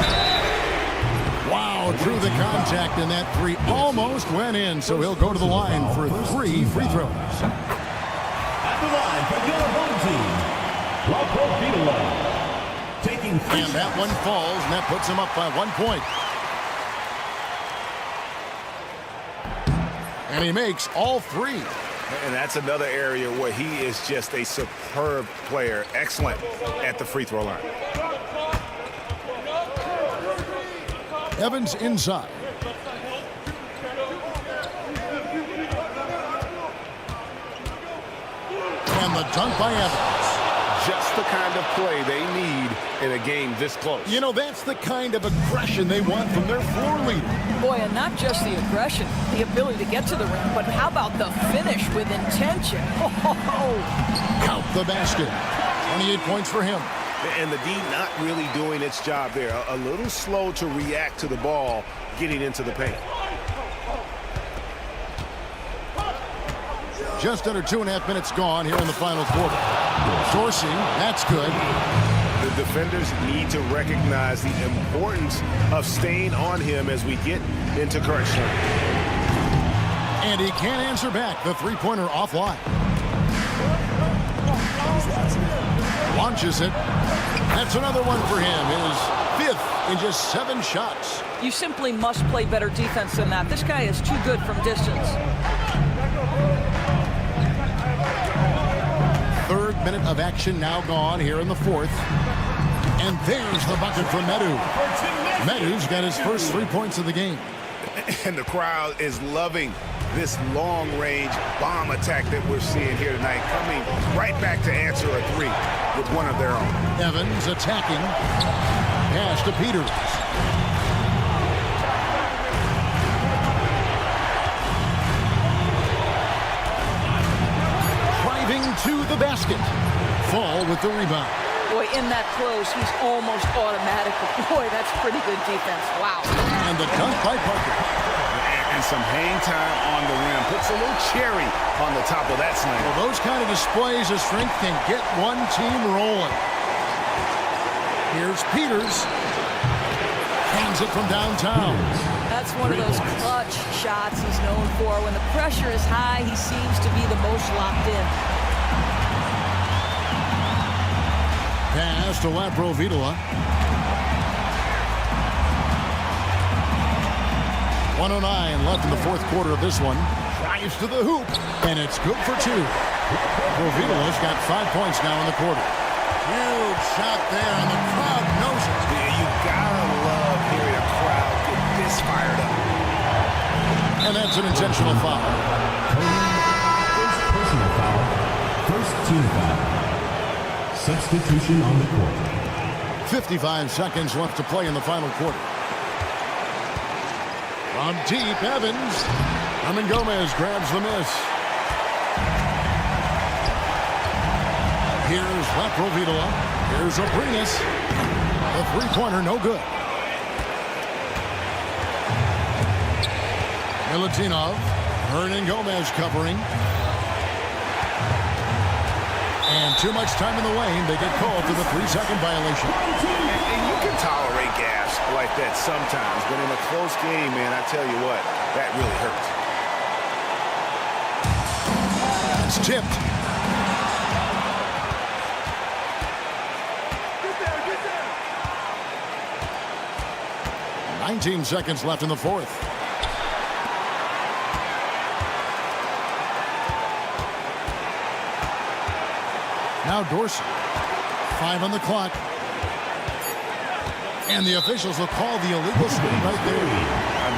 Wow, through the contact, and that three almost went in, so he'll go to the line for 3 free throws. At the line for your home team, Latro Vidala. Taking 3 and that one falls, and that puts him up by 1 point. And he makes all 3. And that's another area where he is just a superb player. Excellent at the free throw line. Evans inside. And the dunk by Evans. Just the kind of play they need in a game this close. You know, that's the kind of aggression they want from their floor leader. Boy, and not just the aggression, the ability to get to the rim, but how about the finish with intention? Oh. Count the basket. 28 points for him. And the D not really doing its job there. A little slow to react to the ball getting into the paint. Just under 2.5 minutes gone here in the final quarter. Dorsey, that's good. The defenders need to recognize the importance of staying on him as we get into crunch time. And he can't answer back. The three-pointer offline. Launches it. That's another one for him. His 5th in just 7 shots. You simply must play better defense than that. This guy is too good from distance. 3rd minute of action now gone here in the 4th. And there's the bucket from Metu. Metu's got his first 3 points of the game. And the crowd is loving this long-range bomb attack that we're seeing here tonight, coming right back to answer a 3 with one of their own. Evans attacking. Pass to Peters. Driving to the basket. Fall with the rebound. Boy, in that close, he's almost automatic. Boy, that's pretty good defense. Wow. And the dunk by Parker. And some hang time on the rim. Puts a little cherry on the top of that slam. Well, those kind of displays of strength can get one team rolling. Here's Peters. Lands it from downtown. That's one of those clutch shots he's known for. When the pressure is high, he seems to be the most locked in. Pass to Laprovitola. 1:09 left in the fourth quarter of this one. Drives to the hoop, and it's good for two. Laprovitola's got 5 points now in the quarter. Huge shot there, and the crowd knows it. Yeah, you gotta love hearing a crowd get this fired up. And that's an intentional foul. First personal foul. First team foul. Substitution on the court. 55 seconds left to play in the final quarter. From deep, Evans. Gomez grabs the miss. Here's Laprovitola. Here's Abrinas. The three-pointer, no good. Milutinov. Gomez covering. And too much time in the lane. They get called for the 3-second violation. And you can tolerate gas like that sometimes, but in a close game, man, I tell you what, that really hurts. It's tipped. Get there. 19 seconds left in the fourth. Now Dorsey. 5 on the clock. And the officials will call the illegal screen right there.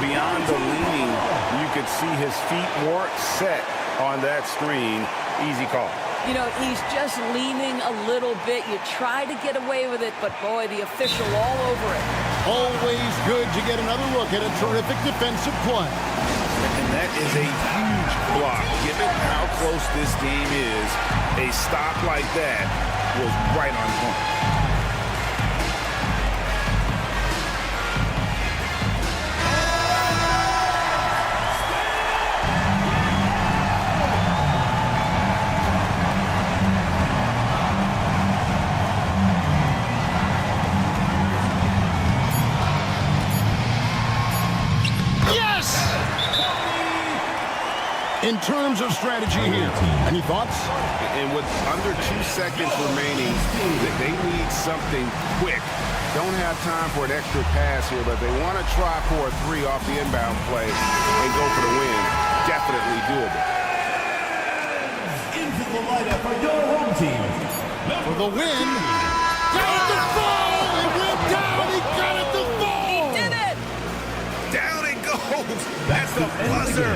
Beyond the leaning, you could see his feet weren't set on that screen. Easy call. You know, he's just leaning a little bit. You try to get away with it, but boy, the official all over it. Always good to get another look at a terrific defensive play. And that is a huge block. Given how close this game is, a stop like that was right on point. In terms of strategy here, any thoughts? And with under 2 seconds remaining, they need something quick. Don't have time for an extra pass here, but they want to try for a 3 off the inbound play and go for the win. Definitely doable. Into the lineup for your home team. For the win. Got it to fall! It went down! He got it to fall! He did it! Down it goes! That's the buzzer!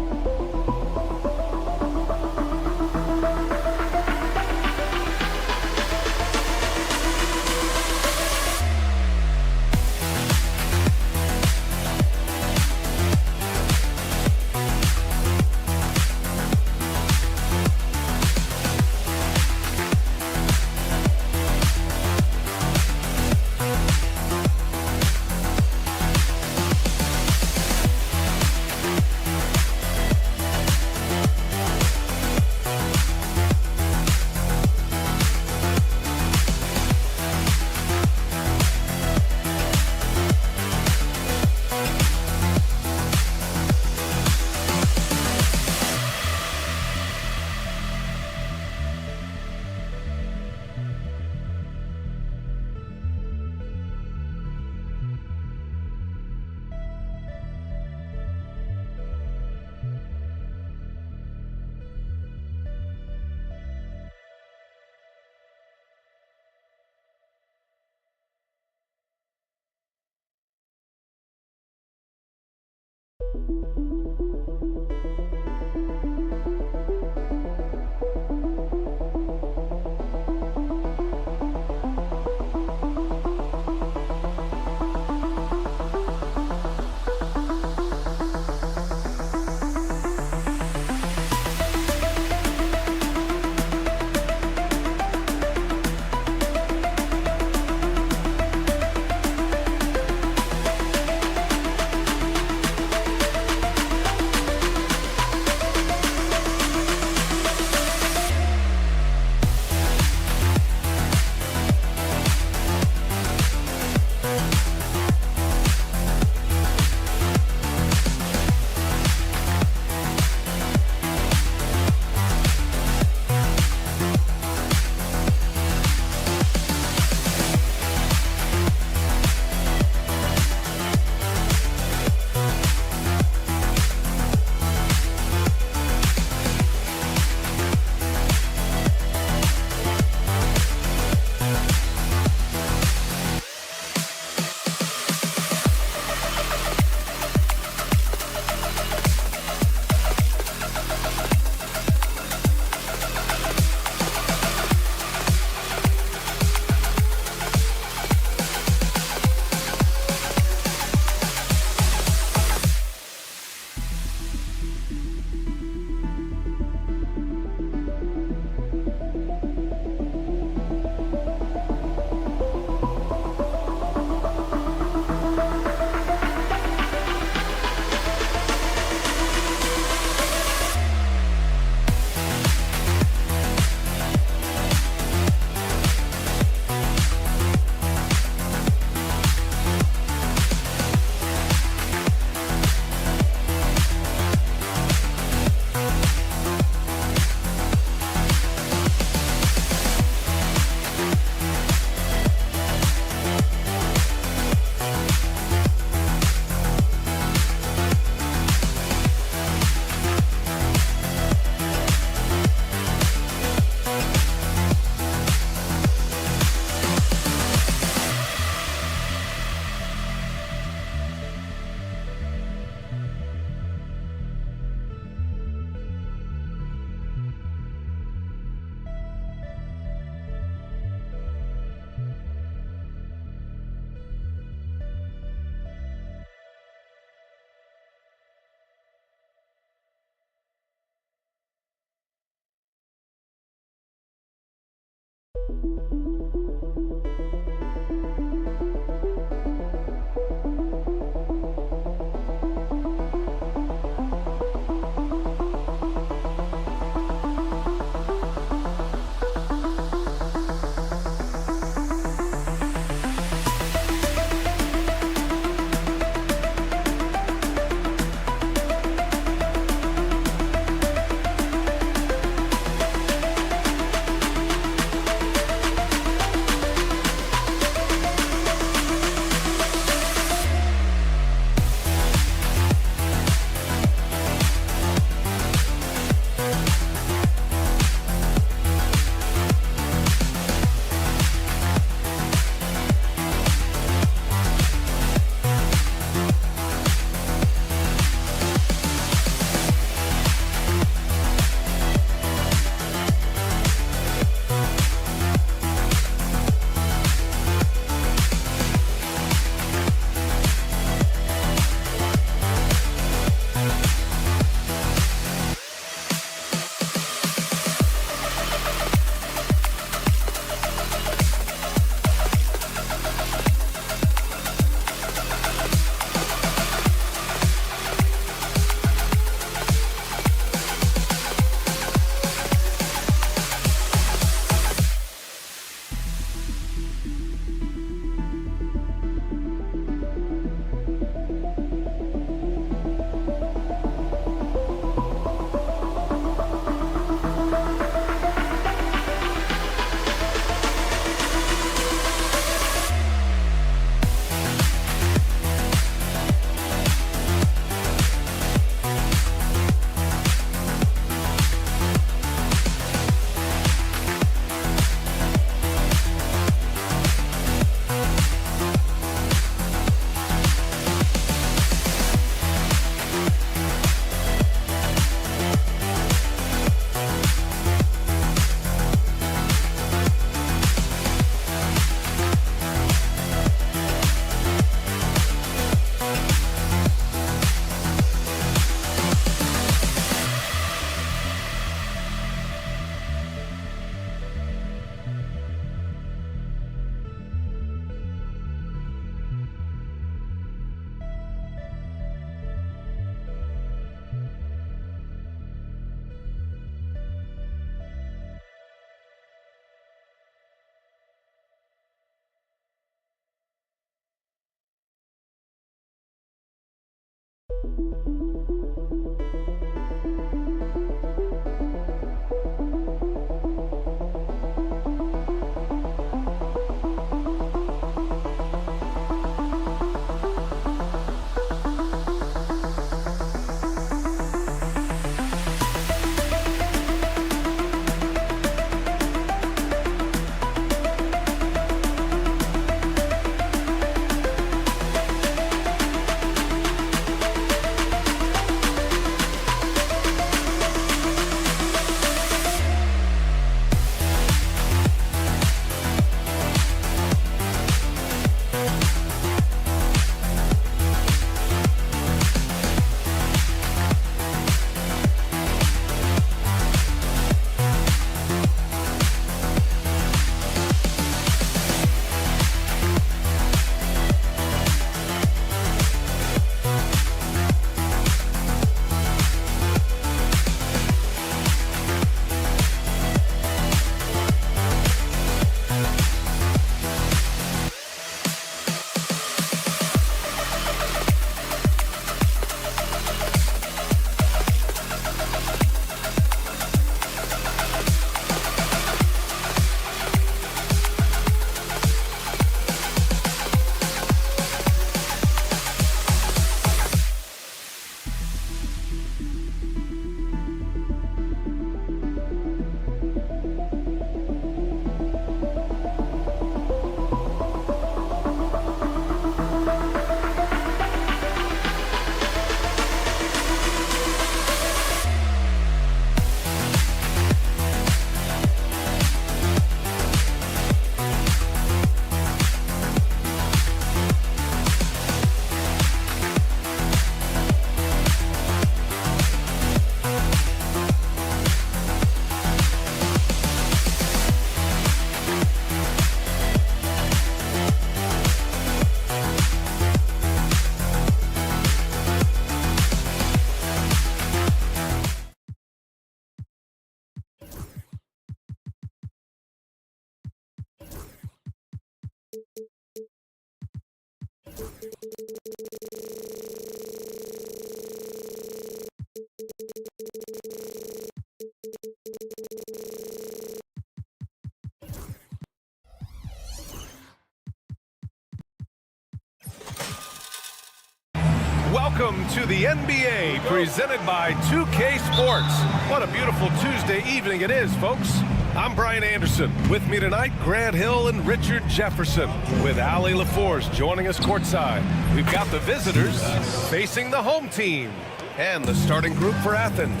Welcome to the NBA, presented by 2K Sports. What a beautiful Tuesday evening it is, folks. I'm Brian Anderson. With me tonight, Grant Hill and Richard Jefferson, with Ali LaForce joining us courtside. We've got the visitors facing the home team, and the starting group for Athens.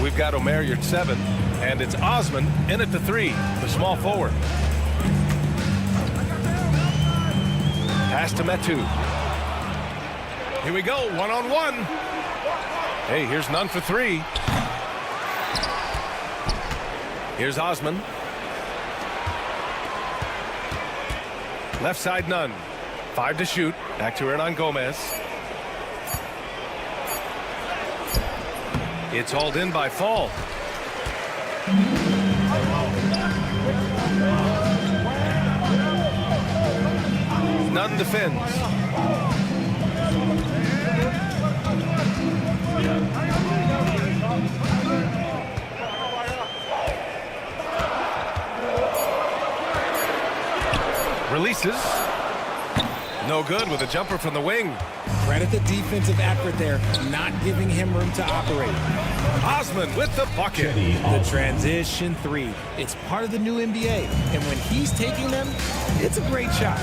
We've got Omer Yurtseven, and it's Osman in at the 3, the small forward. Pass to Metu. Here we go, one-on-one. Hey, here's none for 3. Here's Osman. Left side, none. 5 to shoot. Back to Hernan Gomez. It's hauled in by Fall. None defends. Releases. No good with a jumper from the wing. Credit the defensive effort there, not giving him room to operate. Osman with the bucket. The transition 3. It's part of the new NBA, and when he's taking them, it's a great shot.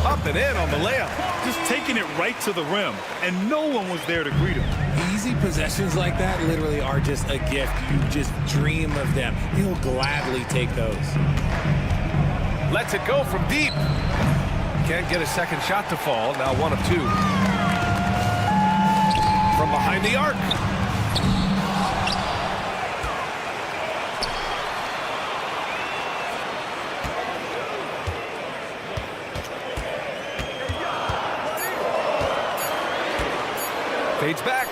Up and in on the layup. Just taking it right to the rim, and no one was there to greet him. Easy possessions like that literally are just a gift. You just dream of them. He'll gladly take those. Lets it go from deep. Can't get a second shot to fall. Now 1 of 2. From behind the arc. Fades back.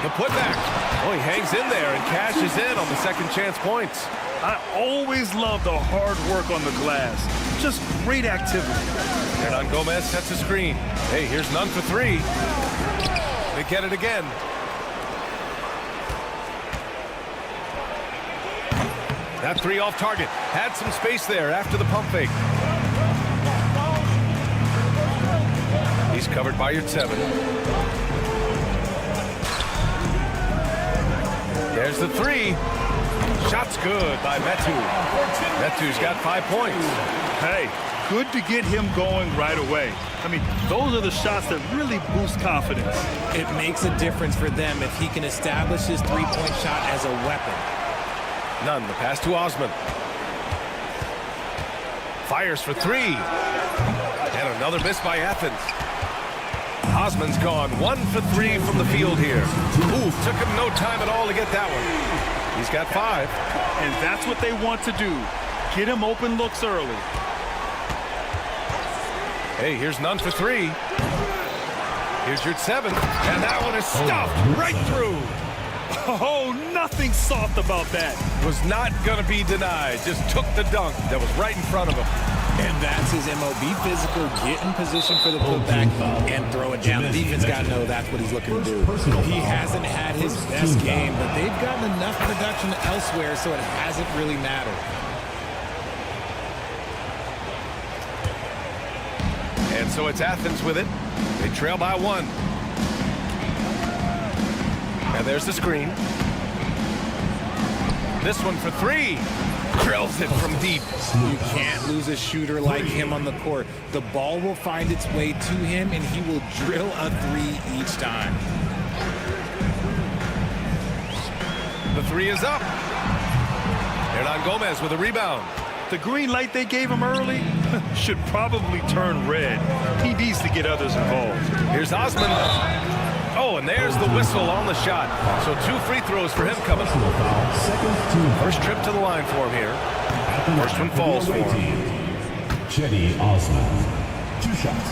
The putback. Oh, he hangs in there and cashes in on the second chance points. I always love the hard work on the glass. Just great activity. Hernan Gomez sets a screen. Hey, here's none for 3. They get it again. That 3 off target. Had some space there after the pump fake. He's covered by Yurtseven. There's the 3. Shot's good by Metu. Metu's got 5 points. Hey, good to get him going right away. I mean, those are the shots that really boost confidence. It makes a difference for them if he can establish his three-point shot as a weapon. None. The pass to Osman. Fires for 3. And another miss by Athens. Osman's gone 1 for 3 from the field here. Ooh, took him no time at all to get that one. He's got 5. And that's what they want to do. Get him open looks early. Hey, here's none for 3. Here's Yurtseven. And that one is stuffed right through. Oh, nothing soft about that. Was not going to be denied. Just took the dunk that was right in front of him. And that's his MO. Be physical, get in position for the putback, and throw it down. The defense got to know that's what he's looking to do. He hasn't had his best game, but they've gotten enough production elsewhere, so it hasn't really mattered. And so it's Athens with it. They trail by 1. And there's the screen. This one for 3. Drills it from deep. You can't lose a shooter like him on the court. The ball will find its way to him, and he will drill a 3 each time. The 3 is up. Hernan Gomez with a rebound. The green light they gave him early should probably turn red. He needs to get others involved. Here's Osman. Oh, and there's the whistle on the shot. So 2 free throws for him coming. First trip to the line for him here. First one falls for him. Cedi Osman. 2 shots.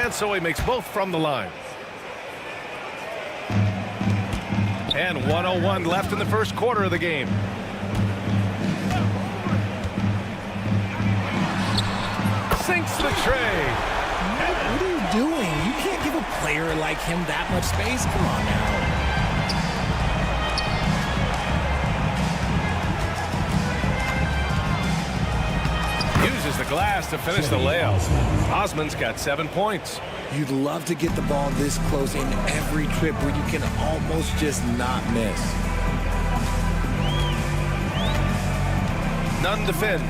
And so he makes both from the line. And 1:01 left in the first quarter of the game. tray. What are you doing? You can't give a player like him that much space. Come on now. Uses the glass to finish the layup. Osman's got 7 points. You'd love to get the ball this close in every trip where you can almost just not miss. Nunn defends.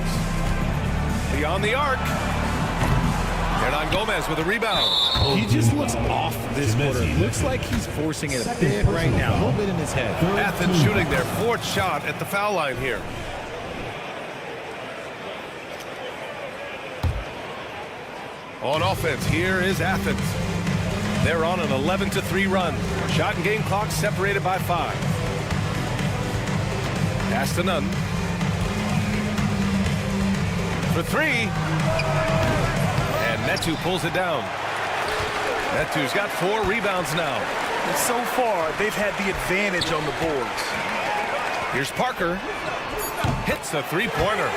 Beyond the arc. Hernan Gomez with a rebound. He just looks off this quarter. Looks like he's forcing it a bit right now. A little bit in his head. Athens shooting their 4th shot at the foul line here. On offense, here is Athens. They're on an 11-3 run. Shot and game clock separated by 5. Pass to Nunn. For 3. And Netu pulls it down. Netu's got 4 rebounds now. And so far, they've had the advantage on the boards. Here's Parker. Hits the 3-pointer.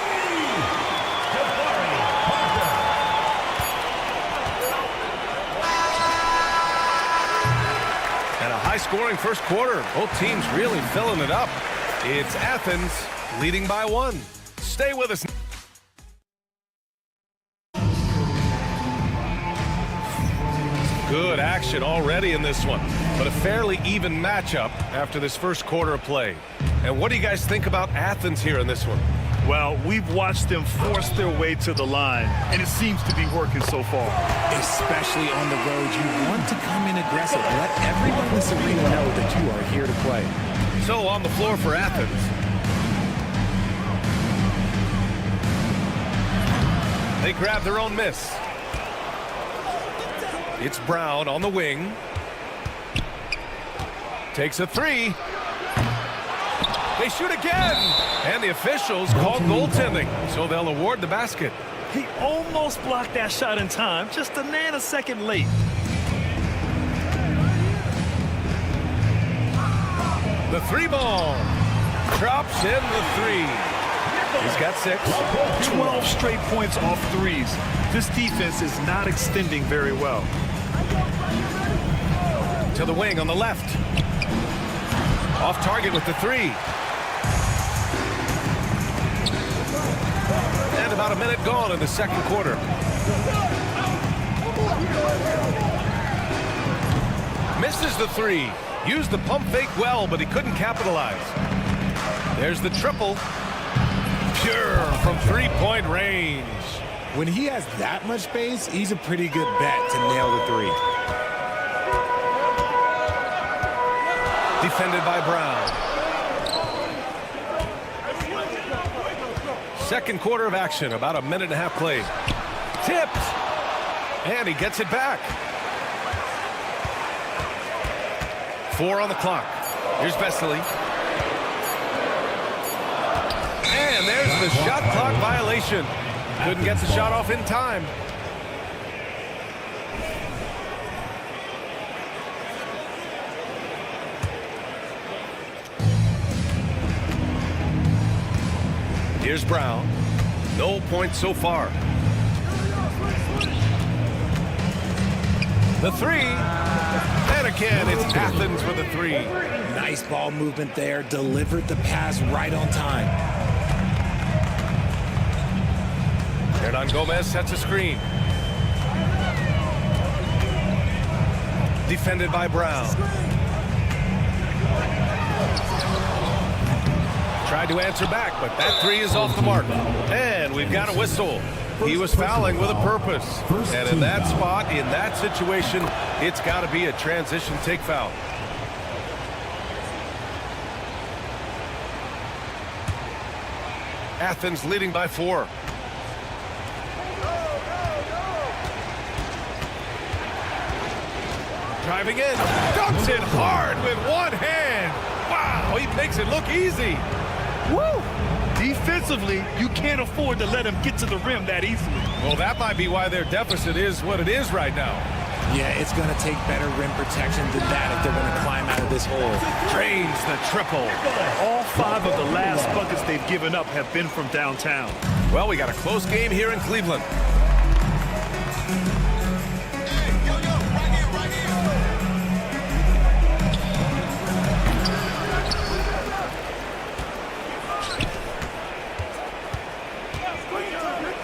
And a high-scoring first quarter. Both teams really filling it up. It's Athens leading by 1. Stay with us. Good action already in this one, but a fairly even matchup after this first quarter of play. And what do you guys think about Athens here in this one? Well, we've watched them force their way to the line, and it seems to be working so far. Especially on the road, you want to come in aggressive. Let everyone in this arena know that you are here to play. So on the floor for Athens. They grab their own miss. It's Brown on the wing. Takes a 3. They shoot again. And the officials call goaltending, so they'll award the basket. He almost blocked that shot in time, just a nanosecond late. The 3 ball. Drops in the 3. He's got 6. 12 straight points off threes. This defense is not extending very well. To the wing on the left. Off target with the 3. And about a minute gone in the second quarter. Misses the 3. Used the pump fake well, but he couldn't capitalize. There's the triple. Pure from 3-point range. When he has that much space, he's a pretty good bet to nail the 3. Defended by Brown. Second quarter of action, about a minute and a half played. Tipped. And he gets it back. 4 on the clock. Here's Vesely. And there's the shot clock violation. Couldn't get the shot off in time. Here's Brown. No points so far. The 3. And again, it's Athens with a 3. Nice ball movement there. Delivered the pass right on time. Hernan Gomez sets a screen. Defended by Brown. Tried to answer back, but that 3 is off the mark. And we've got a whistle. He was fouling with a purpose. And in that spot, in that situation, it's got to be a transition take foul. Athens leading by 4. Driving in, dumps it hard with one hand. Wow, he makes it look easy. Woo! Defensively, you can't afford to let him get to the rim that easily. Well, that might be why their deficit is what it is right now. Yeah, it's going to take better rim protection than that if they're going to climb out of this hole. Drains the triple. All 5 of the last buckets they've given up have been from downtown. Well, we got a close game here in Cleveland.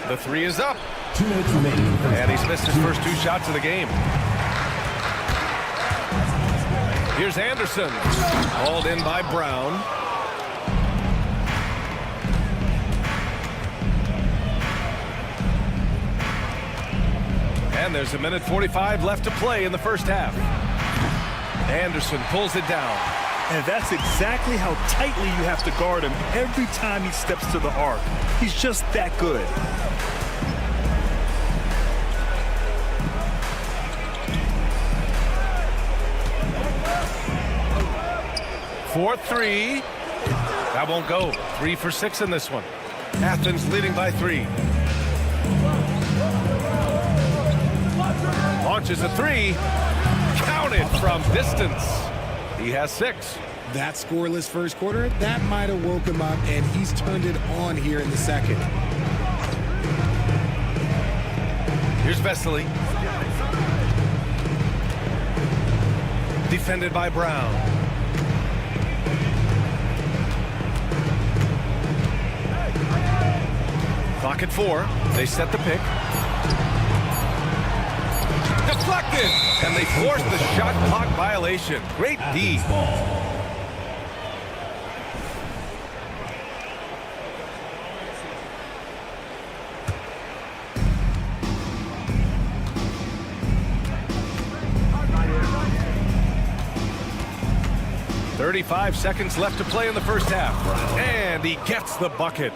The three is up. 2 minutes remaining. And he's missed his first 2 shots of the game. Here's Anderson. Hauled in by Brown. And there's 1:45 left to play in the first half. Anderson pulls it down. And that's exactly how tightly you have to guard him every time he steps to the arc. He's just that good. For 3. That won't go. 3 for 6 in this one. Athens leading by 3. Launches a 3. Counted from distance. He has 6. That scoreless first quarter, that might have woke him up, and he's turned it on here in the second. Here's Vesely. Defended by Brown. Clock at 4. They set the pick. Deflected! And they forced the shot clock violation. Great D. .35 seconds left to play in the first half. And he gets the bucket.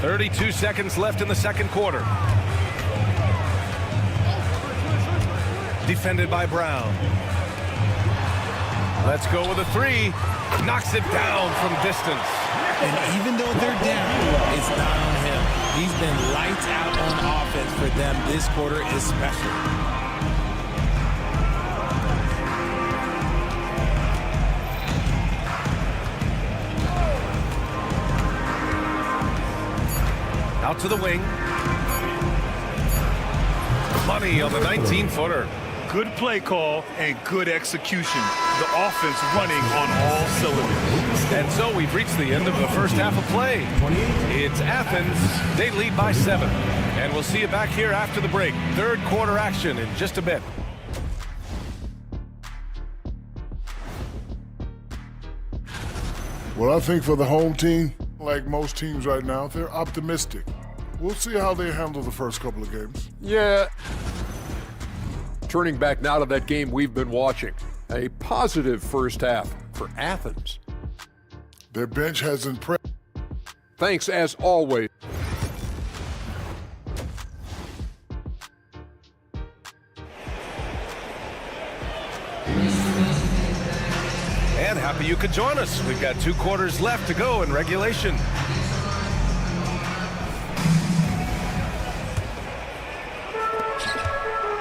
32 seconds left in the second quarter. Defended by Brown. Let's go with a 3. Knocks it down from distance. And even though they're down, it's not on him. He's been lights out on offense for them this quarter especially. Out to the wing. Money on the 19-footer. Good play call and good execution. The offense running on all cylinders. And so we've reached the end of the first half of play. It's Athens. They lead by 7. And we'll see you back here after the break. Third quarter action in just a bit. Well, I think for the home team, like most teams right now, they're optimistic. We'll see how they handle the first couple of games. Yeah. Turning back now to that game we've been watching. A positive first half for Athens. Their bench has impressed. Thanks as always. And happy you could join us. We've got 2 quarters left to go in regulation.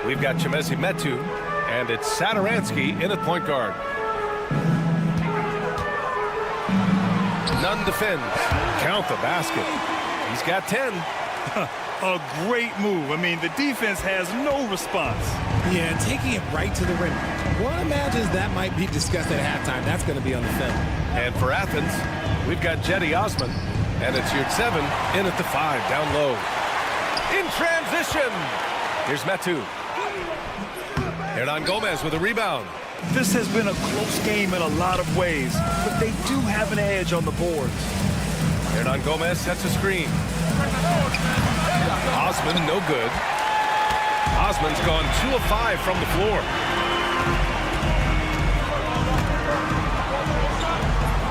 We've got Chimezie Metu, and it's Satoransky in at point guard. Nunn defends. Count the basket. He's got 10. A great move. I mean, the defense has no response. Yeah, taking it right to the rim. One imagines that might be discussed at halftime. That's going to be on the film. And for Athens, we've got Jetty Osman, and it's Yurtseven in at the 5, down low. In transition. Here's Metu. Hernan Gomez with a rebound. This has been a close game in a lot of ways, but they do have an edge on the boards. Hernan Gomez sets a screen. Osman, no good. Osman's gone 2 of 5 from the floor.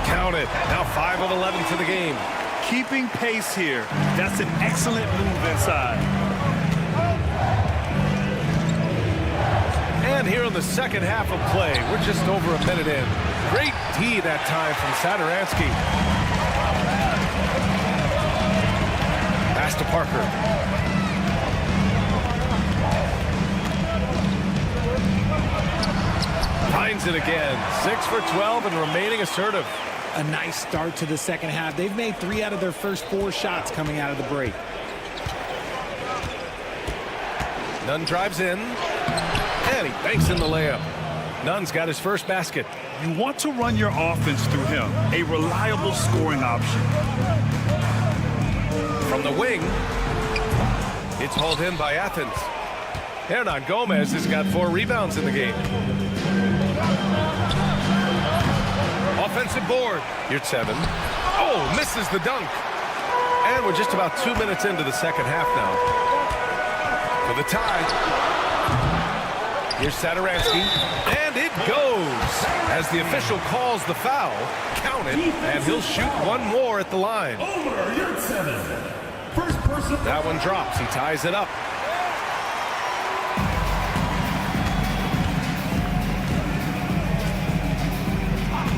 Count it. Now 5 of 11 to the game. Keeping pace here. That's an excellent move inside. And here in the second half of play, we're just over a minute in. Great D that time from Satoransky. Pass to Parker. Finds it again. 6 for 12 and remaining assertive. a nice start to the second half. They've made 3 out of their first 4 shots coming out of the break. Nunn drives in, and he banks in the layup. Nunn's got his first basket. You want to run your offense through him, a reliable scoring option. From the wing, it's hauled in by Athens. Hernan Gomez has got 4 rebounds in the game. Offensive board. Here's 7. Oh, misses the dunk. And we're just about 2 minutes into the second half now. For the tie. Here's Sadaransky. And it goes. As the official calls the foul, count it, and he'll shoot 1 more at the line. Over, you're 7. First person. That one drops. He ties it up.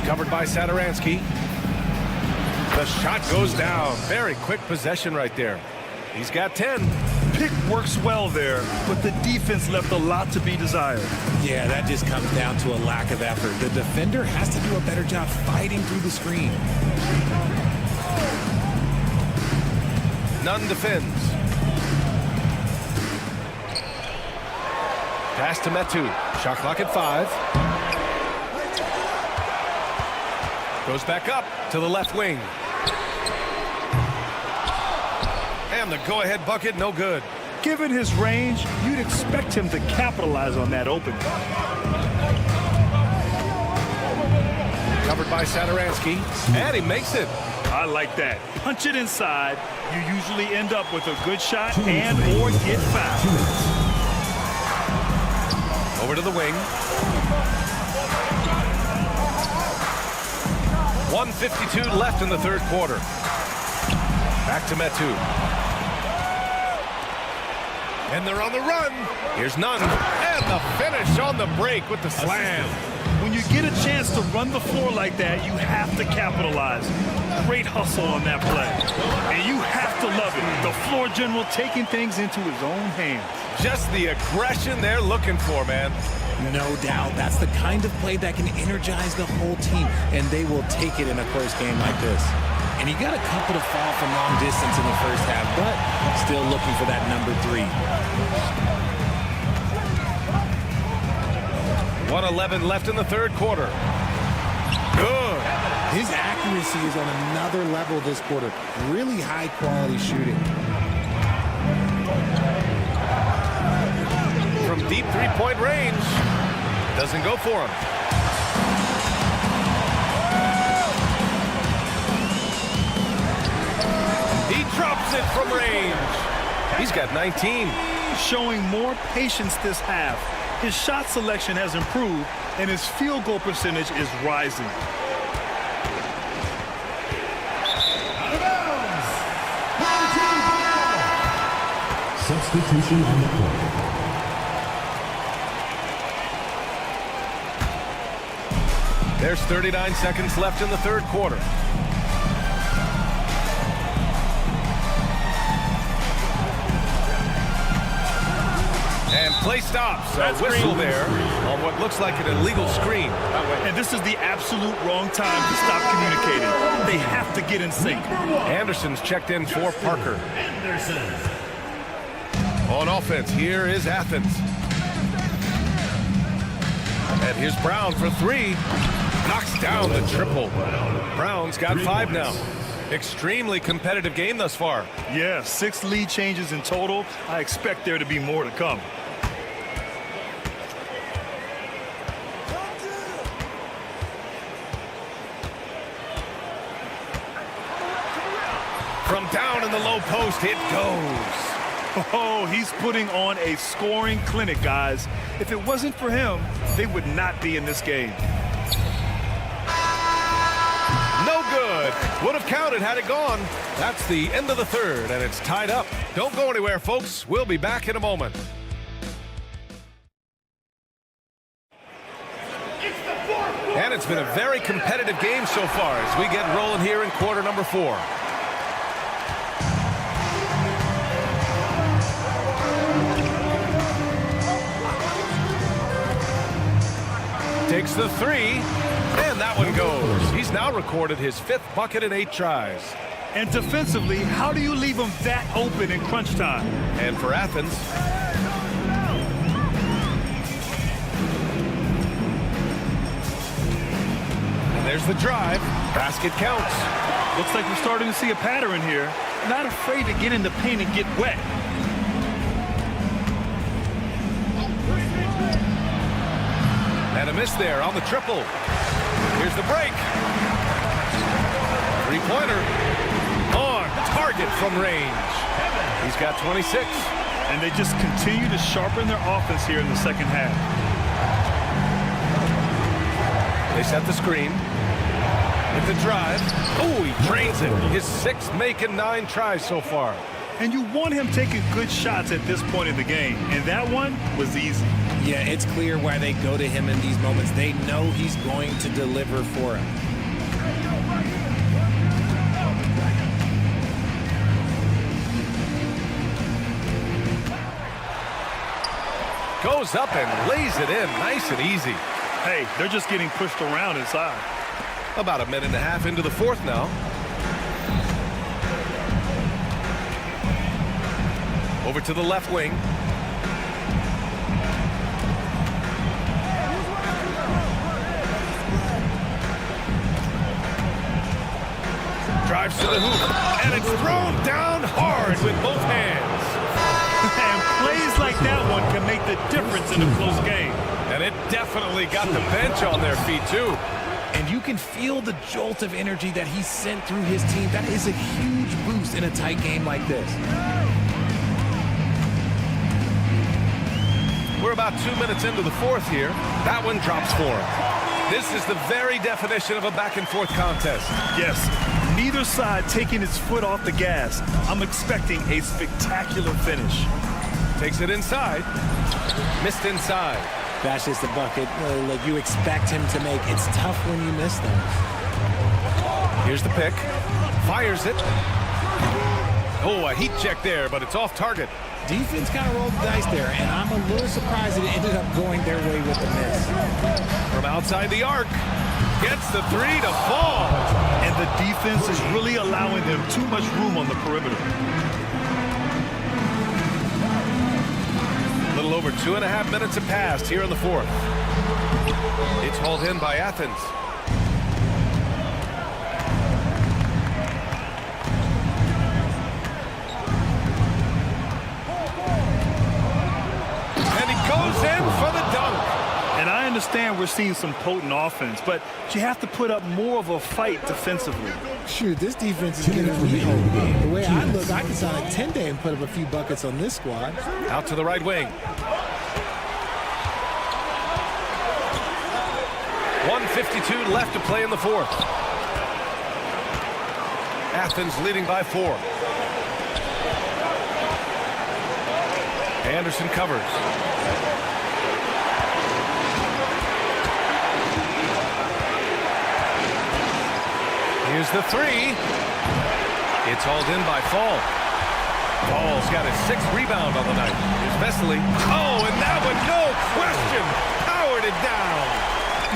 Covered by Sadaransky. The shot goes down. Very quick possession right there. He's got 10. Pick works well there, but the defense left a lot to be desired. Yeah, that just comes down to a lack of effort. The defender has to do a better job fighting through the screen. Nunn defends. Pass to Metu. Shot clock at 5. Goes back up to the left wing. And the go-ahead bucket, no good. Given his range, you'd expect him to capitalize on that open. Covered by Sadaransky, and he makes it. I like that. Punch it inside. You usually end up with a good shot and or get fouled. Over to the wing. 1:52 left in the third quarter. Back to Metu. And they're on the run. Here's Nunn. And the finish on the break with the slam. When you get a chance to run the floor like that, you have to capitalize. Great hustle on that play. And you have to love it. The floor general taking things into his own hands. Just the aggression they're looking for, man. No doubt. That's the kind of play that can energize the whole team, and they will take it in a close game like this. And he got a couple to fall from long distance in the first half, but still looking for that number 3. 1:11 left in the third quarter. Good. His accuracy is on another level this quarter. Really high quality shooting. From deep 3-point range. Doesn't go for him. He drops it from range. He's got 19. Showing more patience this half. His shot selection has improved, and his field goal percentage is rising. Substitution on the court. There's 39 seconds left in the third quarter. And play stops. A whistle there on what looks like an illegal screen. And this is the absolute wrong time to stop communicating. They have to get in sync. Anderson's checked in for Parker. On offense, here is Athens. And here's Brown for 3. Knocks down the triple. Brown's got 5 now. Extremely competitive game thus far. Yeah, 6 lead changes in total. I expect there to be more to come. From down in the low post, it goes. Oh, he's putting on a scoring clinic, guys. If it wasn't for him, they would not be in this game. No good. Would have counted had it gone. That's the end of the third, and it's tied up. Don't go anywhere, folks. We'll be back in a moment. And it's been a very competitive game so far as we get rolling here in quarter number 4. Takes the 3, and that one goes. He's now recorded his 5th bucket in 8 tries. And defensively, how do you leave him that open in crunch time? And for Athens, and there's the drive. Basket counts. Looks like we're starting to see a pattern here. Not afraid to get in the paint and get wet. And a miss there on the triple. Here's the break. Three-pointer. On target from range. He's got 26. And they just continue to sharpen their offense here in the second half. They set the screen. With the drive. Oh, he drains it. His 6th make in 9 tries so far. And you want him taking good shots at this point in the game. And that one was easy. Yeah, it's clear why they go to him in these moments. They know he's going to deliver for him. Goes up and lays it in nice and easy. Hey, they're just getting pushed around inside. About a minute and a half into the 4th now. Over to the left wing. Drives to the hoop, and it's thrown down hard with both hands. And plays like that one can make the difference in a close game. And it definitely got the bench on their feet, too. And you can feel the jolt of energy that he sent through his team. That is a huge boost in a tight game like this. We're about 2 minutes into the 4th here. That one drops for him. This is the very definition of a back-and-forth contest. Yes, neither side taking its foot off the gas. I'm expecting a spectacular finish. Takes it inside. Missed inside. That's just a bucket like you expect him to make. It's tough when you miss them. Here's the pick. Fires it. Oh, a heat check there, but it's off target. Defense kind of rolled the dice there, and I'm a little surprised it ended up going their way with the miss. From outside the arc. Gets the 3 to fall. And the defense is really allowing them too much room on the perimeter. A little over 2.5 minutes have passed here in the 4th. It's hauled in by Athens. And he goes in for the dunk. And I understand we're seeing some potent offense, but you have to put up more of a fight defensively. Shoot, this defense is getting me home. The way I look, I can sign a 10-day and put up a few buckets on this squad. Out to the right wing. 1:52 left to play in the 4th. Athens leading by 4. Anderson covers. Here's the 3. It's hauled in by Fall. Fall's got his 6th rebound on the night. Here's Vesely. Oh, and that one, no question, powered it down.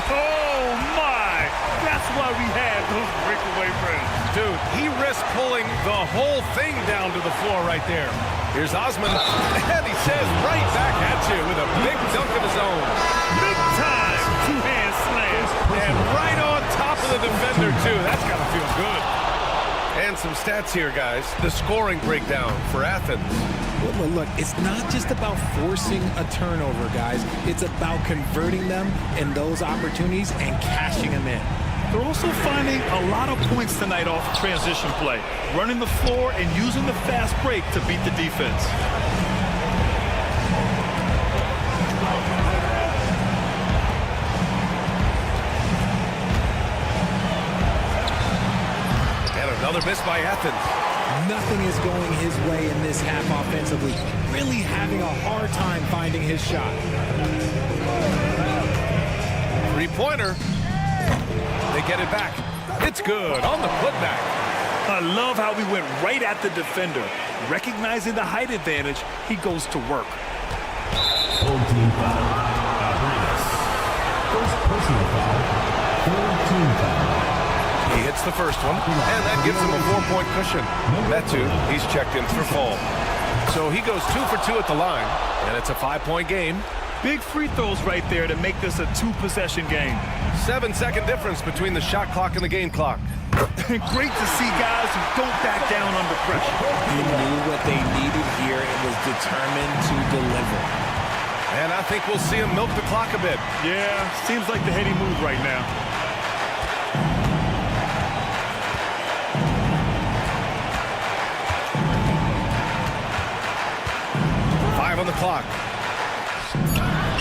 Oh, my. That's why we had those breakaway runs. Dude, he risked pulling the whole thing down to the floor right there. Here's Osman, and he says right back at you with a big dunk of his own. Big time two-hand slam. And right on top of the defender, too. That's got to feel good. And some stats here, guys. The scoring breakdown for Athens. Look, it's not just about forcing a turnover, guys. It's about converting them in those opportunities and cashing them in. They're also finding a lot of points tonight off transition play, running the floor and using the fast break to beat the defense. And another miss by Athens. Nothing is going his way in this half offensively. Really having a hard time finding his shot. Three-pointer. They get it back. It's good on the putback. I love how we went right at the defender. Recognizing the height advantage, he goes to work. Home team foul. First personal foul. Third team foul. the first one, and that gives him a 4-point cushion. Metu, he's checked in for fall. So he goes 2 for 2 at the line, and it's a 5-point game. Big free throws right there to make this a 2-possession game. 7-second difference between the shot clock and the game clock. Great to see guys who don't back down under pressure. He knew what they needed here and was determined to deliver. And I think we'll see him milk the clock a bit. Yeah, seems like the heady move right now. On the clock.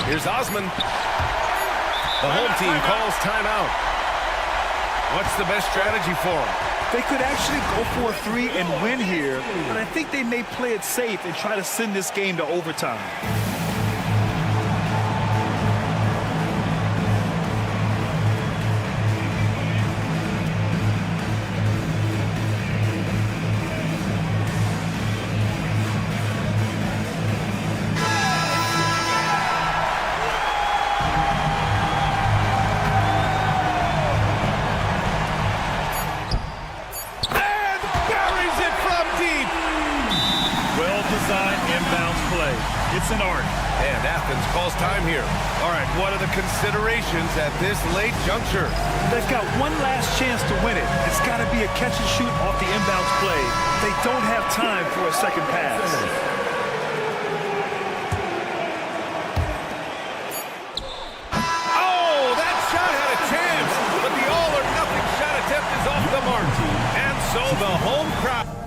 Here's Osman. The home team calls timeout. What's the best strategy for them? They could actually go for a 3 and win here, but I think they may play it safe and try to send this game to overtime. It's an art. And Athens calls time here. All right, what are the considerations at this late juncture? They've got one last chance to win it. It's got to be a catch and shoot off the inbounds play. They don't have time for a second pass. Oh, that shot had a chance, but the all-or-nothing shot attempt is off the mark. And so the home crowd...